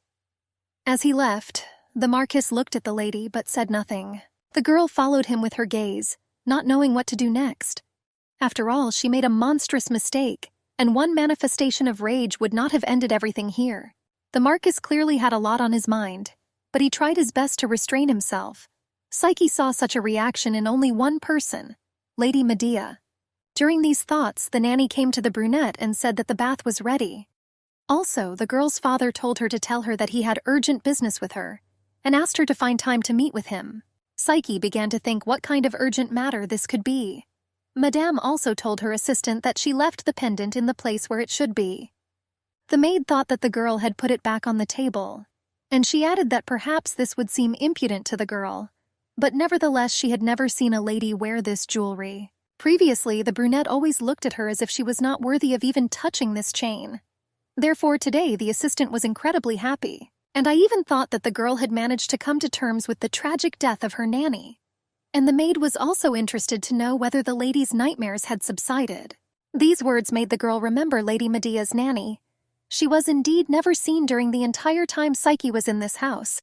As he left, the Marquis looked at the lady but said nothing. The girl followed him with her gaze, not knowing what to do next. After all, she made a monstrous mistake, and one manifestation of rage would not have ended everything here. The Marquis clearly had a lot on his mind, but he tried his best to restrain himself. Psyche saw such a reaction in only one person, Lady Medea. During these thoughts, the nanny came to the brunette and said that the bath was ready. Also, the girl's father told her to tell her that he had urgent business with her, and asked her to find time to meet with him. Psyche began to think what kind of urgent matter this could be. Madame also told her assistant that she left the pendant in the place where it should be. The maid thought that the girl had put it back on the table, and she added that perhaps this would seem impudent to the girl, but nevertheless she had never seen a lady wear this jewelry. Previously, the brunette always looked at her as if she was not worthy of even touching this chain. Therefore, today the assistant was incredibly happy, and I even thought that the girl had managed to come to terms with the tragic death of her nanny. And the maid was also interested to know whether the lady's nightmares had subsided. These words made the girl remember Lady Medea's nanny. She was indeed never seen during the entire time Psyche was in this house.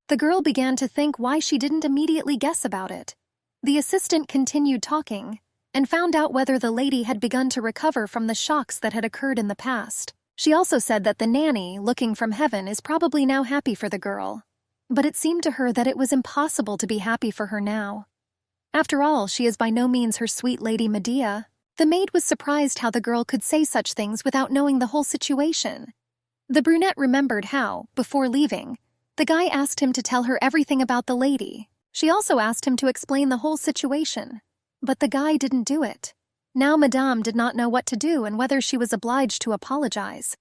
The girl began to think why she didn't immediately guess about it. The assistant continued talking, and found out whether the lady had begun to recover from the shocks that had occurred in the past. She also said that the nanny, looking from heaven, is probably now happy for the girl. But it seemed to her that it was impossible to be happy for her now. After all, she is by no means her sweet Lady Medea. The maid was surprised how the girl could say such things without knowing the whole situation. The brunette remembered how, before leaving, the guy asked him to tell her everything about the lady. She also asked him to explain the whole situation. But the guy didn't do it. Now Madame did not know what to do and whether she was obliged to apologize.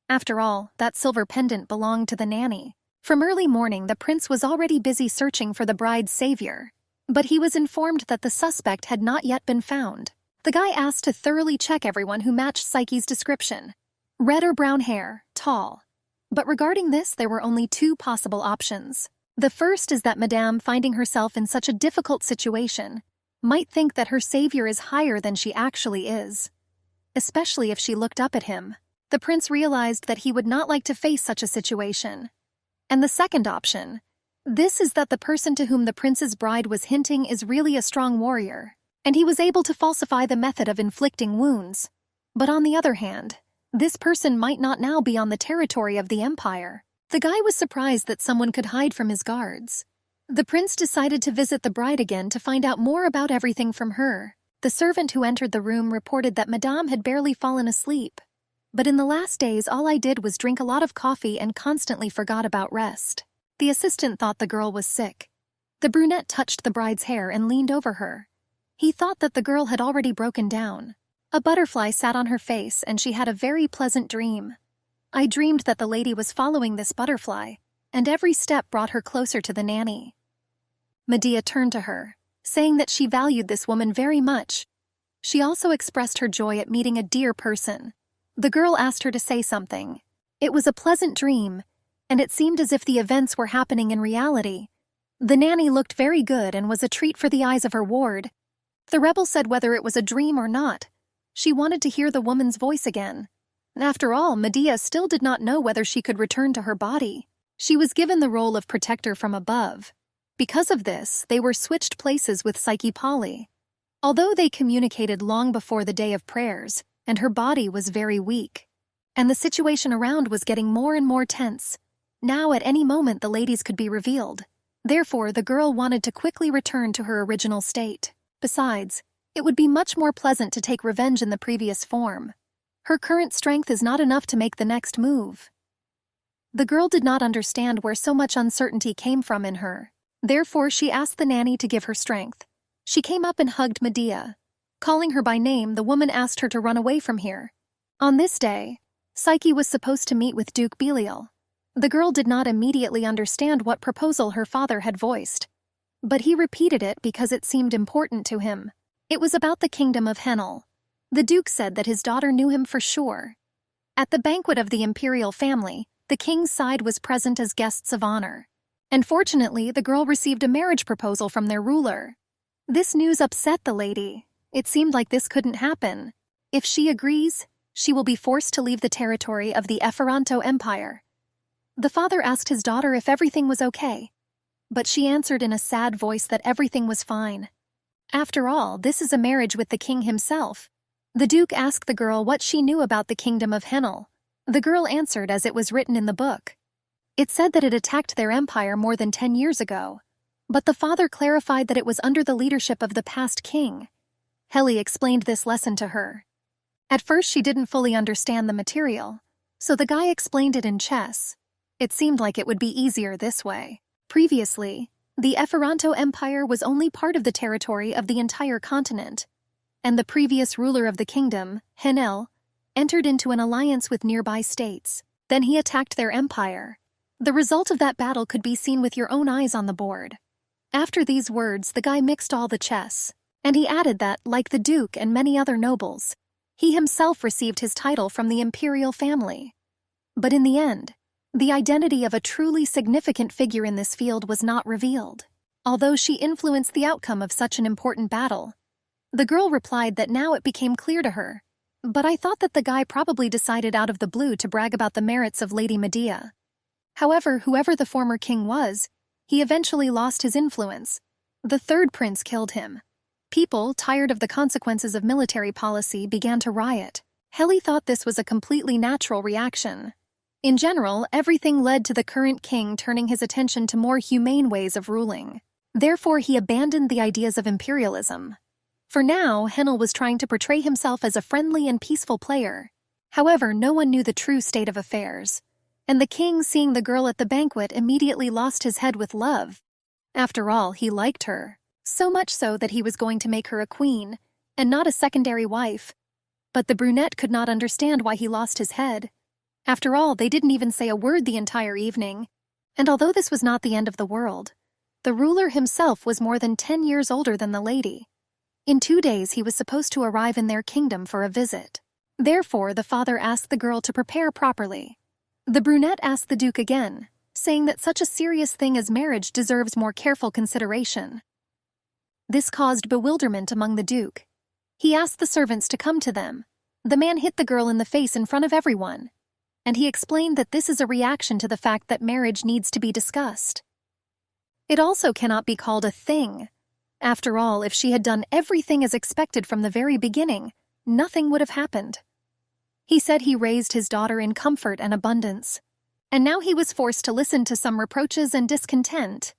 After all, that silver pendant belonged to the nanny. From early morning, the prince was already busy searching for the bride's savior. But he was informed that the suspect had not yet been found. The guy asked to thoroughly check everyone who matched Psyche's description. Red or brown hair, tall. But regarding this, there were only two possible options. The first is that Madame, finding herself in such a difficult situation, might think that her savior is higher than she actually is. Especially if she looked up at him. The prince realized that he would not like to face such a situation. And the second option, this is that the person to whom the prince's bride was hinting is really a strong warrior, and he was able to falsify the method of inflicting wounds. But on the other hand, this person might not now be on the territory of the empire. The guy was surprised that someone could hide from his guards. The prince decided to visit the bride again to find out more about everything from her. The servant who entered the room reported that Madame had barely fallen asleep. But in the last days, all I did was drink a lot of coffee and constantly forgot about rest. The assistant thought the girl was sick. The brunette touched the bride's hair and leaned over her. He thought that the girl had already broken down. A butterfly sat on her face and she had a very pleasant dream. I dreamed that the lady was following this butterfly, and every step brought her closer to the nanny. Medea turned to her, saying that she valued this woman very much. She also expressed her joy at meeting a dear person. The girl asked her to say something. It was a pleasant dream, and it seemed as if the events were happening in reality. The nanny looked very good and was a treat for the eyes of her ward. The rebel said whether it was a dream or not. She wanted to hear the woman's voice again. After all, Medea still did not know whether she could return to her body. She was given the role of protector from above. Because of this, they were switched places with Psyche Polly. Although they communicated long before the day of prayers, and her body was very weak, and the situation around was getting more and more tense. Now at any moment the ladies could be revealed. Therefore, the girl wanted to quickly return to her original state. Besides, it would be much more pleasant to take revenge in the previous form. Her current strength is not enough to make the next move. The girl did not understand where so much uncertainty came from in her. Therefore, she asked the nanny to give her strength. She came up and hugged Medea. Calling her by name, the woman asked her to run away from here. On this day, Psyche was supposed to meet with Duke Belial. The girl did not immediately understand what proposal her father had voiced, but he repeated it because it seemed important to him. It was about the kingdom of Henel. The duke said that his daughter knew him for sure. At the banquet of the imperial family, the king's side was present as guests of honor. And fortunately, the girl received a marriage proposal from their ruler. This news upset the lady. It seemed like this couldn't happen. If she agrees, she will be forced to leave the territory of the Efferanto Empire. The father asked his daughter if everything was okay, but she answered in a sad voice that everything was fine. After all, this is a marriage with the king himself. The duke asked the girl what she knew about the kingdom of Henel. The girl answered as it was written in the book. It said that it attacked their empire more than 10 years ago, but the father clarified that it was under the leadership of the past king. Heli explained this lesson to her. At first she didn't fully understand the material, so the guy explained it in chess. It seemed like it would be easier this way. Previously, the Efferanto Empire was only part of the territory of the entire continent, and the previous ruler of the kingdom, Henel, entered into an alliance with nearby states. Then he attacked their empire. The result of that battle could be seen with your own eyes on the board. After these words, the guy mixed all the chess, and he added that, like the duke and many other nobles, he himself received his title from the imperial family. But in the end, the identity of a truly significant figure in this field was not revealed, although she influenced the outcome of such an important battle. The girl replied that now it became clear to her, but I thought that the guy probably decided out of the blue to brag about the merits of Lady Medea. However, whoever the former king was, he eventually lost his influence. The third prince killed him. People, tired of the consequences of military policy, began to riot. Heli thought this was a completely natural reaction. In general, everything led to the current king turning his attention to more humane ways of ruling. Therefore, he abandoned the ideas of imperialism. For now, Henel was trying to portray himself as a friendly and peaceful player. However, no one knew the true state of affairs, and the king, seeing the girl at the banquet, immediately lost his head with love. After all, he liked her, so much so that he was going to make her a queen, and not a secondary wife. But the brunette could not understand why he lost his head. After all, they didn't even say a word the entire evening, and although this was not the end of the world, the ruler himself was more than 10 years older than the lady. In 2 days he was supposed to arrive in their kingdom for a visit. Therefore, the father asked the girl to prepare properly. The brunette asked the duke again, saying that such a serious thing as marriage deserves more careful consideration. This caused bewilderment among the duke. He asked the servants to come to them. The man hit the girl in the face in front of everyone, and he explained that this is a reaction to the fact that marriage needs to be discussed. It also cannot be called a thing. After all, if she had done everything as expected from the very beginning, nothing would have happened. He said he raised his daughter in comfort and abundance, and now he was forced to listen to some reproaches and discontent.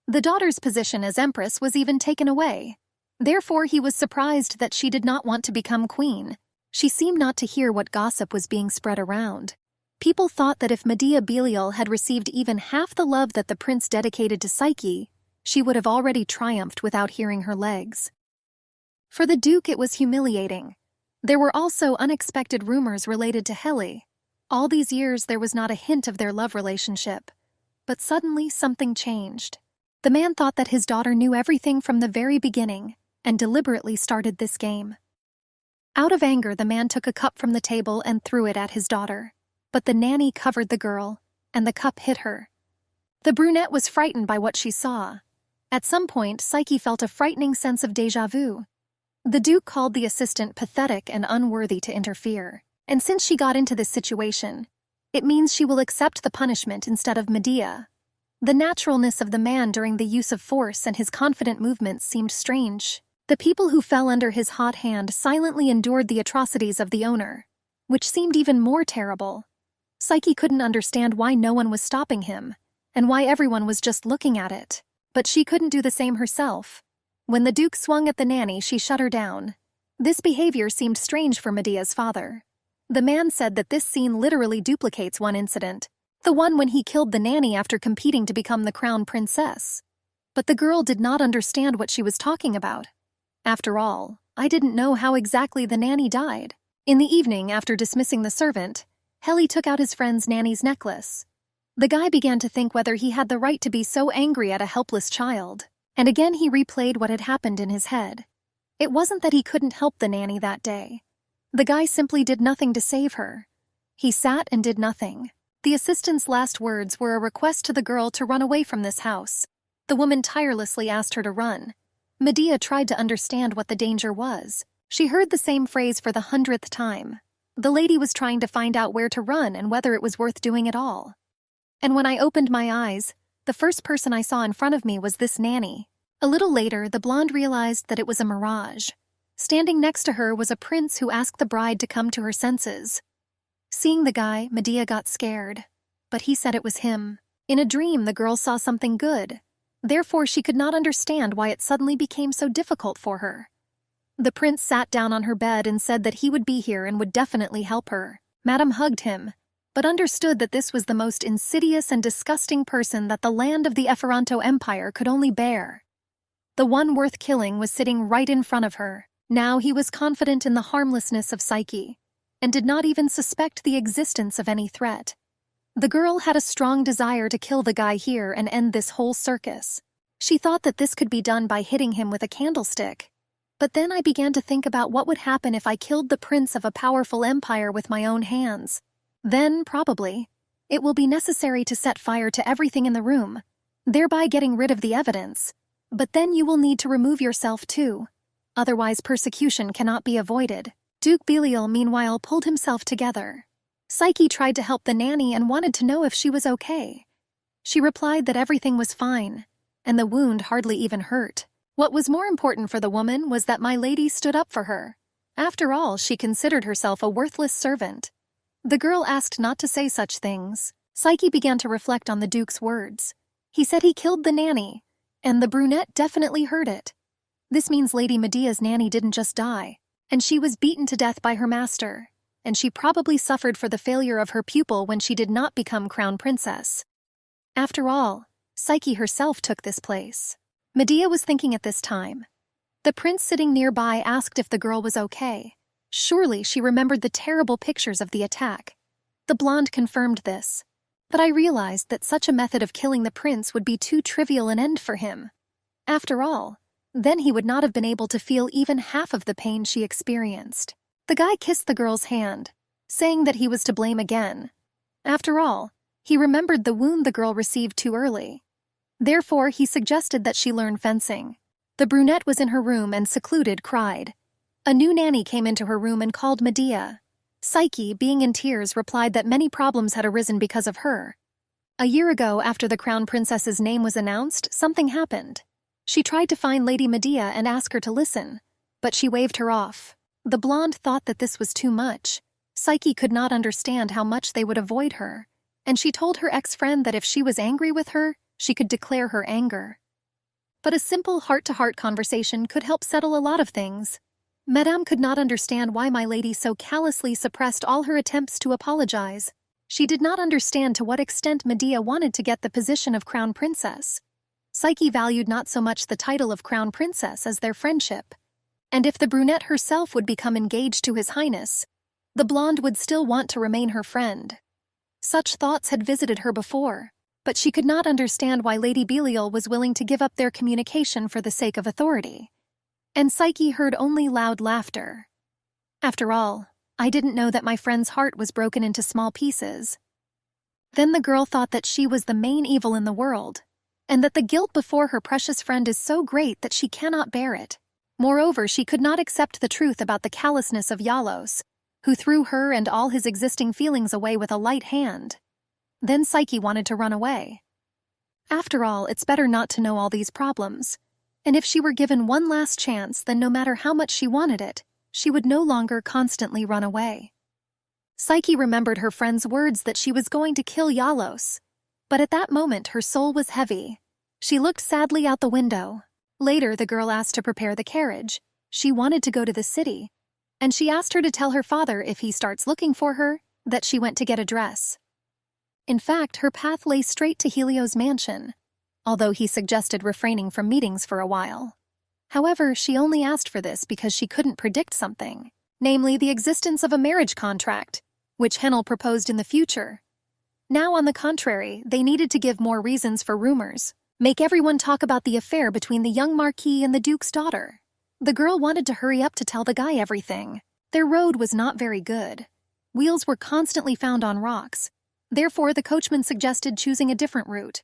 The daughter's position as empress was even taken away. Therefore, he was surprised that she did not want to become queen. She seemed not to hear what gossip was being spread around. People thought that if Medea Belial had received even half the love that the prince dedicated to Psyche, she would have already triumphed without hearing her legs. For the duke, it was humiliating. There were also unexpected rumors related to Heli. All these years there was not a hint of their love relationship. But suddenly something changed. The man thought that his daughter knew everything from the very beginning, and deliberately started this game. Out of anger, the man took a cup from the table and threw it at his daughter. But the nanny covered the girl, and the cup hit her. The brunette was frightened by what she saw. At some point, Psyche felt a frightening sense of déjà vu. The duke called the assistant pathetic and unworthy to interfere. And since she got into this situation, it means she will accept the punishment instead of Medea. The naturalness of the man during the use of force and his confident movements seemed strange. The people who fell under his hot hand silently endured the atrocities of the owner, which seemed even more terrible. Psyche couldn't understand why no one was stopping him, and why everyone was just looking at it. But she couldn't do the same herself. When the duke swung at the nanny, she shut her down. This behavior seemed strange for Medea's father. The man said that this scene literally duplicates one incident, the one when he killed the nanny after competing to become the crown princess. But the girl did not understand what she was talking about. After all, I didn't know how exactly the nanny died. In the evening, after dismissing the servant, Heli took out his friend's nanny's necklace. The guy began to think whether he had the right to be so angry at a helpless child, and again he replayed what had happened in his head. It wasn't that he couldn't help the nanny that day. The guy simply did nothing to save her. He sat and did nothing. The assistant's last words were a request to the girl to run away from this house. The woman tirelessly asked her to run. Medea tried to understand what the danger was. She heard the same phrase for the 100th time. The lady was trying to find out where to run and whether it was worth doing at all. And when I opened my eyes, the first person I saw in front of me was this nanny. A little later, the blonde realized that it was a mirage. Standing next to her was a prince who asked the bride to come to her senses. Seeing the guy, Medea got scared. But he said it was him. In a dream, the girl saw something good. Therefore, she could not understand why it suddenly became so difficult for her. The prince sat down on her bed and said that he would be here and would definitely help her. Madame hugged him, but understood that this was the most insidious and disgusting person that the land of the Efferanto Empire could only bear. The one worth killing was sitting right in front of her. Now he was confident in the harmlessness of Psyche, and did not even suspect the existence of any threat. The girl had a strong desire to kill the guy here and end this whole circus. She thought that this could be done by hitting him with a candlestick. But then I began to think about what would happen if I killed the prince of a powerful empire with my own hands. Then, probably, it will be necessary to set fire to everything in the room, thereby getting rid of the evidence. But then you will need to remove yourself too. Otherwise persecution cannot be avoided. Duke Belial, meanwhile, pulled himself together. Psyche tried to help the nanny and wanted to know if she was okay. She replied that everything was fine, and the wound hardly even hurt. What was more important for the woman was that my lady stood up for her. After all, she considered herself a worthless servant. The girl asked not to say such things. Psyche began to reflect on the Duke's words. He said he killed the nanny, and the brunette definitely heard it. This means Lady Medea's nanny didn't just die, and she was beaten to death by her master, and she probably suffered for the failure of her pupil when she did not become crown princess. After all, Psyche herself took this place. Medea was thinking at this time. The prince sitting nearby asked if the girl was okay. Surely she remembered the terrible pictures of the attack. The blonde confirmed this. But I realized that such a method of killing the prince would be too trivial an end for him. After all, then he would not have been able to feel even half of the pain she experienced. The guy kissed the girl's hand, saying that he was to blame again. After all, he remembered the wound the girl received too early. Therefore, he suggested that she learn fencing. The brunette was in her room and, secluded, cried. A new nanny came into her room and called Medea. Psyche, being in tears, replied that many problems had arisen because of her. A year ago, after the crown princess's name was announced, something happened. She tried to find Lady Medea and ask her to listen, but she waved her off. The blonde thought that this was too much. Psyche could not understand how much they would avoid her, and she told her ex-friend that if she was angry with her, she could declare her anger. But a simple heart-to-heart conversation could help settle a lot of things. Madame could not understand why my lady so callously suppressed all her attempts to apologize. She did not understand to what extent Medea wanted to get the position of crown princess. Psyche valued not so much the title of crown princess as their friendship. And if the brunette herself would become engaged to His Highness, the blonde would still want to remain her friend. Such thoughts had visited her before, but she could not understand why Lady Belial was willing to give up their communication for the sake of authority. And Psyche heard only loud laughter. After all, I didn't know that my friend's heart was broken into small pieces. Then the girl thought that she was the main evil in the world, and that the guilt before her precious friend is so great that she cannot bear it. Moreover, she could not accept the truth about the callousness of Yalos, who threw her and all his existing feelings away with a light hand. Then Psyche wanted to run away. After all, it's better not to know all these problems. And if she were given one last chance, then no matter how much she wanted it, she would no longer constantly run away. Psyche remembered her friend's words that she was going to kill Yalos. But at that moment, her soul was heavy. She looked sadly out the window. Later, the girl asked to prepare the carriage. She wanted to go to the city. And she asked her to tell her father, if he starts looking for her, that she went to get a dress. In fact, her path lay straight to Helios' mansion, although he suggested refraining from meetings for a while. However, she only asked for this because she couldn't predict something, namely the existence of a marriage contract, which Henel proposed in the future. Now, on the contrary, they needed to give more reasons for rumors, make everyone talk about the affair between the young Marquis and the Duke's daughter. The girl wanted to hurry up to tell the guy everything. Their road was not very good. Wheels were constantly found on rocks. Therefore, the coachman suggested choosing a different route.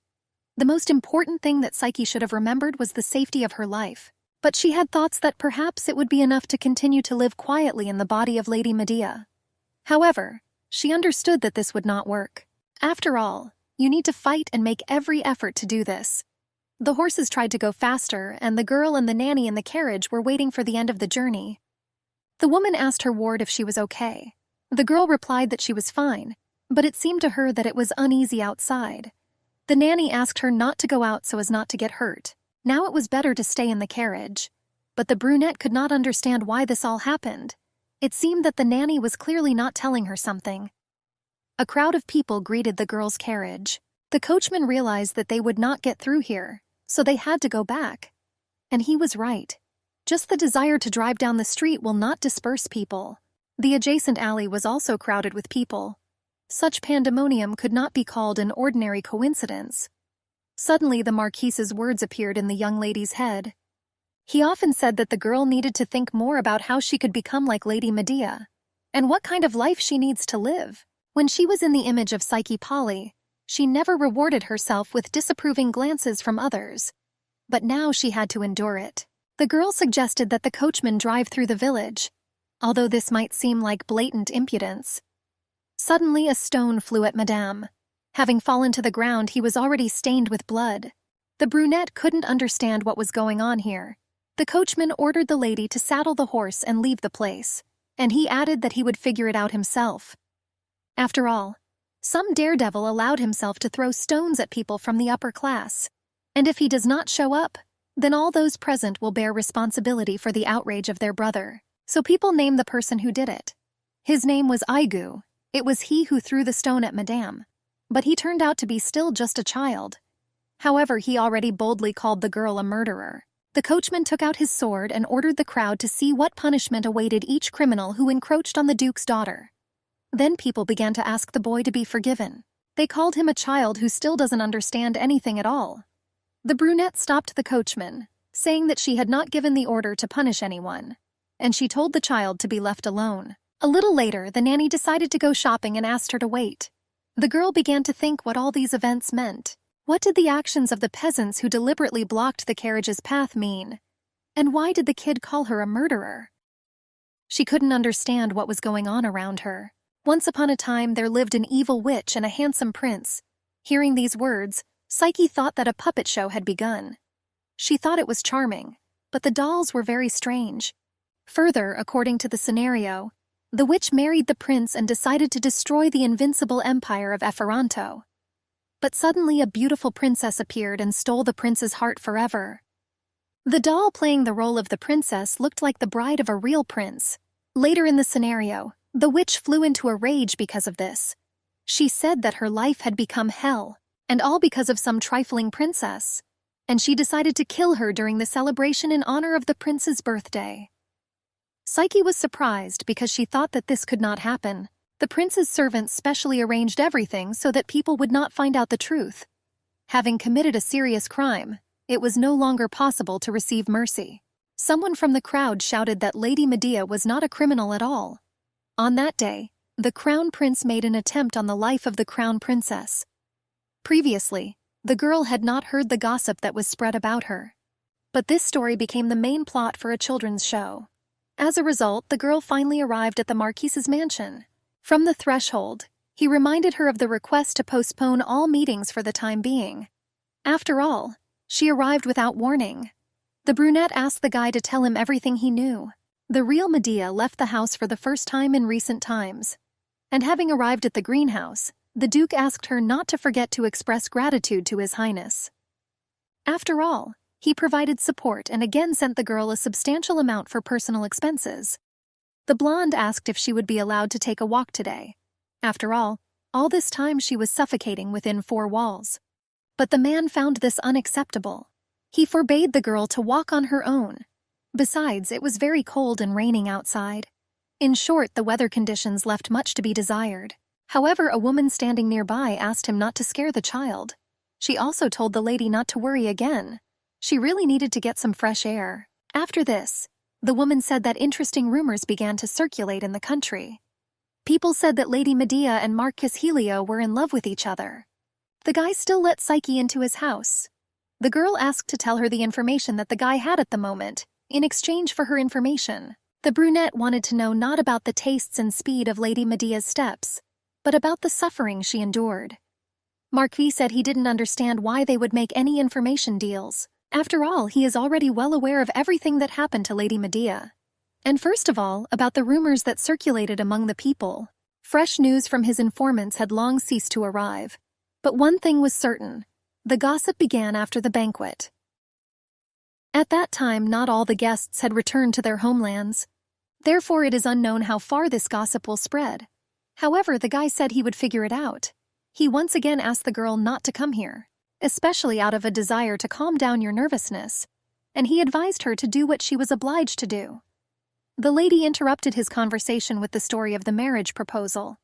The most important thing that Psyche should have remembered was the safety of her life. But she had thoughts that perhaps it would be enough to continue to live quietly in the body of Lady Medea. However, she understood that this would not work. After all, you need to fight and make every effort to do this. The horses tried to go faster, and the girl and the nanny in the carriage were waiting for the end of the journey. The woman asked her ward if she was okay. The girl replied that she was fine, but it seemed to her that it was uneasy outside. The nanny asked her not to go out so as not to get hurt. Now it was better to stay in the carriage. But the brunette could not understand why this all happened. It seemed that the nanny was clearly not telling her something. A crowd of people greeted the girl's carriage. The coachman realized that they would not get through here, so they had to go back. And he was right. Just the desire to drive down the street will not disperse people. The adjacent alley was also crowded with people. Such pandemonium could not be called an ordinary coincidence. Suddenly, the Marquise's words appeared in the young lady's head. He often said that the girl needed to think more about how she could become like Lady Medea, and what kind of life she needs to live. When she was in the image of Psyche Polly, she never rewarded herself with disapproving glances from others. But now she had to endure it. The girl suggested that the coachman drive through the village, although this might seem like blatant impudence. Suddenly, a stone flew at Madame. Having fallen to the ground, he was already stained with blood. The brunette couldn't understand what was going on here. The coachman ordered the lady to saddle the horse and leave the place, and he added that he would figure it out himself. After all, some daredevil allowed himself to throw stones at people from the upper class, and if he does not show up, then all those present will bear responsibility for the outrage of their brother. So people name the person who did it. His name was Aigu. It was he who threw the stone at Madame, but he turned out to be still just a child. However, he already boldly called the girl a murderer. The coachman took out his sword and ordered the crowd to see what punishment awaited each criminal who encroached on the Duke's daughter. Then people began to ask the boy to be forgiven. They called him a child who still doesn't understand anything at all. The brunette stopped the coachman, saying that she had not given the order to punish anyone, and she told the child to be left alone. A little later, the nanny decided to go shopping and asked her to wait. The girl began to think what all these events meant. What did the actions of the peasants who deliberately blocked the carriage's path mean? And why did the kid call her a murderer? She couldn't understand what was going on around her. Once upon a time, there lived an evil witch and a handsome prince. Hearing these words, Psyche thought that a puppet show had begun. She thought it was charming, but the dolls were very strange. Further, according to the scenario, the witch married the prince and decided to destroy the invincible empire of Esperanto. But suddenly a beautiful princess appeared and stole the prince's heart forever. The doll playing the role of the princess looked like the bride of a real prince. Later in the scenario, the witch flew into a rage because of this. She said that her life had become hell, and all because of some trifling princess, and she decided to kill her during the celebration in honor of the prince's birthday. Psyche was surprised because she thought that this could not happen. The prince's servants specially arranged everything so that people would not find out the truth. Having committed a serious crime, it was no longer possible to receive mercy. Someone from the crowd shouted that Lady Medea was not a criminal at all. On that day, the crown prince made an attempt on the life of the crown princess. Previously, the girl had not heard the gossip that was spread about her. But this story became the main plot for a children's show. As a result, the girl finally arrived at the Marquise's mansion. From the threshold, he reminded her of the request to postpone all meetings for the time being. After all, she arrived without warning. The brunette asked the guy to tell him everything he knew. The real Medea left the house for the first time in recent times. And having arrived at the greenhouse, the Duke asked her not to forget to express gratitude to His Highness. After all, he provided support and again sent the girl a substantial amount for personal expenses. The blonde asked if she would be allowed to take a walk today. After all this time she was suffocating within 4 walls. But the man found this unacceptable. He forbade the girl to walk on her own. Besides, it was very cold and raining outside. In short, the weather conditions left much to be desired. However, a woman standing nearby asked him not to scare the child. She also told the lady not to worry again. She really needed to get some fresh air. After this, the woman said that interesting rumors began to circulate in the country. People said that Lady Medea and Marquis Helio were in love with each other. The guy still let Psyche into his house. The girl asked to tell her the information that the guy had at the moment, in exchange for her information. The brunette wanted to know not about the tastes and speed of Lady Medea's steps, but about the suffering she endured. Marquis said he didn't understand why they would make any information deals. After all, he is already well aware of everything that happened to Lady Medea. And first of all, about the rumors that circulated among the people. Fresh news from his informants had long ceased to arrive. But one thing was certain. The gossip began after the banquet. At that time, not all the guests had returned to their homelands. Therefore, it is unknown how far this gossip will spread. However, the guy said he would figure it out. He once again asked the girl not to come here, especially out of a desire to calm down your nervousness, and he advised her to do what she was obliged to do. The lady interrupted his conversation with the story of the marriage proposal.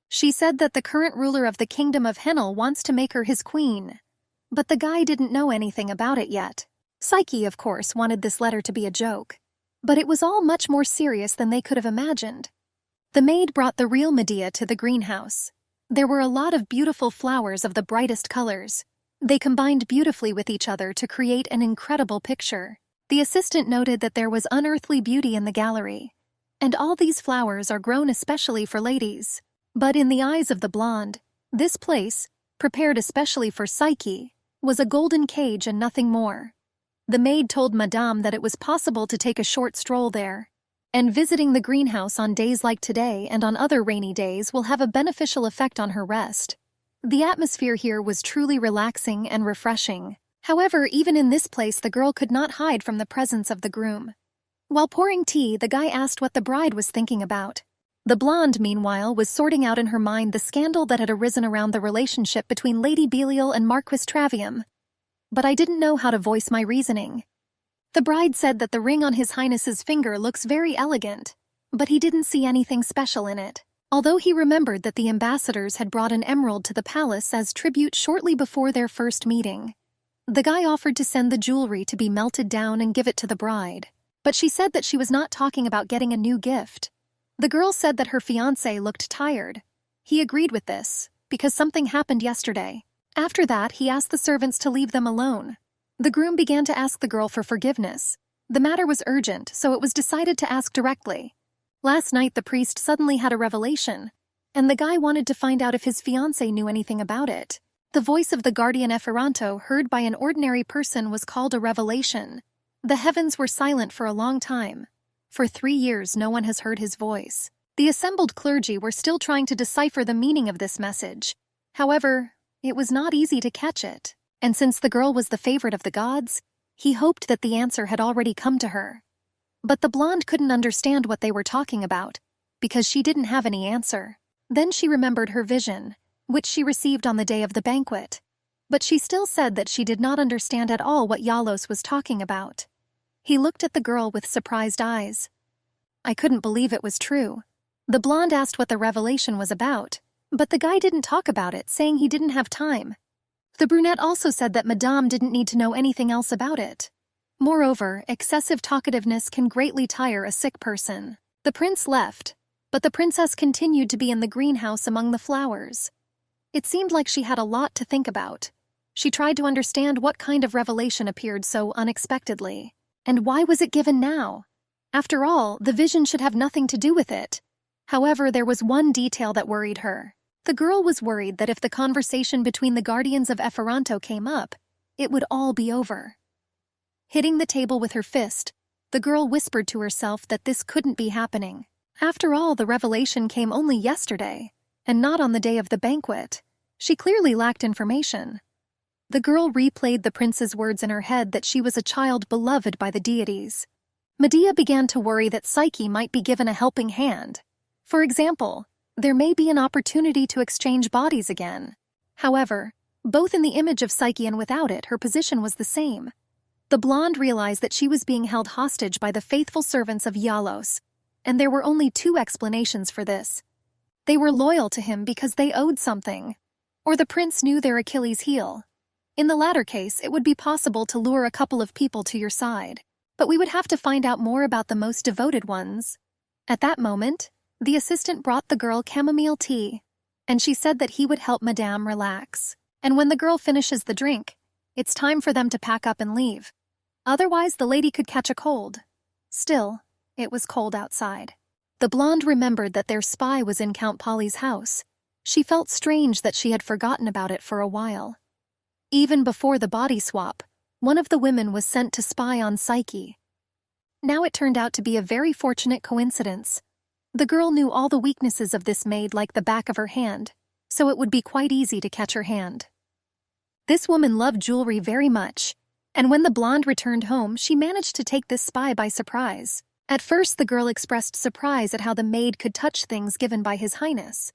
She said that the current ruler of the kingdom of Henel wants to make her his queen, but the guy didn't know anything about it yet. Psyche, of course, wanted this letter to be a joke, but it was all much more serious than they could have imagined. The maid brought the real Medea to the greenhouse. There were a lot of beautiful flowers of the brightest colors. They combined beautifully with each other to create an incredible picture. The assistant noted that there was unearthly beauty in the gallery, and all these flowers are grown especially for ladies. But in the eyes of the blonde, this place, prepared especially for Psyche, was a golden cage and nothing more. The maid told Madame that it was possible to take a short stroll there, and visiting the greenhouse on days like today and on other rainy days will have a beneficial effect on her rest. The atmosphere here was truly relaxing and refreshing. However, even in this place the girl could not hide from the presence of the groom. While pouring tea, the guy asked what the bride was thinking about. The blonde, meanwhile, was sorting out in her mind the scandal that had arisen around the relationship between Lady Belial and Marquis Travium. But I didn't know how to voice my reasoning. The bride said that the ring on His Highness's finger looks very elegant, but he didn't see anything special in it. Although he remembered that the ambassadors had brought an emerald to the palace as tribute shortly before their first meeting. The guy offered to send the jewelry to be melted down and give it to the bride, but she said that she was not talking about getting a new gift. The girl said that her fiancé looked tired. He agreed with this, because something happened yesterday. After that, he asked the servants to leave them alone. The groom began to ask the girl for forgiveness. The matter was urgent, so it was decided to ask directly. Last night the priest suddenly had a revelation, and the guy wanted to find out if his fiancé knew anything about it. The voice of the guardian Efferanto heard by an ordinary person was called a revelation. The heavens were silent for a long time. For 3 years no one has heard his voice. The assembled clergy were still trying to decipher the meaning of this message. However, it was not easy to catch it, and since the girl was the favorite of the gods, he hoped that the answer had already come to her. But the blonde couldn't understand what they were talking about, because she didn't have any answer. Then she remembered her vision, which she received on the day of the banquet. But she still said that she did not understand at all what Yalos was talking about. He looked at the girl with surprised eyes. I couldn't believe it was true. The blonde asked what the revelation was about, but the guy didn't talk about it, saying he didn't have time. The brunette also said that Madame didn't need to know anything else about it. Moreover, excessive talkativeness can greatly tire a sick person. The prince left, but the princess continued to be in the greenhouse among the flowers. It seemed like she had a lot to think about. She tried to understand what kind of revelation appeared so unexpectedly, and why was it given now? After all, the vision should have nothing to do with it. However, there was one detail that worried her. The girl was worried that if the conversation between the guardians of Efferanto came up, it would all be over. Hitting the table with her fist, the girl whispered to herself that this couldn't be happening. After all, the revelation came only yesterday, and not on the day of the banquet. She clearly lacked information. The girl replayed the prince's words in her head that she was a child beloved by the deities. Medea began to worry that Psyche might be given a helping hand. For example, there may be an opportunity to exchange bodies again. However, both in the image of Psyche and without it, her position was the same. The blonde realized that she was being held hostage by the faithful servants of Yalos, and there were only 2 explanations for this. They were loyal to him because they owed something, or the prince knew their Achilles' heel. In the latter case, it would be possible to lure a couple of people to your side, but we would have to find out more about the most devoted ones. At that moment, the assistant brought the girl chamomile tea, and she said that he would help Madame relax. And when the girl finishes the drink, it's time for them to pack up and leave. Otherwise, the lady could catch a cold. Still, it was cold outside. The blonde remembered that their spy was in Count Polly's house. She felt strange that she had forgotten about it for a while. Even before the body swap, one of the women was sent to spy on Psyche. Now it turned out to be a very fortunate coincidence. The girl knew all the weaknesses of this maid like the back of her hand, so it would be quite easy to catch her hand. This woman loved jewelry very much, and when the blonde returned home, she managed to take this spy by surprise. At first, the girl expressed surprise at how the maid could touch things given by His Highness,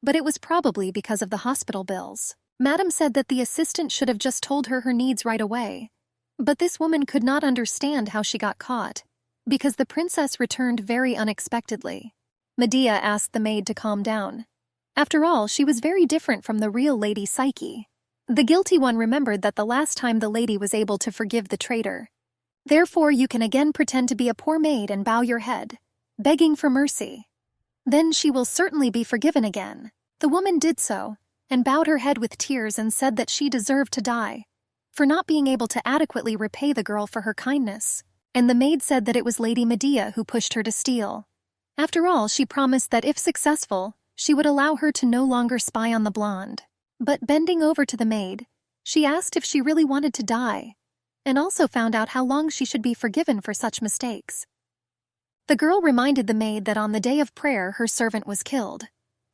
but it was probably because of the hospital bills. Madame said that the assistant should have just told her needs right away, but this woman could not understand how she got caught, because the princess returned very unexpectedly. Medea asked the maid to calm down. After all, she was very different from the real Lady Psyche. The guilty one remembered that the last time the lady was able to forgive the traitor. Therefore, you can again pretend to be a poor maid and bow your head, begging for mercy. Then she will certainly be forgiven again. The woman did so, and bowed her head with tears and said that she deserved to die, for not being able to adequately repay the girl for her kindness. And the maid said that it was Lady Medea who pushed her to steal. After all, she promised that if successful, she would allow her to no longer spy on the blonde. But bending over to the maid, she asked if she really wanted to die. and also found out how long she should be forgiven for such mistakes. The girl reminded the maid that on the day of prayer her servant was killed.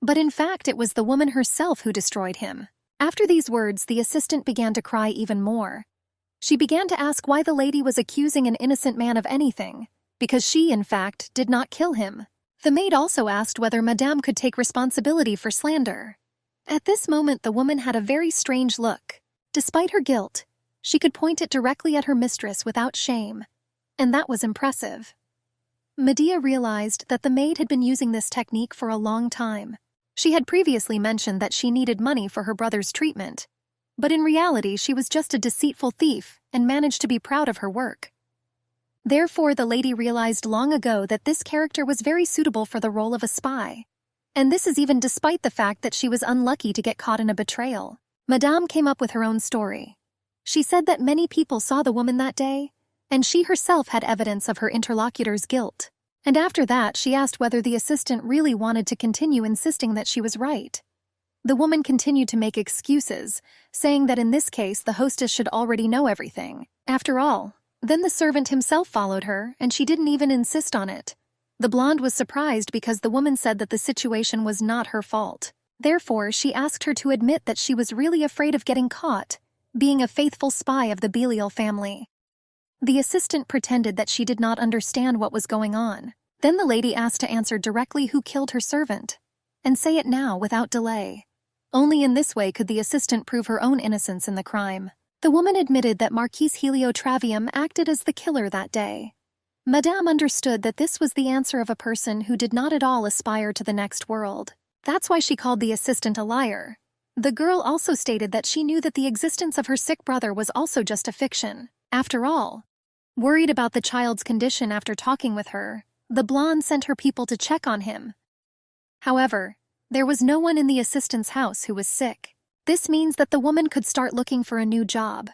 But in fact it was the woman herself who destroyed him. After these words, the assistant began to cry even more. She began to ask why the lady was accusing an innocent man of anything, because she, in fact, did not kill him. The maid also asked whether Madame could take responsibility for slander. At this moment the woman had a very strange look. Despite her guilt, she could point it directly at her mistress without shame, and that was impressive. Medea realized that the maid had been using this technique for a long time. She had previously mentioned that she needed money for her brother's treatment, but in reality she was just a deceitful thief and managed to be proud of her work. Therefore, the lady realized long ago that this character was very suitable for the role of a spy. And this is even despite the fact that she was unlucky to get caught in a betrayal. Madame came up with her own story. She said that many people saw the woman that day, and she herself had evidence of her interlocutor's guilt. And after that, she asked whether the assistant really wanted to continue insisting that she was right. The woman continued to make excuses, saying that in this case the hostess should already know everything. After all, then the servant himself followed her, and she didn't even insist on it. The blonde was surprised because the woman said that the situation was not her fault. Therefore, she asked her to admit that she was really afraid of getting caught, being a faithful spy of the Belial family. The assistant pretended that she did not understand what was going on. Then the lady asked to answer directly who killed her servant, and say it now without delay. Only in this way could the assistant prove her own innocence in the crime. The woman admitted that Marquise Heliotravium acted as the killer that day. Madame understood that this was the answer of a person who did not at all aspire to the next world. That's why she called the assistant a liar. The girl also stated that she knew that the existence of her sick brother was also just a fiction. After all, worried about the child's condition after talking with her, the blonde sent her people to check on him. However, there was no one in the assistant's house who was sick. This means that the woman could start looking for a new job.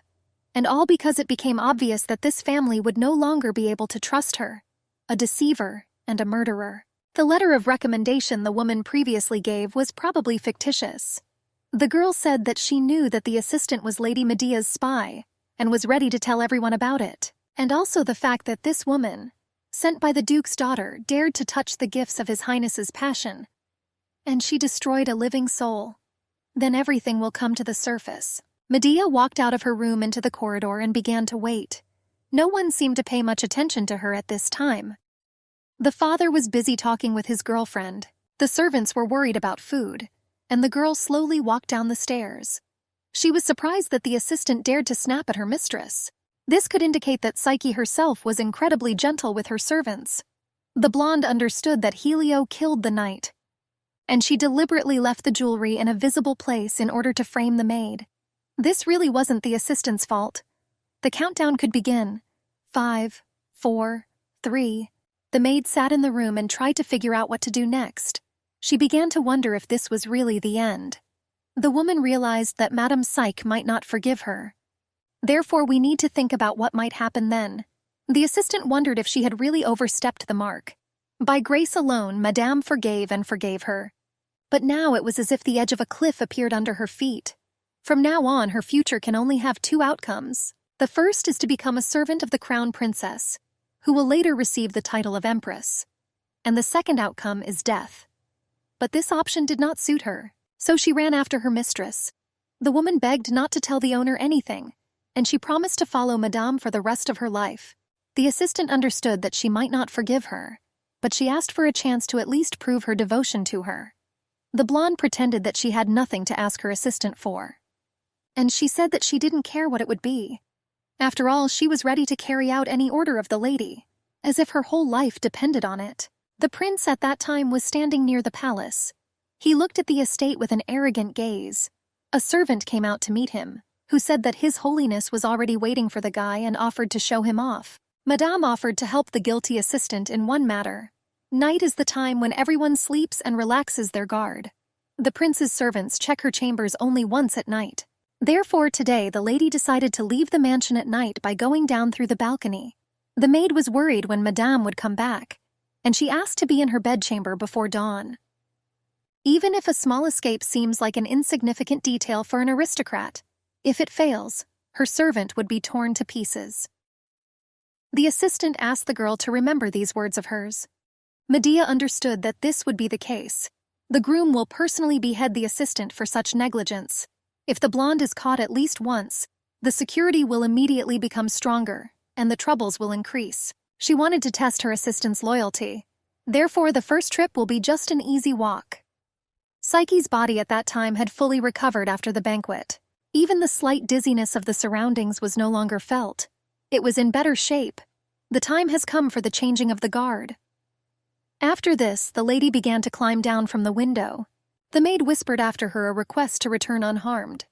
And all because it became obvious that this family would no longer be able to trust her, a deceiver and a murderer. The letter of recommendation the woman previously gave was probably fictitious. The girl said that she knew that the assistant was Lady Medea's spy and was ready to tell everyone about it. And also the fact that this woman, sent by the Duke's daughter, dared to touch the gifts of His Highness's passion. And she destroyed a living soul. Then everything will come to the surface. Medea walked out of her room into the corridor and began to wait. No one seemed to pay much attention to her at this time. The father was busy talking with his girlfriend. The servants were worried about food, and the girl slowly walked down the stairs. She was surprised that the assistant dared to snap at her mistress. This could indicate that Psyche herself was incredibly gentle with her servants. The blonde understood that Helio killed the knight, and she deliberately left the jewelry in a visible place in order to frame the maid. This really wasn't the assistant's fault. The countdown could begin. 5, 4, 3. The maid sat in the room and tried to figure out what to do next. She began to wonder if this was really the end. The woman realized that Madame Psyche might not forgive her. Therefore, we need to think about what might happen then. The assistant wondered if she had really overstepped the mark. By grace alone, Madame forgave and forgave her. But now it was as if the edge of a cliff appeared under her feet. From now on, her future can only have two outcomes. The first is to become a servant of the crown princess, who will later receive the title of empress. And the second outcome is death. But this option did not suit her, so she ran after her mistress. The woman begged not to tell the owner anything, and she promised to follow Madame for the rest of her life. The assistant understood that she might not forgive her, but she asked for a chance to at least prove her devotion to her. The blonde pretended that she had nothing to ask her assistant for, and she said that she didn't care what it would be. After all, she was ready to carry out any order of the lady, as if her whole life depended on it. The prince at that time was standing near the palace. He looked at the estate with an arrogant gaze. A servant came out to meet him, who said that His Holiness was already waiting for the guy and offered to show him off. Madame offered to help the guilty assistant in one matter. Night is the time when everyone sleeps and relaxes their guard. The prince's servants check her chambers only once at night. Therefore, today the lady decided to leave the mansion at night by going down through the balcony. The maid was worried when Madame would come back, and she asked to be in her bedchamber before dawn. Even if a small escape seems like an insignificant detail for an aristocrat, if it fails, her servant would be torn to pieces. The assistant asked the girl to remember these words of hers. Medea understood that this would be the case. The groom will personally behead the assistant for such negligence. If the blonde is caught at least once, the security will immediately become stronger, and the troubles will increase. She wanted to test her assistant's loyalty. Therefore, the first trip will be just an easy walk. Psyche's body at that time had fully recovered after the banquet. Even the slight dizziness of the surroundings was no longer felt. It was in better shape. The time has come for the changing of the guard. After this, the lady began to climb down from the window. The maid whispered after her a request to return unharmed.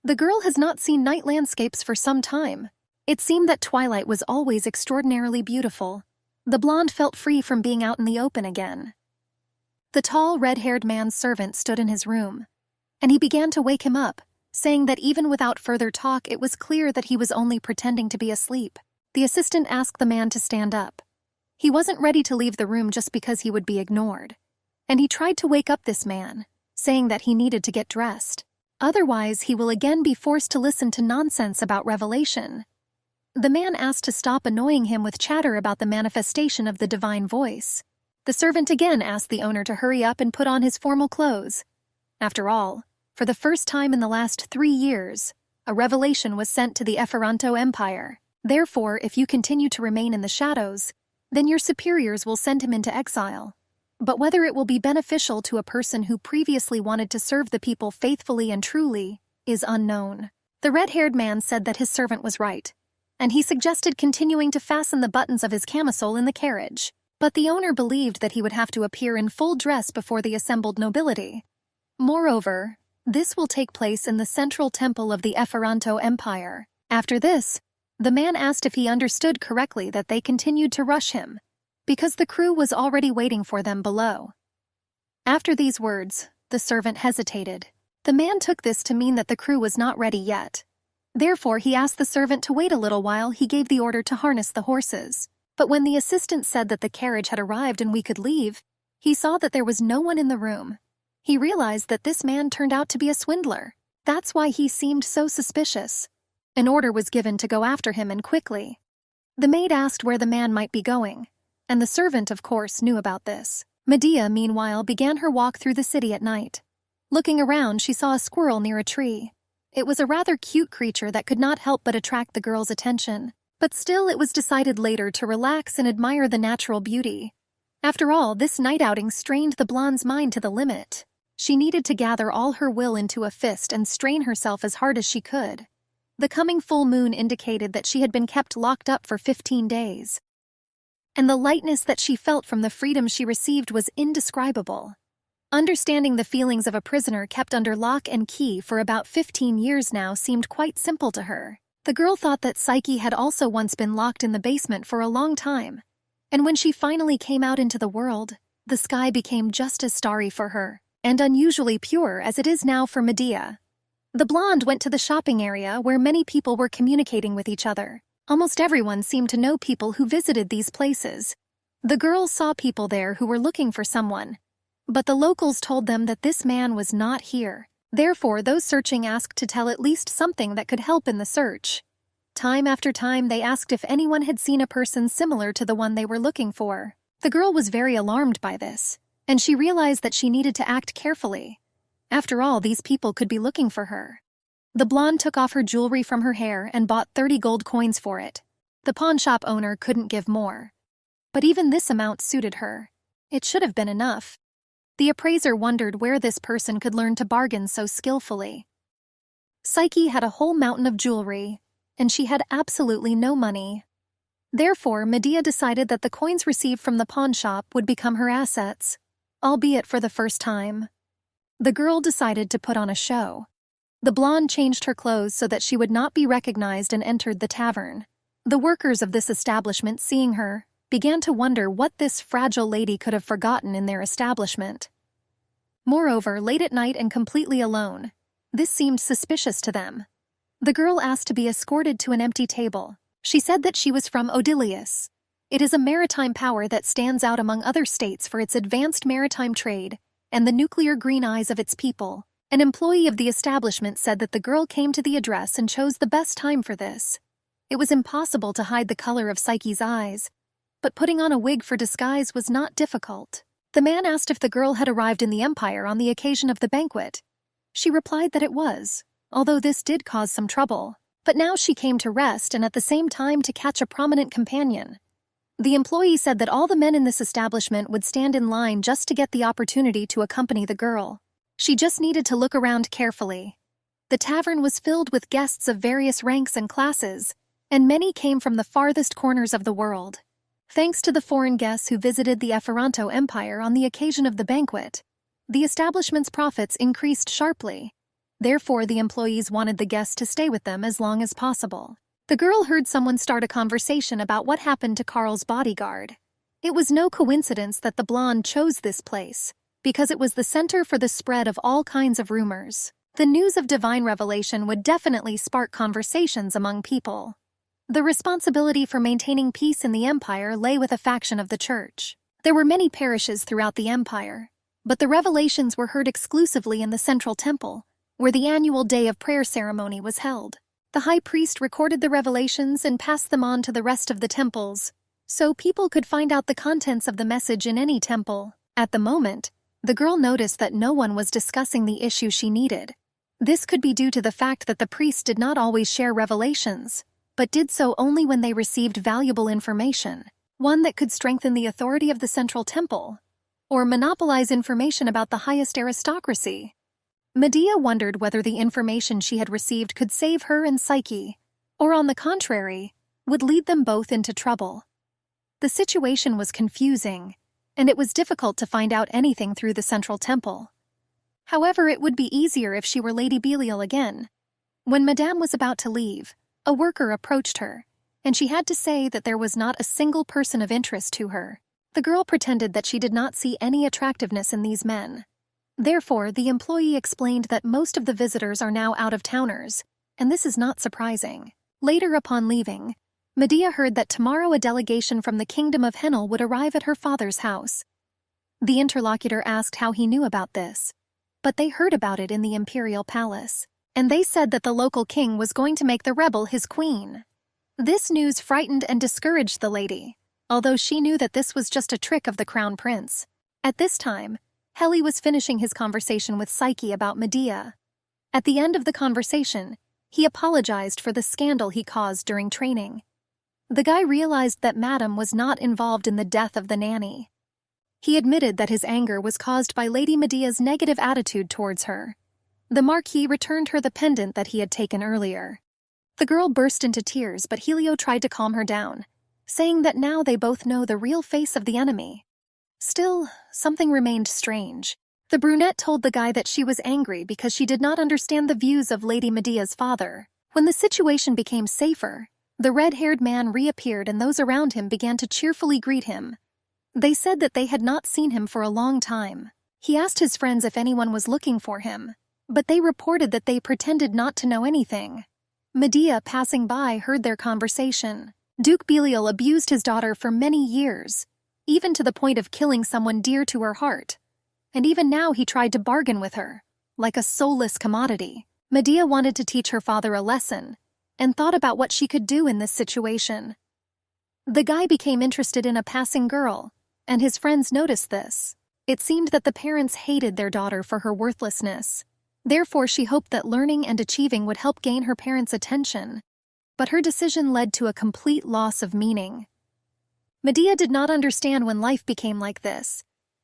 The girl has not seen night landscapes for some time. It seemed that twilight was always extraordinarily beautiful. The blonde felt free from being out in the open again. The tall, red-haired man's servant stood in his room, and he began to wake him up, saying that even without further talk it was clear that he was only pretending to be asleep. The assistant asked the man to stand up. He wasn't ready to leave the room just because he would be ignored, and he tried to wake up this man, saying that he needed to get dressed. Otherwise, he will again be forced to listen to nonsense about revelation. The man asked to stop annoying him with chatter about the manifestation of the divine voice. The servant again asked the owner to hurry up and put on his formal clothes. After all, for the first time in the last 3 years, a revelation was sent to the Esperanto Empire. Therefore, if you continue to remain in the shadows, then your superiors will send him into exile. But whether it will be beneficial to a person who previously wanted to serve the people faithfully and truly is unknown. The red-haired man said that his servant was right, and he suggested continuing to fasten the buttons of his camisole in the carriage. But the owner believed that he would have to appear in full dress before the assembled nobility. Moreover, this will take place in the central temple of the Esperanto Empire. After this, the man asked if he understood correctly that they continued to rush him, because the crew was already waiting for them below. After these words, the servant hesitated. The man took this to mean that the crew was not ready yet. Therefore, he asked the servant to wait a little while he gave the order to harness the horses. But when the assistant said that the carriage had arrived and we could leave, he saw that there was no one in the room. He realized that this man turned out to be a swindler. That's why he seemed so suspicious. An order was given to go after him and quickly. The maid asked where the man might be going, and the servant, of course, knew about this. Medea, meanwhile, began her walk through the city at night. Looking around, she saw a squirrel near a tree. It was a rather cute creature that could not help but attract the girl's attention. But still, it was decided later to relax and admire the natural beauty. After all, this night outing strained the blonde's mind to the limit. She needed to gather all her will into a fist and strain herself as hard as she could. The coming full moon indicated that she had been kept locked up for 15 days. And the lightness that she felt from the freedom she received was indescribable. Understanding the feelings of a prisoner kept under lock and key for about 15 years now seemed quite simple to her. The girl thought that Psyche had also once been locked in the basement for a long time, and when she finally came out into the world, the sky became just as starry for her, and unusually pure as it is now for Medea. The blonde went to the shopping area where many people were communicating with each other. Almost everyone seemed to know people who visited these places. The girls saw people there who were looking for someone, but the locals told them that this man was not here. Therefore, those searching asked to tell at least something that could help in the search. Time after time, they asked if anyone had seen a person similar to the one they were looking for. The girl was very alarmed by this, and she realized that she needed to act carefully. After all, these people could be looking for her. The blonde took off her jewelry from her hair and bought 30 gold coins for it. The pawnshop owner couldn't give more. But even this amount suited her. It should have been enough. The appraiser wondered where this person could learn to bargain so skillfully. Psyche had a whole mountain of jewelry, and she had absolutely no money. Therefore, Medea decided that the coins received from the pawnshop would become her assets, albeit for the first time. The girl decided to put on a show. The blonde changed her clothes so that she would not be recognized and entered the tavern. The workers of this establishment, seeing her, began to wonder what this fragile lady could have forgotten in their establishment. Moreover, late at night and completely alone, this seemed suspicious to them. The girl asked to be escorted to an empty table. She said that she was from Odilius. It is a maritime power that stands out among other states for its advanced maritime trade and the nuclear green eyes of its people, An employee of the establishment said that the girl came to the address and chose the best time for this. It was impossible to hide the color of Psyche's eyes, but putting on a wig for disguise was not difficult. The man asked if the girl had arrived in the Empire on the occasion of the banquet. She replied that it was, although this did cause some trouble. But now she came to rest and at the same time to catch a prominent companion. The employee said that all the men in this establishment would stand in line just to get the opportunity to accompany the girl. She just needed to look around carefully. The tavern was filled with guests of various ranks and classes, and many came from the farthest corners of the world. Thanks to the foreign guests who visited the Efferanto Empire on the occasion of the banquet, the establishment's profits increased sharply. Therefore, the employees wanted the guests to stay with them as long as possible. The girl heard someone start a conversation about what happened to Carl's bodyguard. It was no coincidence that the blonde chose this place, because it was the center for the spread of all kinds of rumors. The news of divine revelation would definitely spark conversations among people. The responsibility for maintaining peace in the empire lay with a faction of the church. There were many parishes throughout the empire, but the revelations were heard exclusively in the central temple, where the annual day of prayer ceremony was held. The high priest recorded the revelations and passed them on to the rest of the temples, so people could find out the contents of the message in any temple. At the moment, the girl noticed that no one was discussing the issue she needed. This could be due to the fact that the priests did not always share revelations, but did so only when they received valuable information, one that could strengthen the authority of the central temple, or monopolize information about the highest aristocracy. Medea wondered whether the information she had received could save her and Psyche, or on the contrary, would lead them both into trouble. The situation was confusing, and it was difficult to find out anything through the central temple. However, it would be easier if she were Lady Belial again. When Madame was about to leave, a worker approached her, and she had to say that there was not a single person of interest to her. The girl pretended that she did not see any attractiveness in these men. Therefore, the employee explained that most of the visitors are now out-of-towners, and this is not surprising. Later upon leaving, Medea heard that tomorrow a delegation from the kingdom of Henel would arrive at her father's house. The interlocutor asked how he knew about this, but they heard about it in the imperial palace, and they said that the local king was going to make the rebel his queen. This news frightened and discouraged the lady, although she knew that this was just a trick of the crown prince. At this time, Heli was finishing his conversation with Psyche about Medea. At the end of the conversation, he apologized for the scandal he caused during training. The guy realized that Madame was not involved in the death of the nanny. He admitted that his anger was caused by Lady Medea's negative attitude towards her. The Marquis returned her the pendant that he had taken earlier. The girl burst into tears, but Helio tried to calm her down, saying that now they both know the real face of the enemy. Still, something remained strange. The brunette told the guy that she was angry because she did not understand the views of Lady Medea's father. When the situation became safer, the red-haired man reappeared and those around him began to cheerfully greet him. They said that they had not seen him for a long time. He asked his friends if anyone was looking for him, but they reported that they pretended not to know anything. Medea, passing by, heard their conversation. Duke Belial abused his daughter for many years, even to the point of killing someone dear to her heart. And even now he tried to bargain with her, like a soulless commodity. Medea wanted to teach her father a lesson, and thought about what she could do in this situation. The guy became interested in a passing girl, and his friends noticed this. It seemed that the parents hated their daughter for her worthlessness. Therefore, she hoped that learning and achieving would help gain her parents' attention. But her decision led to a complete loss of meaning. Medea did not understand when life became like this.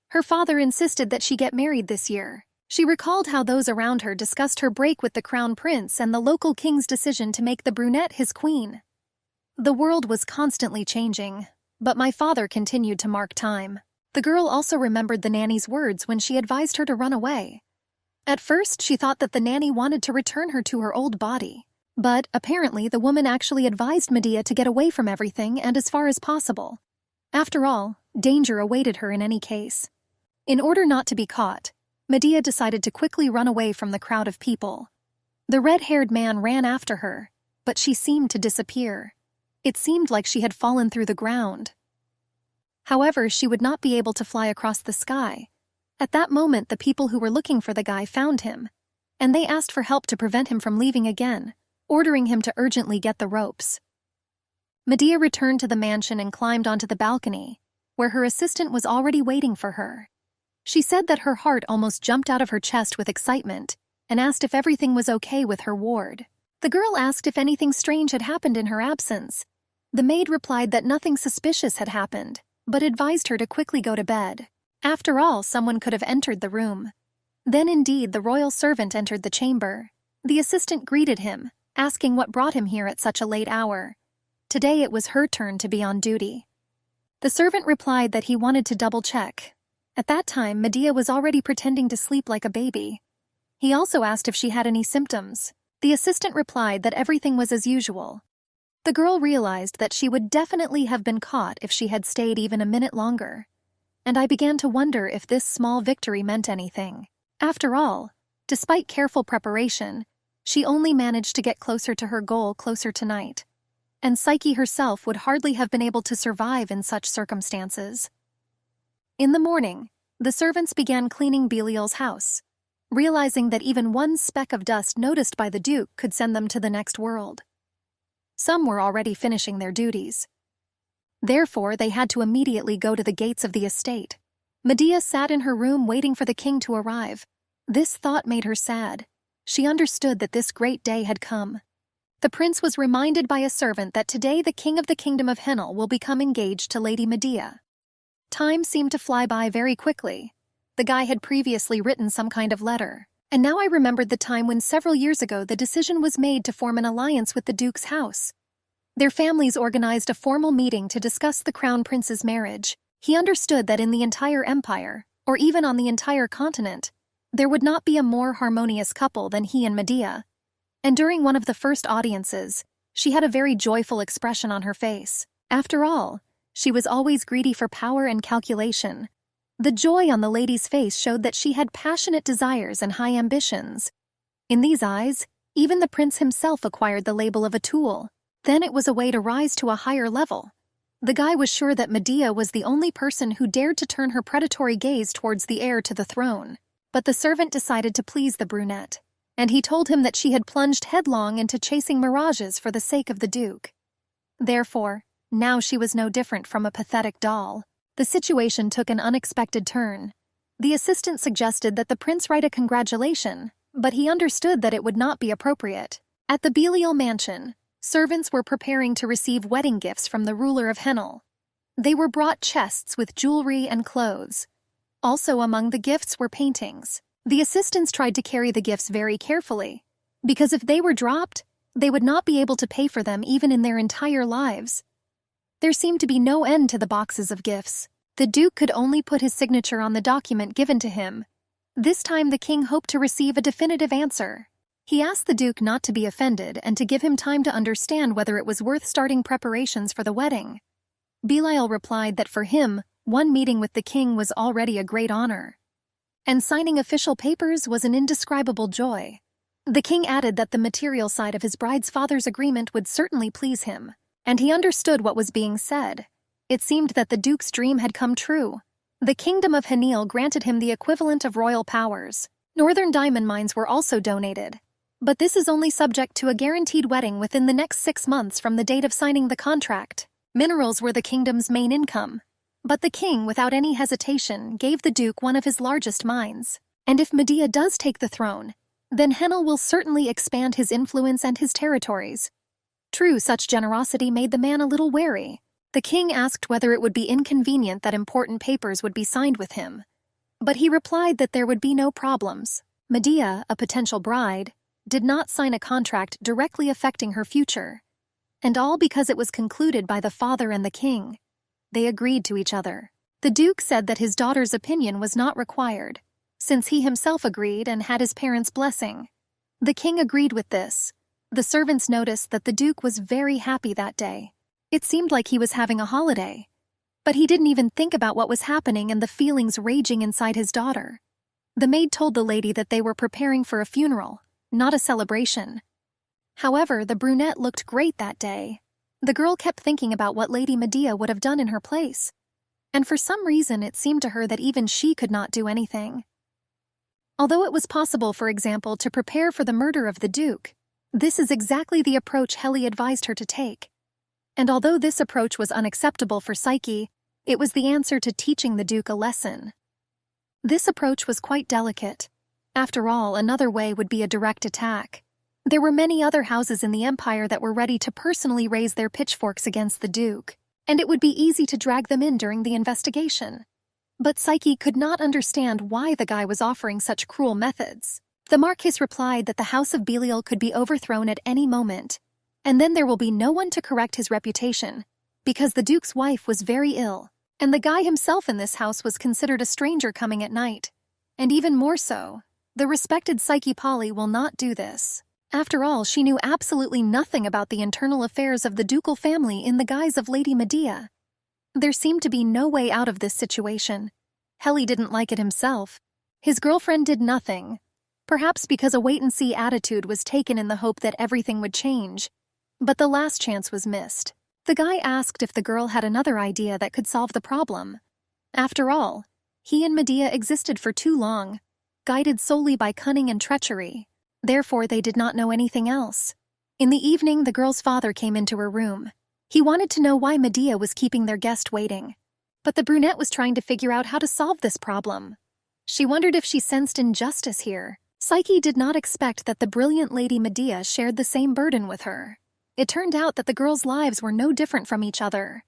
Her father insisted that she get married this year. She recalled how those around her discussed her break with the crown prince and the local king's decision to make the brunette his queen. The world was constantly changing, but my father continued to mark time. The girl also remembered the nanny's words when she advised her to run away. At first, she thought that the nanny wanted to return her to her old body. But, apparently, the woman actually advised Medea to get away from everything and as far as possible. After all, danger awaited her in any case. In order not to be caught, Medea decided to quickly run away from the crowd of people. The red-haired man ran after her, but she seemed to disappear. It seemed like she had fallen through the ground. However, she would not be able to fly across the sky. At that moment, the people who were looking for the guy found him. and they asked for help to prevent him from leaving again, ordering him to urgently get the ropes. Medea returned to the mansion and climbed onto the balcony, where her assistant was already waiting for her. She said that her heart almost jumped out of her chest with excitement and asked if everything was okay with her ward. The girl asked if anything strange had happened in her absence. The maid replied that nothing suspicious had happened, but advised her to quickly go to bed. After all, someone could have entered the room. Then indeed the royal servant entered the chamber. The assistant greeted him, asking what brought him here at such a late hour. Today it was her turn to be on duty. The servant replied that he wanted to double-check. At that time, Medea was already pretending to sleep like a baby. He also asked if she had any symptoms. The assistant replied that everything was as usual. The girl realized that she would definitely have been caught if she had stayed even a minute longer. And I began to wonder if this small victory meant anything. After all, despite careful preparation, she only managed to get closer to her goal closer tonight. And Psyche herself would hardly have been able to survive in such circumstances. In the morning, the servants began cleaning Belial's house, realizing that even one speck of dust noticed by the Duke could send them to the next world. Some were already finishing their duties. Therefore, they had to immediately go to the gates of the estate. Medea sat in her room waiting for the king to arrive. This thought made her sad. She understood that this great day had come. The prince was reminded by a servant that today the king of the kingdom of Henel will become engaged to Lady Medea. Time seemed to fly by very quickly. The guy had previously written some kind of letter, and now I remembered the time when several years ago the decision was made to form an alliance with the Duke's house. Their families organized a formal meeting to discuss the crown prince's marriage. He understood that in the entire empire, or even on the entire continent, there would not be a more harmonious couple than he and Medea. And during one of the first audiences, she had a very joyful expression on her face. After all, she was always greedy for power and calculation. The joy on the lady's face showed that she had passionate desires and high ambitions. In these eyes, even the prince himself acquired the label of a tool. Then it was a way to rise to a higher level. The guy was sure that Medea was the only person who dared to turn her predatory gaze towards the heir to the throne. But the servant decided to please the brunette, and he told him that she had plunged headlong into chasing mirages for the sake of the Duke. Therefore, now she was no different from a pathetic doll. The situation took an unexpected turn. The assistant suggested that the prince write a congratulation, but he understood that it would not be appropriate. At the Belial mansion, servants were preparing to receive wedding gifts from the ruler of Henel. They were brought chests with jewelry and clothes. Also among the gifts were paintings. The assistants tried to carry the gifts very carefully, because if they were dropped, they would not be able to pay for them even in their entire lives. There seemed to be no end to the boxes of gifts. The Duke could only put his signature on the document given to him. This time the king hoped to receive a definitive answer. He asked the Duke not to be offended and to give him time to understand whether it was worth starting preparations for the wedding. Belial replied that for him, one meeting with the king was already a great honor, and signing official papers was an indescribable joy. The king added that the material side of his bride's father's agreement would certainly please him, and he understood what was being said. It seemed that the Duke's dream had come true. The kingdom of Henel granted him the equivalent of royal powers. Northern diamond mines were also donated. But this is only subject to a guaranteed wedding within the next 6 months from the date of signing the contract. Minerals were the kingdom's main income. But the king, without any hesitation, gave the Duke one of his largest mines. And if Medea does take the throne, then Henel will certainly expand his influence and his territories. True, such generosity made the man a little wary. The king asked whether it would be inconvenient that important papers would be signed with him. But he replied that there would be no problems. Medea, a potential bride, did not sign a contract directly affecting her future. And all because it was concluded by the father and the king. They agreed to each other. The Duke said that his daughter's opinion was not required, since he himself agreed and had his parents' blessing. The king agreed with this. The servants noticed that the Duke was very happy that day. It seemed like he was having a holiday. But he didn't even think about what was happening and the feelings raging inside his daughter. The maid told the lady that they were preparing for a funeral, not a celebration. However, the brunette looked great that day. The girl kept thinking about what Lady Medea would have done in her place. And for some reason it seemed to her that even she could not do anything. Although it was possible, for example, to prepare for the murder of the Duke, this is exactly the approach Heli advised her to take. And although this approach was unacceptable for Psyche, it was the answer to teaching the Duke a lesson. This approach was quite delicate. After all, another way would be a direct attack. There were many other houses in the empire that were ready to personally raise their pitchforks against the Duke, and it would be easy to drag them in during the investigation. But Psyche could not understand why the guy was offering such cruel methods. The Marquis replied that the House of Belial could be overthrown at any moment, and then there will be no one to correct his reputation, because the Duke's wife was very ill, and the guy himself in this house was considered a stranger coming at night. And even more so, the respected Psyche Polly will not do this. After all, she knew absolutely nothing about the internal affairs of the ducal family in the guise of Lady Medea. There seemed to be no way out of this situation. Heli didn't like it himself. His girlfriend did nothing, perhaps because a wait-and-see attitude was taken in the hope that everything would change. But the last chance was missed. The guy asked if the girl had another idea that could solve the problem. After all, he and Medea existed for too long, guided solely by cunning and treachery. Therefore, they did not know anything else. In the evening, the girl's father came into her room. He wanted to know why Medea was keeping their guest waiting. But the brunette was trying to figure out how to solve this problem. She wondered if she sensed injustice here. Psyche did not expect that the brilliant Lady Medea shared the same burden with her. It turned out that the girls' lives were no different from each other.